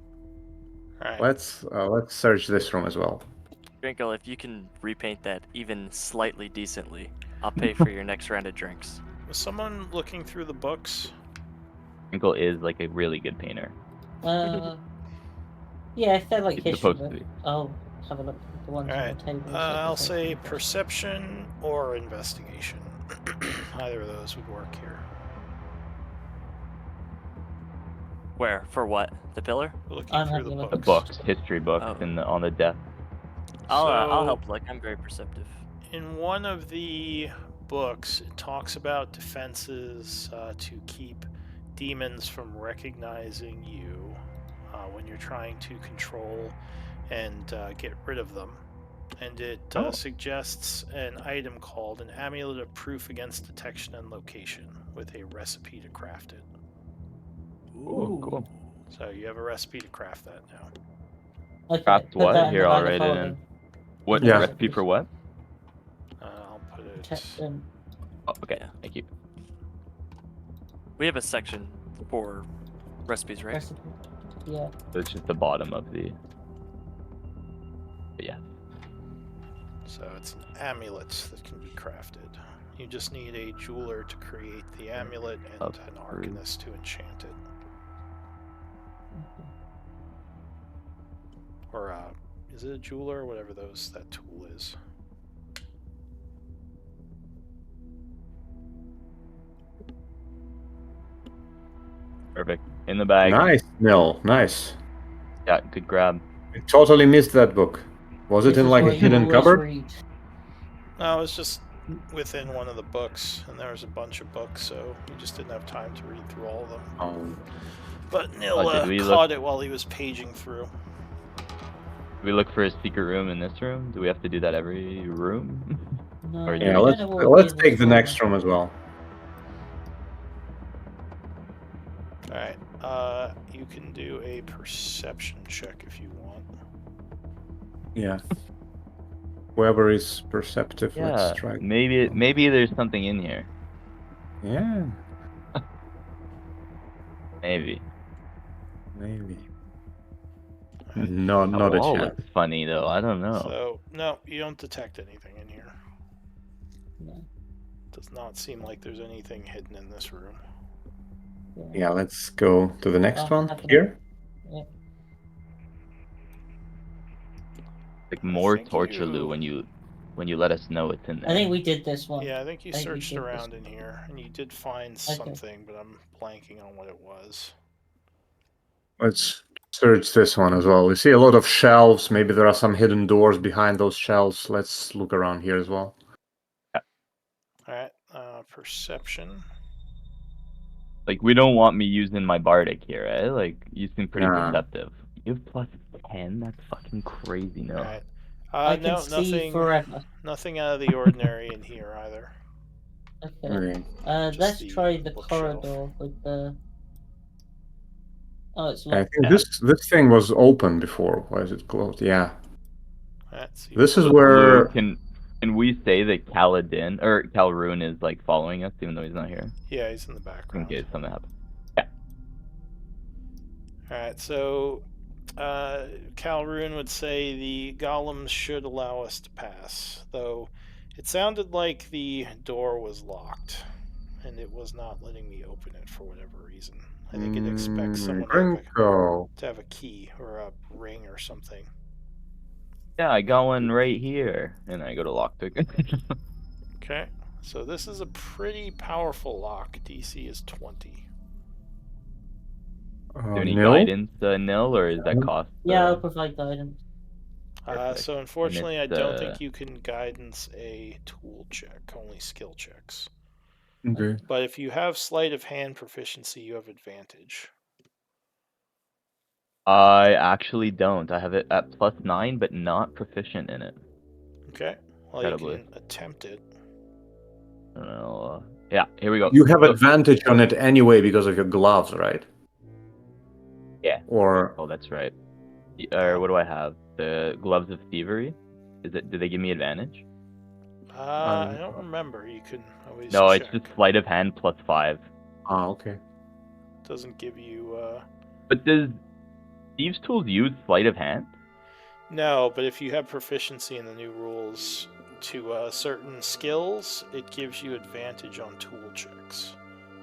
All right. Let's search this room as well. Grinkle, if you can repaint that even slightly decently, I'll pay for your next round of drinks. Was someone looking through the books? Winkle is like a really good painter. Yeah, if they're like He's history, supposed to be. I'll have a look at the ones All on right. the table. I'll say perception or investigation. Either of those would work here. Where? For what? The pillar? We're looking I'm through having the a look. The books. books, history books, Oh. on the desk. I'll So- help look. I'm very perceptive. In one of the books, it talks about defenses to keep demons from recognizing you when you're trying to control and get rid of them. And it suggests an item called an amulet of proof against detection and location with a recipe to craft it. Ooh, cool. So you have a recipe to craft that now. Okay, Craft put what? that in Here, the I'll bag of write it in. holding. What Yeah. recipe for what? I'll put it. Protection. Oh, okay, Yeah. thank you. We have a section for recipes, right? Recipe. Yeah. So it's just the bottom of the. But yeah. So it's an amulet that can be crafted. You just need a jeweler to create the amulet and Of an arcanist to enchant it. Or is it a jeweler or whatever that tool is? Perfect. In the bag. Nice, Nil. Nice. Yeah, good grab. I totally missed that book. Was it This in is like a what you hidden always cupboard? read. No, it was just within one of the books, and there was a bunch of books, so we just didn't have time to read through all of them. But Nil did we caught it while he was paging through. Do we look for a secret room in this room? Do we have to do that every room? No, Or do Yeah, we let's don't know what would be in take this the room. next room as well. Alright, you can do a perception check if you want. Yeah. Whoever is perceptive, Yeah, let's try. maybe there's something in here. Yeah, Maybe. maybe. Alright. No, That not a wall chance. looks funny though. I don't know. So, no, you don't detect anything in here. No. Does not seem like there's anything hidden in this room. Yeah, let's go to the next one happening. here. Yeah. Like I more think torture, you- Lou, when you let us know it's in there. I think we did this one. Yeah, I think you I think we searched did around this. in here, and you did find something, but I'm blanking on what it was. Let's search this one as well. We see a lot of shelves. Maybe there are some hidden doors behind those shelves. Let's look around here as well. Alright, perception. Like we don't want me using my bardic here, eh? Like you seem pretty Nah. perceptive. You have plus 10? That's fucking crazy, no. Alright. I can No, see nothing, forever. nothing out of the ordinary in here either. Okay. Okay. Let's the try the bookshelf. corridor with the. Oh, it's I locked. think Yeah. this thing was open before. Why is it closed? Yeah. Alright, see This is Lou, where. can we say that Kaladin or Calrune is like following us even though he's not here? Yeah, he's in the In background. case something happens. Alright, so Calrune would say the golems should allow us to pass, though it sounded like the door was locked, and it was not letting me open it for whatever reason. I think it expects someone Grinko. to have a key or a ring or something. Yeah, I got one right here. And I go to lockpick. Okay, so this is a pretty powerful lock. DC is 20. Any Nil? guidance, Nil, or is that cost? Yeah, I'll provide guidance. Perfect. So unfortunately, I it's, don't think you can guidance a tool check, only skill checks. Okay. But if you have sleight of hand proficiency, you have advantage. I actually don't. I have it at +9, but not proficient in it. Okay, well Incredibly. you can attempt it. I don't know. Yeah, here we go. You have Go. advantage on it anyway because of your gloves, right? Yeah. Or Oh, that's right. Or what do I have? The gloves of thievery. Do they give me advantage? I don't remember. You can always No, check. it's just sleight of hand +5. okay. Doesn't give you. But does thieves' tools use sleight of hand? No, but if you have proficiency in the new rules to certain skills, it gives you advantage on tool checks.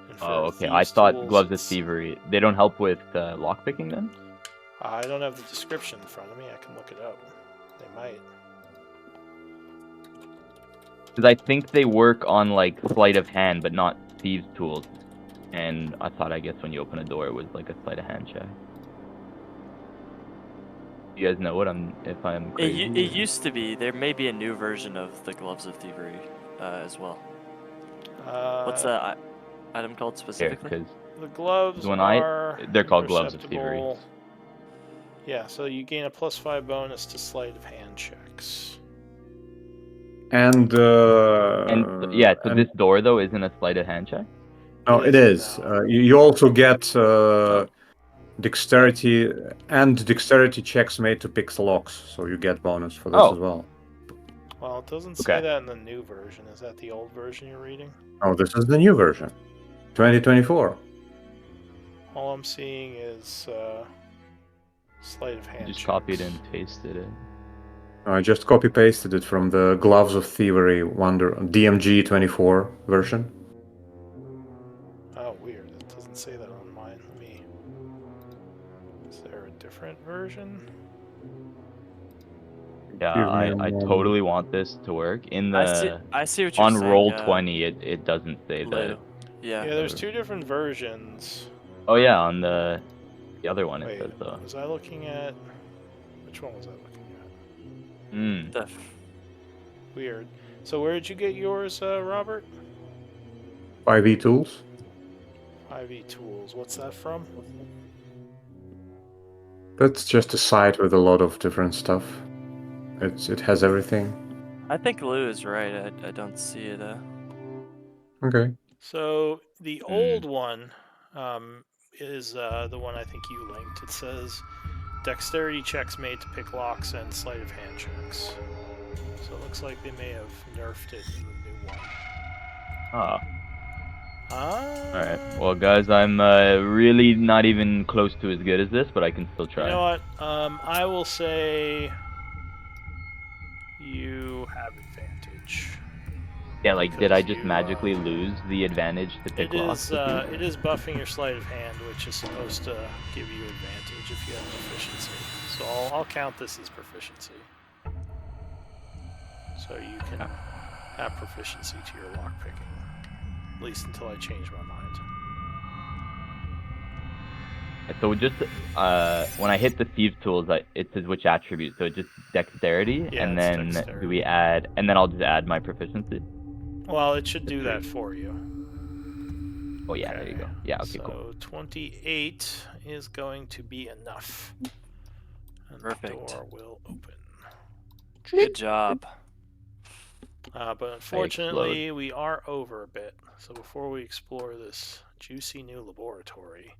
And for Oh, okay. I thieves' thought tools, gloves of it's- thievery. They don't help with lockpicking then? I don't have the description in front of me. I can look it up. They might. Because I think they work on like sleight of hand, but not thieves' tools. And I thought, I guess, when you open a door, it was like a sleight of hand check. You guys know if I'm crazy? It used to be. There may be a new version of the Gloves of Thievery as well. What's that item called Here, specifically? because The gloves when are. they're called gloves of thievery. imperceptible. Yeah, so you gain a +5 bonus to sleight of hand checks. And yeah, so this door though isn't a sleight of hand check. no, it is. now. You also get dexterity and dexterity checks made to pick the locks, so you get bonus for this Oh. as well. Well, it doesn't say Okay. that in the new version. Is that the old version you're reading? Oh, this is the new version, 2024. All I'm seeing is sleight of hand. You just checks. copied and pasted it. I just copy pasted it from the Gloves of Thievery DMG 24 version. Oh, weird. It doesn't say that on mine. Is there a different version? Yeah, Give me a I moment. totally want this to work. In the I see what you're on saying. roll 20, it doesn't say Lou. that. Yeah. Yeah, there's two different versions. Oh yeah, on the other one it Wait, says though. was I looking at? Which one was I looking at? Hmm. The Weird. So where did you get yours, Robert? 5e tools. 5e Tools. What's that from? That's just a site with a lot of different stuff. It has everything. I think Lou is right. I don't see it. Okay. So the old one is the one I think you linked. It says dexterity checks made to pick locks and sleight of hand checks. So it looks like they may have nerfed it in the new one. Ah. Ah. Alright. Well, guys, I'm really not even close to as good as this, but I can still try. You know what? I will say you have advantage. Yeah, like, did I Because just you, magically lose the advantage to pick locks? it is buffing your sleight of hand, which is supposed to give you advantage if you have proficiency. So I'll count this as proficiency. So you can have proficiency to your lockpicking, at least until I change my mind. So just when I hit the thief tools, it says which attribute. So just dexterity, Yeah, and it's then dexterity. do we add? And then I'll just add my proficiency. Well, it should do That's that right. for you. Oh yeah, there you go. Yeah, okay, so cool. 28 is going to be enough. And Perfect. the door will open. Good job. But unfortunately, we are over a bit. So before we explore this juicy new laboratory,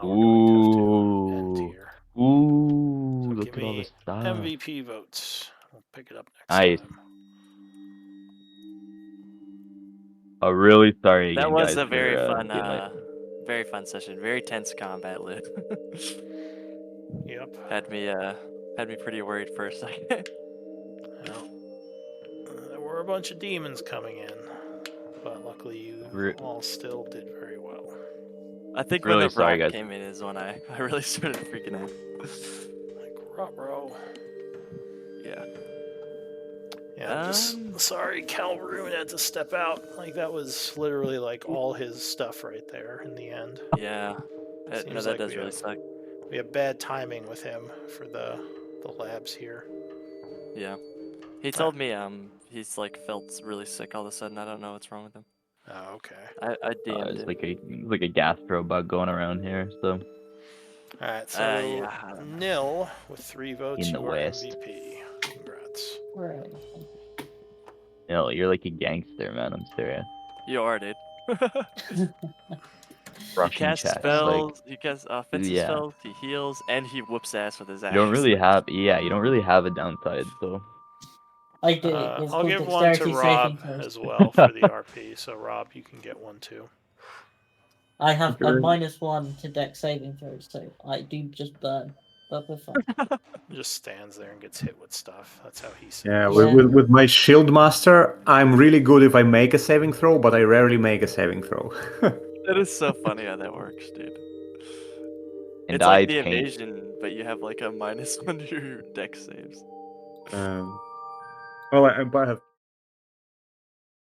we're going to have to end here. Ooh, So look give at all me this stuff. MVP votes. We'll pick it up next Nice. time. Oh, really sorry That again, was guys, a very for fun, being late. very fun session. Very tense combat, Lou. Yep. Had me pretty worried for a second. Well, there were a bunch of demons coming in, but luckily you all still did very well. I think Really when the sorry, rock guys. came in is when I really started freaking out. Like, bro. Yeah. Yeah, I'm just sorry Calvaroon had to step out. Like, that was literally, like, all his stuff right there in the end. Yeah. No, Seems that like does really suck. We have bad timing with him for the labs here. Yeah. He told me he's like felt really sick all of a sudden. I don't know what's wrong with him. Oh, okay. I DM'd It's him. like a gastro bug going around here, so. Alright, so yeah, Nil with 3 votes, In the you are West. MVP. Congrats. Right. No, you're like a gangster, man. I'm serious. You are, dude. Russian he casts checks, spells, he casts offensive yeah. spells, he heals, and he whoops ass with his axe. You don't really have, you don't really have a downside, so. I do. It's I'll called give one to dexterity saving Rob throws. as well for the RP, so Rob, you can get one too. I have a -1 to dex saving throws, so I do just burn. But we're fine. Just stands there and gets hit with stuff. That's how he saves. Yeah, with my shield master, I'm really good if I make a saving throw, but I rarely make a saving throw. That is so funny how that works, dude. And it's like I the paint. evasion, but you have like a -1 to your dex saves. Well, I have